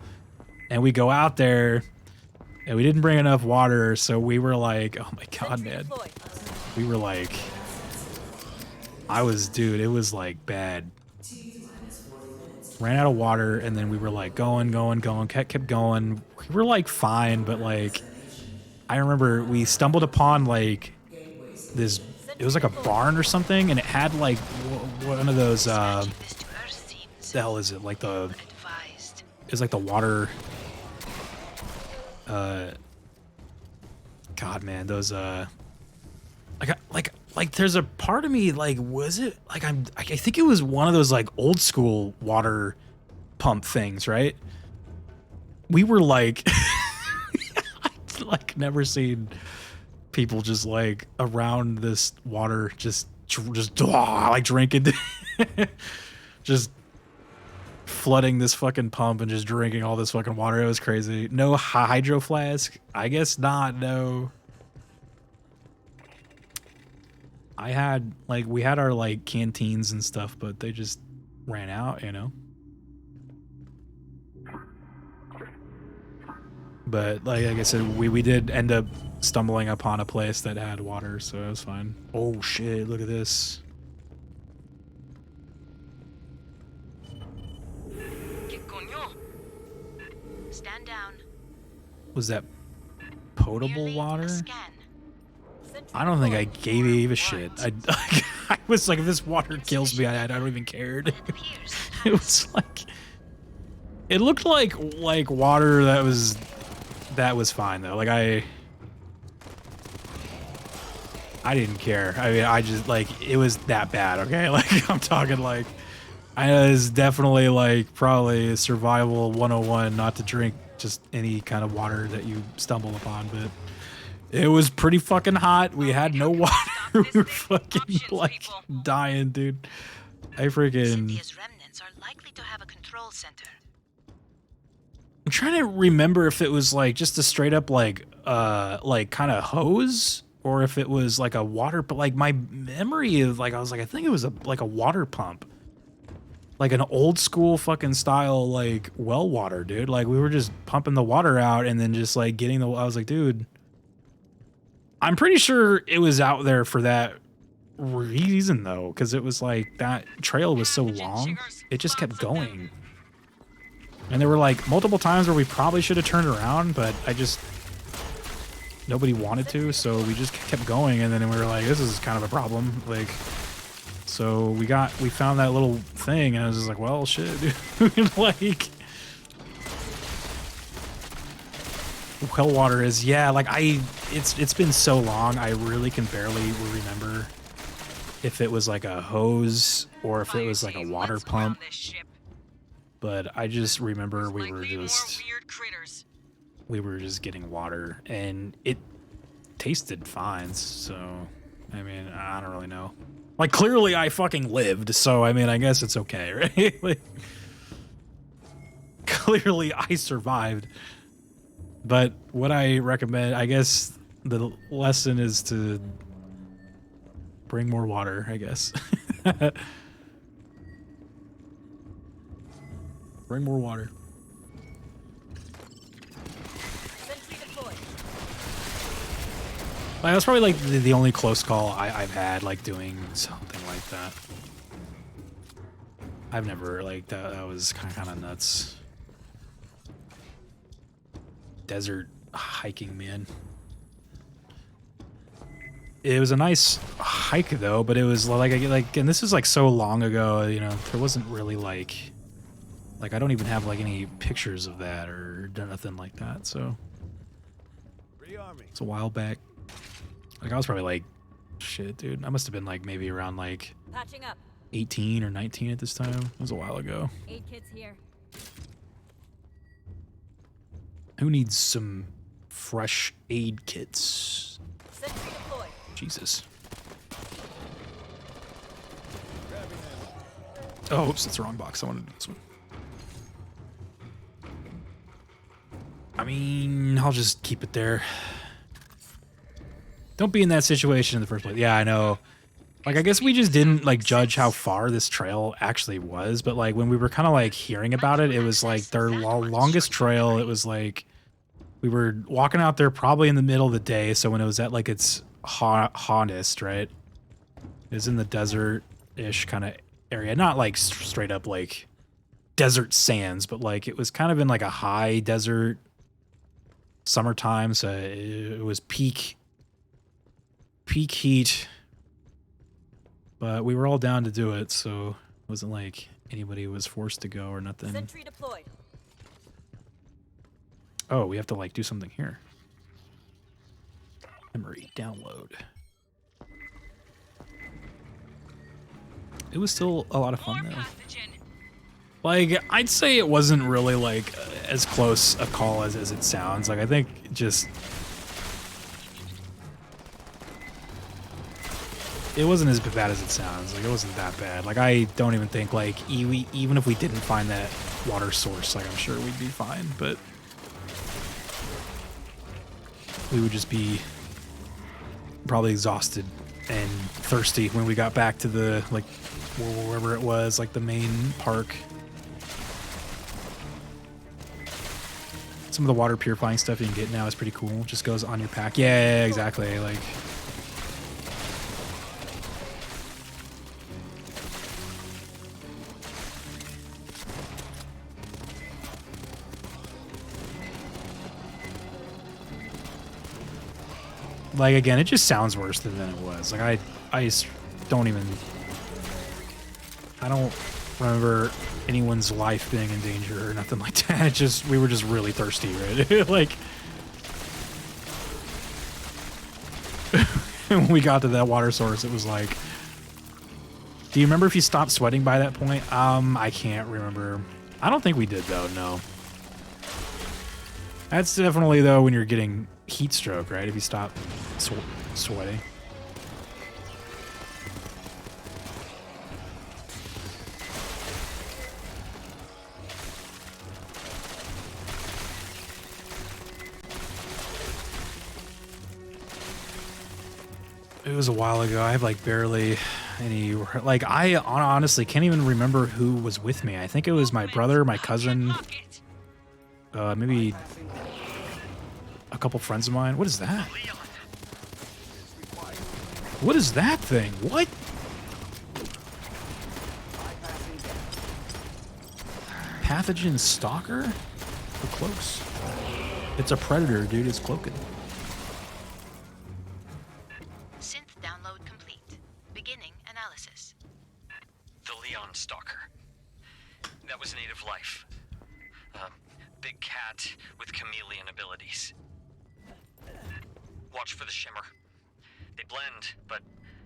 And we go out there and we didn't bring enough water. So we were like, oh my God, man. We were like, dude, it was like bad. Ran out of water, and then we were like going, kept going. We were like fine, but like, I remember we stumbled upon like this, it was like a barn or something, and it had like one of those, the hell is it? Like it was like the water, God, man, those, like there's a part of me like, was it like I think it was one of those like old school water pump things, right? We were like I've like never seen people just like around this water just like drinking just flooding this fucking pump and just drinking all this fucking water. It was crazy. No hydro flask? I guess not, no. We had our like canteens and stuff, but they just ran out, you know? But like I said, we did end up stumbling upon a place that had water, so it was fine. Oh shit, look at this. Stand down. Was that potable water? I don't think I gave a shit. I was like, if this water kills me, I don't even care. It was like, it looked like water that was fine though. Like I didn't care. I mean, I just like, it was that bad. Okay, like I'm talking like, I know it's definitely like probably survival 101 not to drink just any kind of water that you stumble upon, but. It was pretty fucking hot. We had no water. We were fucking like dying, dude. I freaking. Cynthia's remnants are likely to have a control center. I'm trying to remember if it was like just a straight up like kind of hose or if it was like a water. But like my memory of like I was like I think it was like a water pump, like an old school fucking style like well water, dude. Like we were just pumping the water out and then just like getting the. I was like, dude. I'm pretty sure it was out there for that reason though, because it was like that trail was so long, it just kept going. And there were like multiple times where we probably should have turned around, but nobody wanted to, so we just kept going. And then we were like, this is kind of a problem. Like, so we found that little thing, and I was just like, well, shit, dude. Like. Well water is, yeah, like it's been so long, I really can barely remember if it was like a hose or if it was like a water pump. But I just remember we were just getting water and it tasted fine, so I mean, I don't really know. Like clearly I fucking lived, so I mean, I guess it's okay, right? Like, clearly I survived. But what I recommend, I guess the lesson is to bring more water, I guess. Bring more water. Like, that's probably like the only close call I've had, like doing something like that. I've never like that was kind of nuts. Desert hiking, man. It was a nice hike though, but it was like and this is like so long ago, you know, there wasn't really like I don't even have like any pictures of that or nothing like that, so it's a while back. Like I was probably like, shit, dude, I must have been like maybe around like Patching up. 18 or 19 at this time. It was a while ago. 8 kids here. Who needs some fresh aid kits? Sentry deployed. Jesus. Oh, oops, that's the wrong box. I wanted to do this one. I mean, I'll just keep it there. Don't be in that situation in the first place. Yeah, I know. Like, I guess we just didn't, like, judge how far this trail actually was, but, like, when we were kind of, like, hearing about it, it was, like, their longest trail. It was, like, we were walking out there probably in the middle of the day, so when it was at, like, its hottest, right? It was in the desert-ish kind of area. Not, like, straight up, like, desert sands, but, like, it was kind of in, like, a high desert summertime, so it was peak heat. But we were all down to do it, so it wasn't like anybody was forced to go or nothing. Sentry deployed. Oh, we have to like do something here. Memory download. It was still a lot of fun though. Like, I'd say it wasn't really like as close a call as it sounds. Like, I think just it wasn't as bad as it sounds. Like, it wasn't that bad. Like, I don't even think, like, even if we didn't find that water source, like, I'm sure we'd be fine, but we would just be probably exhausted and thirsty when we got back to the, like, wherever it was, like, the main park. Some of the water purifying stuff you can get now is pretty cool. It just goes on your pack. Yeah, exactly. Like, again, it just sounds worse than it was. Like, I just don't even, I don't remember anyone's life being in danger or nothing like that. It just, we were just really thirsty, right? Like, when we got to that water source, it was like, do you remember if you stopped sweating by that point? I can't remember. I don't think we did though, no. That's definitely though when you're getting heat stroke, right? If you stop sweating. It was a while ago. I have like barely any, like, I honestly can't even remember who was with me. I think it was my brother, my cousin, maybe a couple friends of mine. What is that? What is that thing? What? Pathogen stalker? We're close. It's a predator, dude. It's cloaking. Synth download complete. Beginning analysis. The Leon Stalker. That was native life. Big cat with chameleon abilities. Watch for the shimmer. They blend, but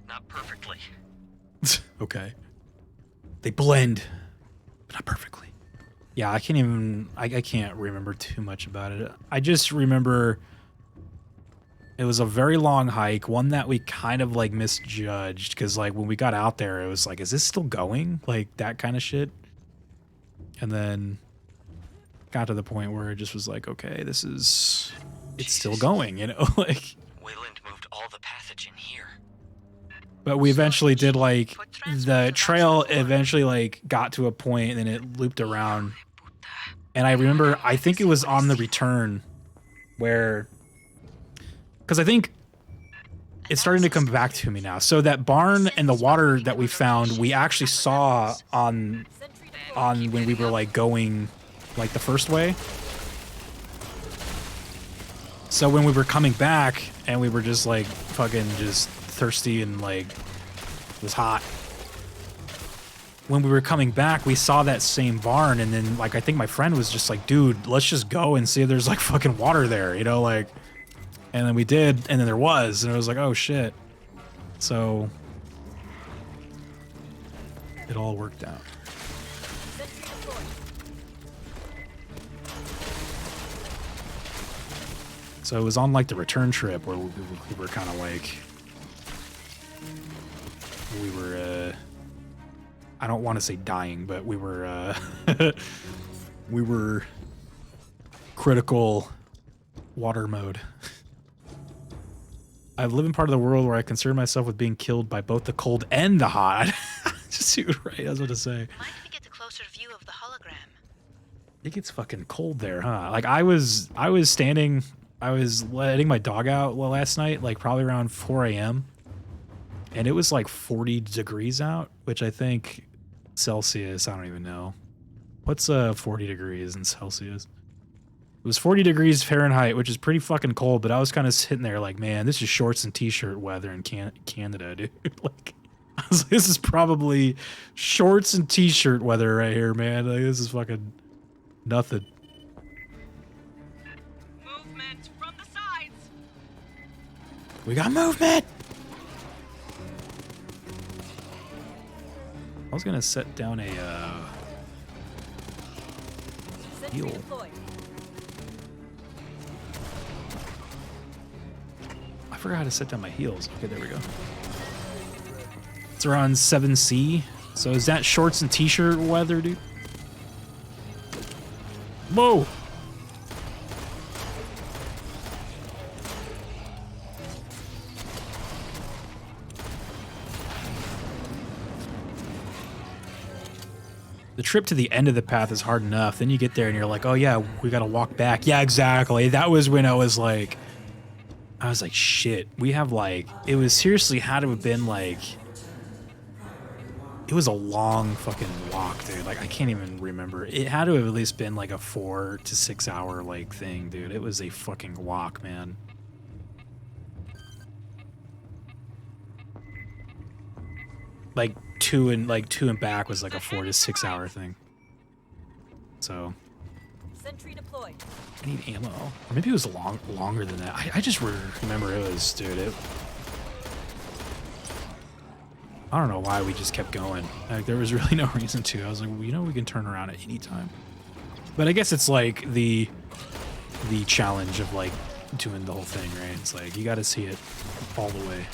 not perfectly. Okay. They blend, but not perfectly. Yeah, I can't even, I can't remember too much about it. I just remember it was a very long hike, one that we kind of like misjudged, because like when we got out there, it was like, is this still going? Like that kind of shit. And then got to the point where it just was like, okay, this is, it's still going, you know? Like, Wayland moved all the pathogen here. but we eventually did like, the trail eventually like got to a point and then it looped around. And I remember, I think it was on the return where, because I think it's starting to come back to me now. So that barn and the water that we found, we actually saw on when we were like going like the first way. So when we were coming back and we were just like fucking just thirsty and like it was hot. When we were coming back, we saw that same barn, and then like I think my friend was just like, dude, let's just go and see if there's like fucking water there, you know, like. And then we did, and then there was, and it was like, oh shit. So it all worked out. So it was on like the return trip where we were kind of like, we were, I don't want to say dying, but we were, we were critical water mode. I live in part of the world where I concern myself with being killed by both the cold and the hot. Just right, I was about to say. Might we get a closer view of the hologram? It gets fucking cold there, huh? Like I was standing, I was letting my dog out last night, like probably around 4 a.m. And it was like 40 degrees out, which I think Celsius, I don't even know. What's 40 degrees in Celsius? It was 40 degrees Fahrenheit, which is pretty fucking cold, but I was kind of sitting there like, man, this is shorts and t-shirt weather in Canada, dude. Like, I was like, this is probably shorts and t-shirt weather right here, man. Like, this is fucking nothing. Movement from the sides. We got movement! I was gonna set down a, Sentry heal. deployed. I forgot how to set down my heels. Okay, there we go. It's around 7C. So is that shorts and t-shirt weather, dude? Whoa! The trip to the end of the path is hard enough. Then you get there and you're like, oh yeah, we gotta walk back. Yeah, exactly. That was when I was like, shit, we have like, it was seriously had to have been like, it was a long fucking walk, dude. Like, I can't even remember. It had to have at least been like a 4 to 6 hour like thing, dude. It was a fucking walk, man. Like two and back was like a 4 to 6 hour thing. So Sentry deployed. I need ammo. Or maybe it was longer than that. I just remember it was, dude, I don't know why we just kept going. Like, there was really no reason to. I was like, well, you know, we can turn around at any time. But I guess it's like the challenge of like doing the whole thing, right? It's like, you got to see it all the way.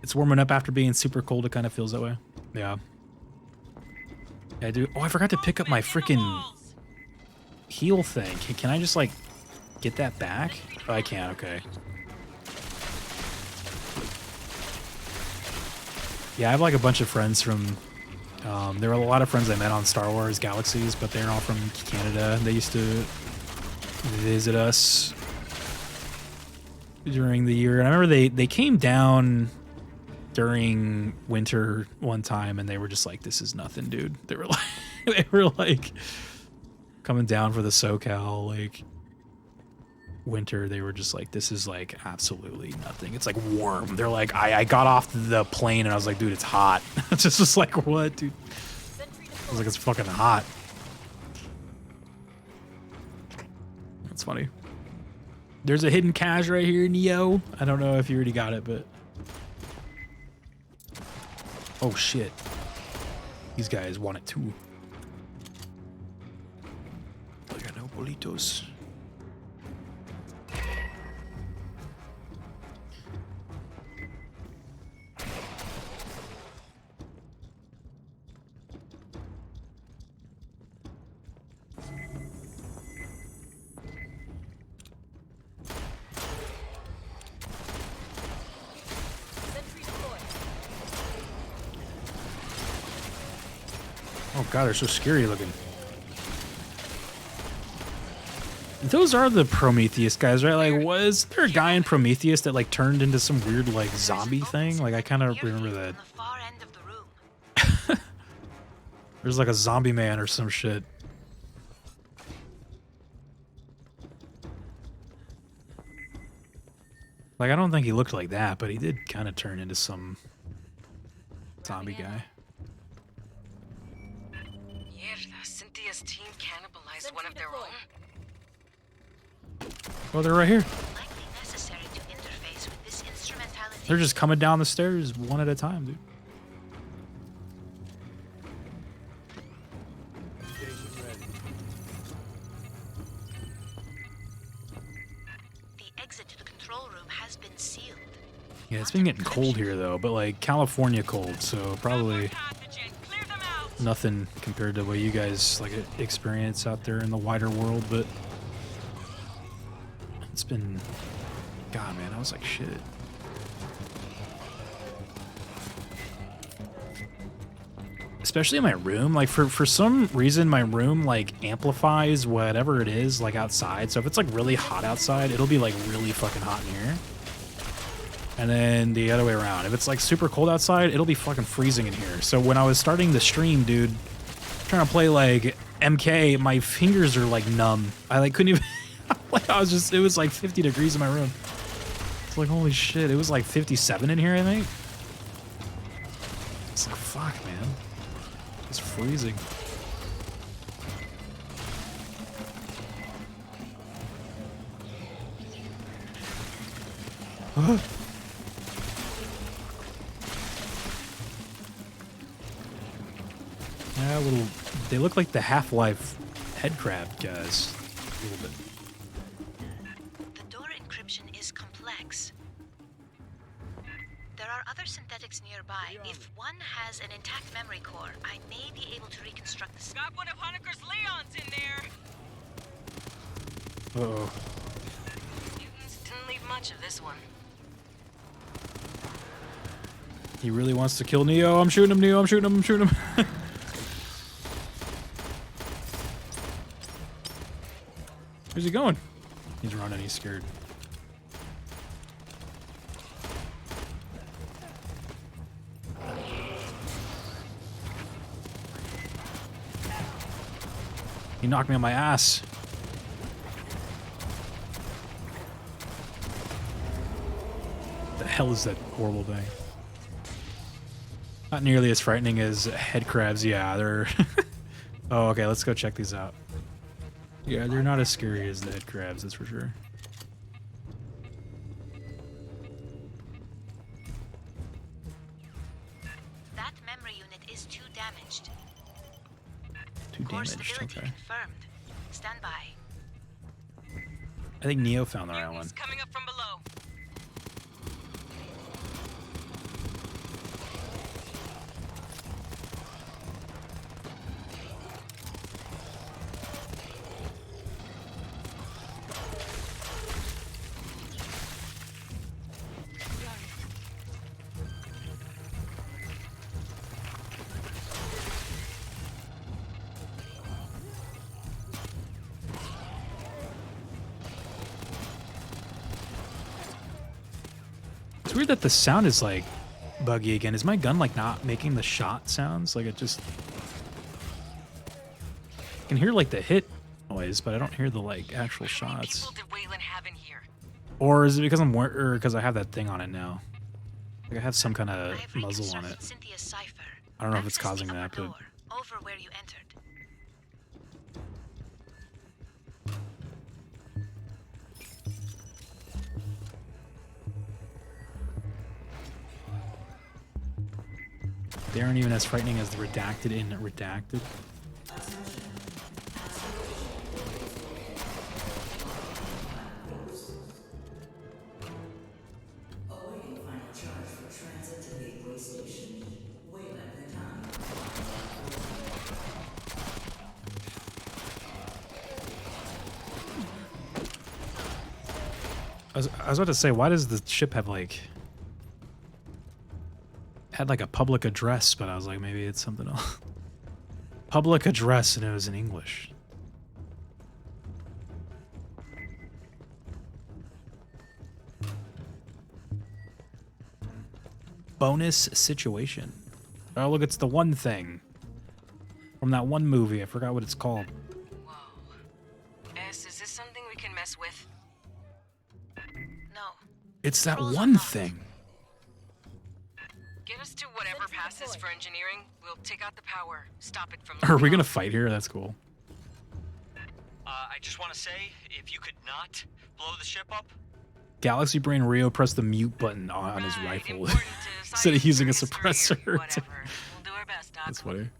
It's warming up after being super cold. It kind of feels that way. Yeah. Yeah, dude. Oh, I forgot to pick up my freaking heal thing. Can I just like get that back? Oh, I can. Okay. Yeah, I have like a bunch of friends from. There were a lot of friends I met on Star Wars Galaxies, but they're all from Canada. They used to visit us during the year, and I remember they came down during winter one time, and they were just like, "This is nothing, dude." They were like coming down for the SoCal like winter. They were just like, "This is like absolutely nothing. It's like warm." They're like, I got off the plane and I was like, "Dude, it's hot." It's just like, what, dude? I was like, it's fucking hot. That's funny. There's a hidden cache right here, Neo. I don't know if you already got it, but oh shit. These guys want it too. I got no bolitos. Oh god, they're so scary looking. Those are the Prometheus guys, right? Like, was there a guy in Prometheus that like turned into some weird like zombie thing? Like, I kind of remember that. On the far end of the room. There's like a zombie man or some shit. Like, I don't think he looked like that, but he did kind of turn into some zombie guy. Mierda, Cynthia's team cannibalized one of their own. Oh, they're right here. Likely necessary to interface with this instrumentality. They're just coming down the stairs one at a time, dude. The exit to the control room has been sealed. Yeah, it's been getting cold here though, but like California cold, so probably Pathogen, clear them out. nothing compared to what you guys like experience out there in the wider world. But it's been, God, man, I was like shit. Especially in my room, like for some reason my room like amplifies whatever it is like outside. So if it's like really hot outside, it'll be like really fucking hot in here. And then the other way around. If it's like super cold outside, it'll be fucking freezing in here. So when I was starting the stream, dude, trying to play like MK, my fingers are like numb. I like couldn't even like I was just, it was like 50 degrees in my room. It's like holy shit. It was like 57 in here, I think. It's like fuck, man. It's freezing. Yeah, little. They look like the Half-Life head crab guys. A little bit. The door encryption is complex. There are other synthetics nearby. If one has an intact memory core, I may be able to reconstruct the Got one of Honecker's Leons in there. Uh-oh. Mutants didn't leave much of this one. He really wants to kill Neo. I'm shooting him, Neo. I'm shooting him. I'm shooting him. Where's he going? He's running. He's scared. He knocked me on my ass. The hell is that horrible thing? Not nearly as frightening as head crabs. Yeah, they're... Oh, okay, let's go check these out. Yeah, they're not as scary as the head crabs, that's for sure. That memory unit is too damaged. Too Core damaged, stability okay. confirmed. Stand by. I think Neo found the right one. Mutants coming up from below. It's weird that the sound is like buggy again. Is my gun like not making the shot sounds? Like it just... I can hear like the hit noise, but I don't hear the like actual How many shots. people did Wayland have in here? Or is it because I'm or because I have that thing on it now? Like I have some kind I of have muzzle on it. reconstructed Cynthia's cipher. I don't know if it's Access the causing upper that, but door, over where you entered. they aren't even as frightening as the redacted in redacted. I was about to say, why does the ship have like had like a public address, but I was like, maybe it's something else. Public address, and it was in English. bonus situation. Oh, look, it's the one thing from that one movie. I forgot what it's called. Whoa. S, is this something we can mess with? No. It's that Controls one unlocked. thing. Get us to whatever Sentry passes deployed. for engineering. We'll take out the power. Stop it from. Are we leaking gonna off. fight here? That's cool. I just want to say, if you could not blow the ship up. Galaxy Brain Rio pressed the mute button on his Right, rifle important to instead of science using or a history or suppressor. Whatever. We'll do our best, Doc. That's funny.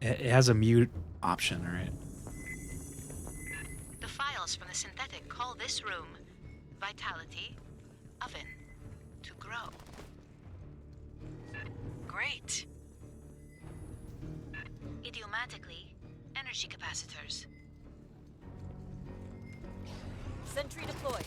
It has a mute option, right? The files from the synthetic call this room Vitality Oven to grow. Great. Idiomatically, energy capacitors. Sentry deployed.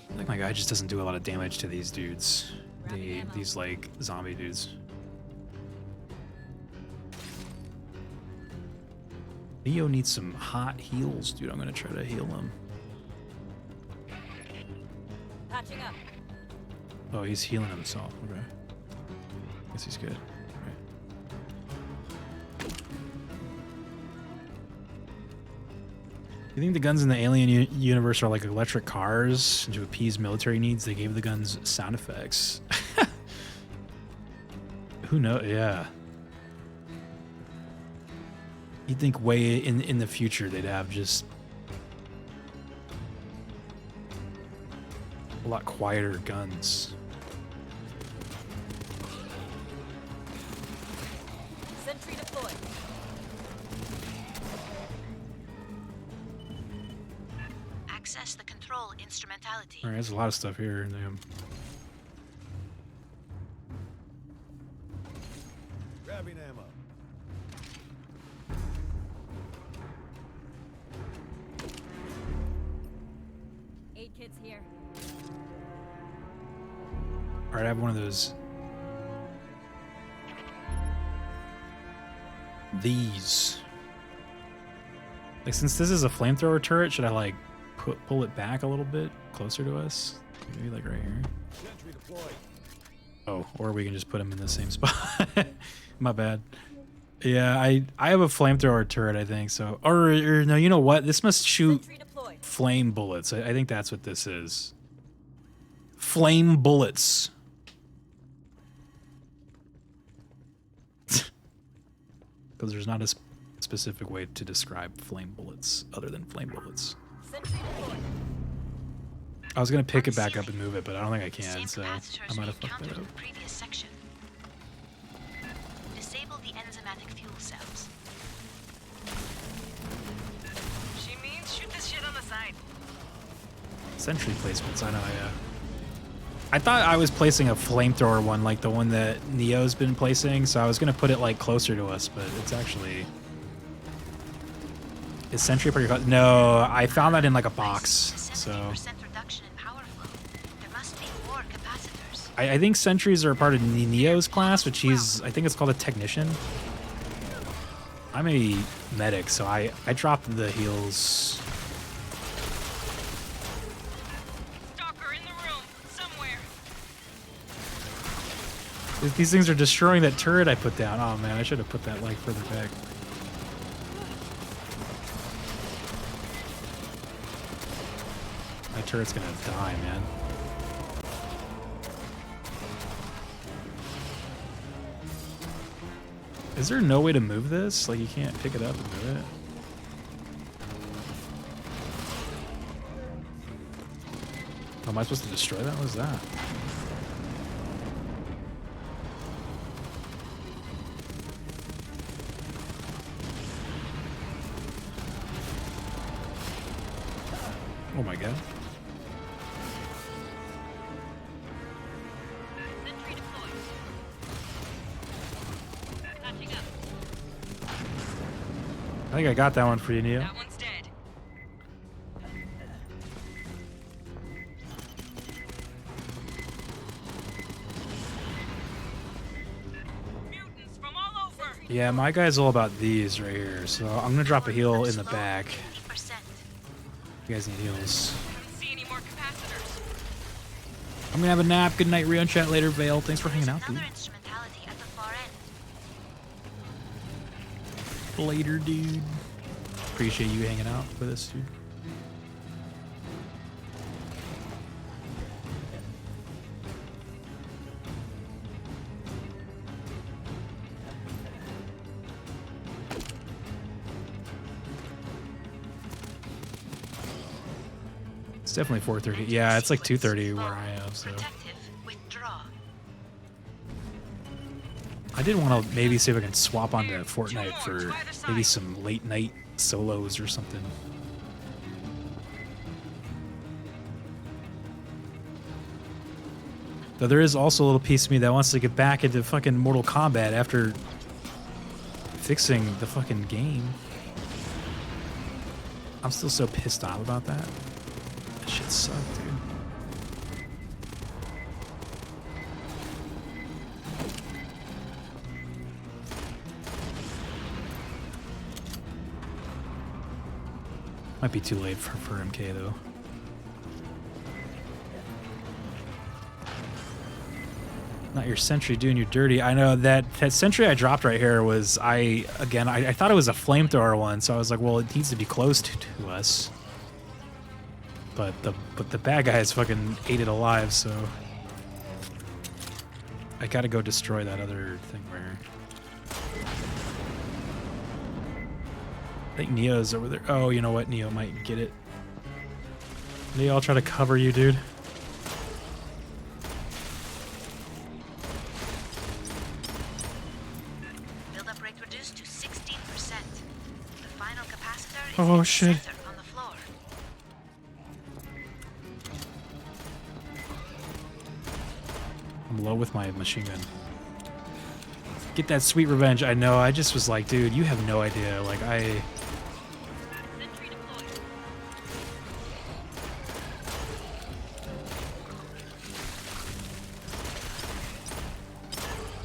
I think my guy just doesn't do a lot of damage to these dudes. These like zombie dudes. Neo needs some hot heals, dude. I'm gonna try to heal him. Patching up. Oh, he's healing himself. Okay. Guess he's good. Right. You think the guns in the alien universe are like electric cars? And to appease military needs, they gave the guns sound effects. Who knows? Yeah. You'd think way in the future they'd have just a lot quieter guns. Sentry deployed. Access the control instrumentality. All right, there's a lot of stuff here. Grabbing ammo. Aid kits here. All right, I have one of those. These. Like, since this is a flamethrower turret, should I like pull it back a little bit closer to us? Maybe like right here. Sentry deployed. Oh, or we can just put them in the same spot. My bad. Yeah, I have a flamethrower turret, I think. So, or no, you know what? This must shoot Sentry deployed. flame bullets. I think that's what this is. Flame bullets. Because there's not a specific way to describe flame bullets other than flame bullets. Sentry deployed. I was gonna pick it back up and move it, but I don't think I can, Same so capacitors I might we have fucked encountered that in up. the previous section. Disable the enzymatic fuel cells. She means shoot this shit on the side. Sentry placements, I know, yeah. I thought I was placing a flamethrower one, like the one that Neo's been placing, so I was gonna put it like closer to us, but it's actually... Is Sentry pretty close? No, I found that in like a box, so... 70% reduction in power flow. There must be more capacitors. I think Sentries are a part of Neo's class, which I think it's called a Technician. I'm a medic, so I dropped the heals. Stalker in the room somewhere. These things are destroying that turret I put down. Oh man, I should have put that like further back. My turret's gonna die, man. Is there no way to move this? Like you can't pick it up and move it? Oh, am I supposed to destroy that? What is that? Oh my god. Sentry deployed. Patching up. I think I got that one for you, Neo. That one's dead. Mutants from all over. Yeah, my guy's all about these right here, so I'm gonna drop a heal in the back. 80% You guys need heals. Don't see any more capacitors. I'm gonna have a nap. Good night, Rio. Chat later, Vale. Thanks for hanging out, dude. Another instrumentality at the far end. Later, dude. Appreciate you hanging out with us, dude. It's definitely 4:30. Yeah, it's like 2:30 where I am, so. Protective. Withdraw. I did want to maybe see if I can swap onto Fortnite for maybe some late night solos or something. Though there is also a little piece of me that wants to get back into fucking Mortal Kombat after fixing the fucking game. I'm still so pissed off about that. That shit sucked, dude. Might be too late for MK though. Not your sentry doing you dirty. I know that sentry I dropped right here was I thought it was a flamethrower one, so I was like, well, it needs to be close to us. But the bad guys fucking ate it alive, so I gotta go destroy that other thing where I think Neo's over there. Oh, you know what? Neo might get it. Neo, I'll try to cover you, dude. Buildup rate reduced to 16%. The final capacitor is Oh, in the shit. center on the floor. I'm low with my machine gun. Get that sweet revenge. I know. I just was like, dude, you have no idea. Like, Sentry deployed.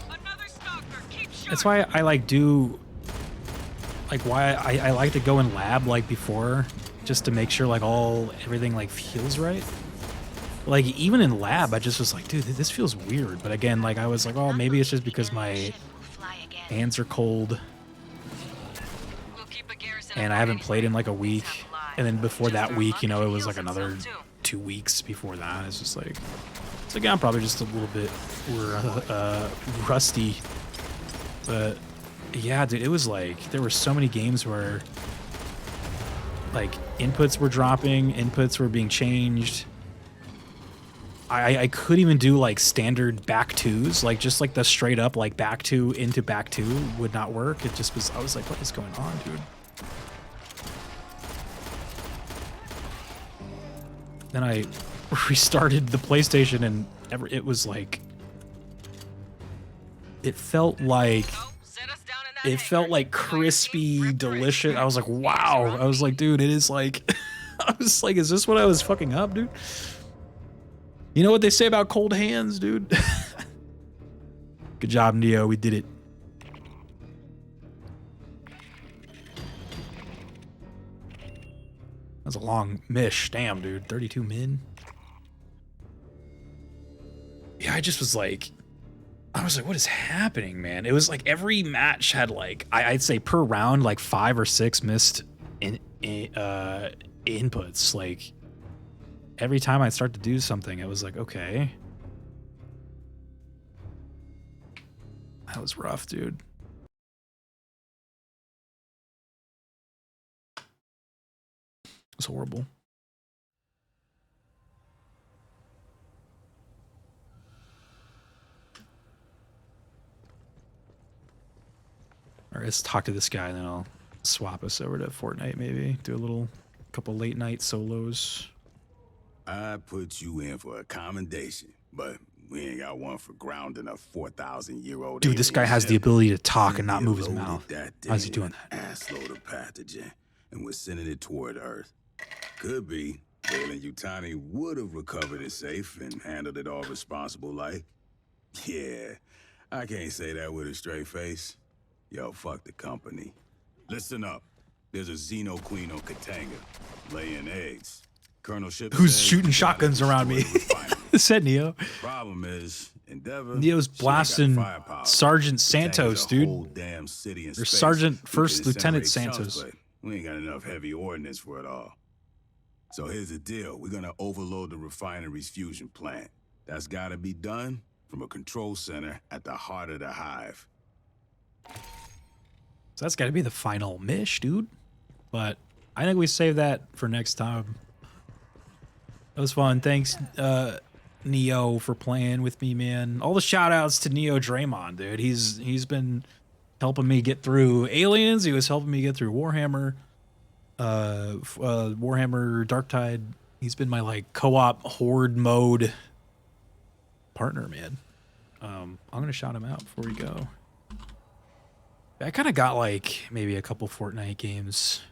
Another stalker. Keep shooting. That's why I like do, like why I like to go in lab like before, just to make sure like everything like feels right. Like even in lab, I just was like, dude, this feels weird. But again, like I was like, oh, maybe it's just because my hands are cold We'll keep a garrison and I on haven't anyway. played in like a week. And then before that week, you know, it was like Heals another himself, too. 2 weeks before that. It's just like, so again, I'm probably just a little bit rusty. But yeah, dude, it was like there were so many games where like inputs were dropping, inputs were being changed. I couldn't even do like standard back twos, like just like the straight up like back two into back two would not work. It just was, I was like, what is going on, dude? Then I restarted the PlayStation and it was like, it felt like, Oh, set us down in that it felt hangar. like crispy, delicious. I was like, wow. I was like, dude, it is like, I was like, is this what I was fucking up, dude? You know what they say about cold hands, dude? Good job, Neo. We did it. That's a long mish. Damn, dude. 32 min. Yeah, I just was like, I was like, what is happening, man? It was like every match had like, I'd say per round, like 5 or 6 missed inputs. Like every time I'd start to do something, it was like, okay. That was rough, dude. It was horrible. All right, let's talk to this guy, and then I'll swap us over to Fortnite maybe. Do a couple late night solos. I put you in for a commendation, but we ain't got one for grounding a 4,000-year-old. Dude, this guy has the ability to talk and not move his mouth. How's he doing that? Assload of pathogen, and we're sending it toward Earth. Could be Wayland Yutani would have recovered it safe and handled it all responsible like. Yeah, I can't say that with a straight face. Yo, fuck the company. Listen up. There's a Xeno queen on Katanga, laying eggs. Colonel Ship Who's says shooting we gotta shotguns around me? destroy the refinery. Said Neo. Problem is, Endeavor. Neo's she ain't got the blasting firepower. Sergeant Katanga's Santos, a dude. whole damn city in Or space. Sergeant We could First Lieutenant incinerate chunks, Santos. but we ain't got enough heavy ordnance for it all. So here's the deal. We're gonna overload the refinery's fusion plant. That's gotta be done from a control center at the heart of the hive. So that's got to be the final mish, dude. But I think we save that for next time. That was fun. Thanks, Neo, for playing with me, man. All the shout outs to Neodramon, dude. He's been helping me get through Aliens. He was helping me get through Warhammer. Warhammer Darktide. He's been my like co-op horde mode partner, man. I'm gonna shout him out before we go. I kind of got like maybe a couple Fortnite games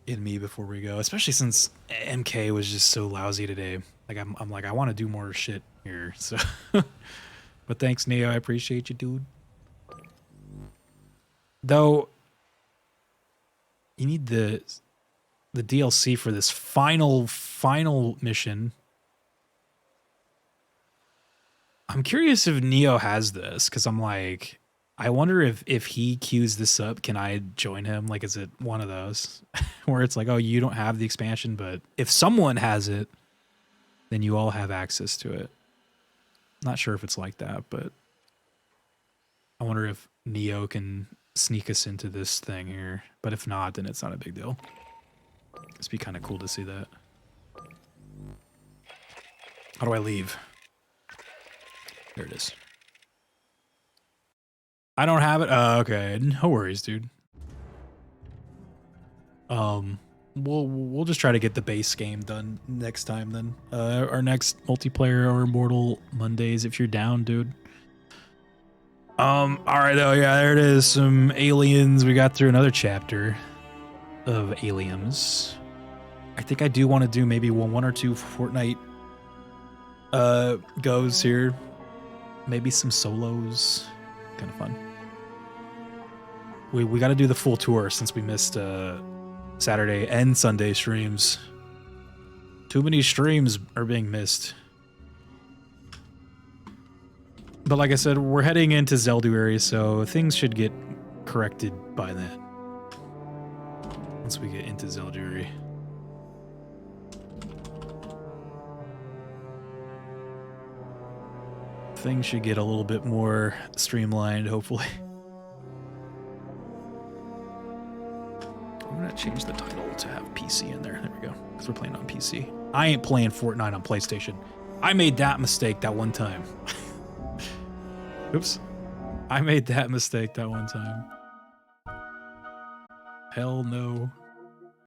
in me before we go, especially since MK was just so lousy today. Like I'm like I want to do more shit here. So, but thanks, Neo. I appreciate you, dude. Though you need the DLC for this final mission. I'm curious if Neo has this, because I'm like, I wonder if he queues this up, can I join him? Like, is it one of those where it's like, oh, you don't have the expansion, but if someone has it, then you all have access to it. Not sure if it's like that, but I wonder if Neo can sneak us into this thing here. But if not, then it's not a big deal. It'd be kind of cool to see that. How do I leave? There it is. I don't have it. Okay, no worries, dude. We'll just try to get the base game done next time then. Our next multiplayer or Immortal Mondays, if you're down, dude. All right, though. Yeah, there it is. Some aliens. We got through another chapter of Aliens. I think I do want to do maybe one or two Fortnite goes here. Maybe some solos. Kind of fun. We got to do the full tour since we missed Saturday and Sunday streams. Too many streams are being missed. But like I said, we're heading into Zelduary, so things should get corrected by then. Once we get into Zelduary. Things should get a little bit more streamlined, hopefully. I'm gonna change the title to have PC in there. There we go, because we're playing on PC. I ain't playing Fortnite on PlayStation. I made that mistake that one time. Oops. I made that mistake that one time. Hell no.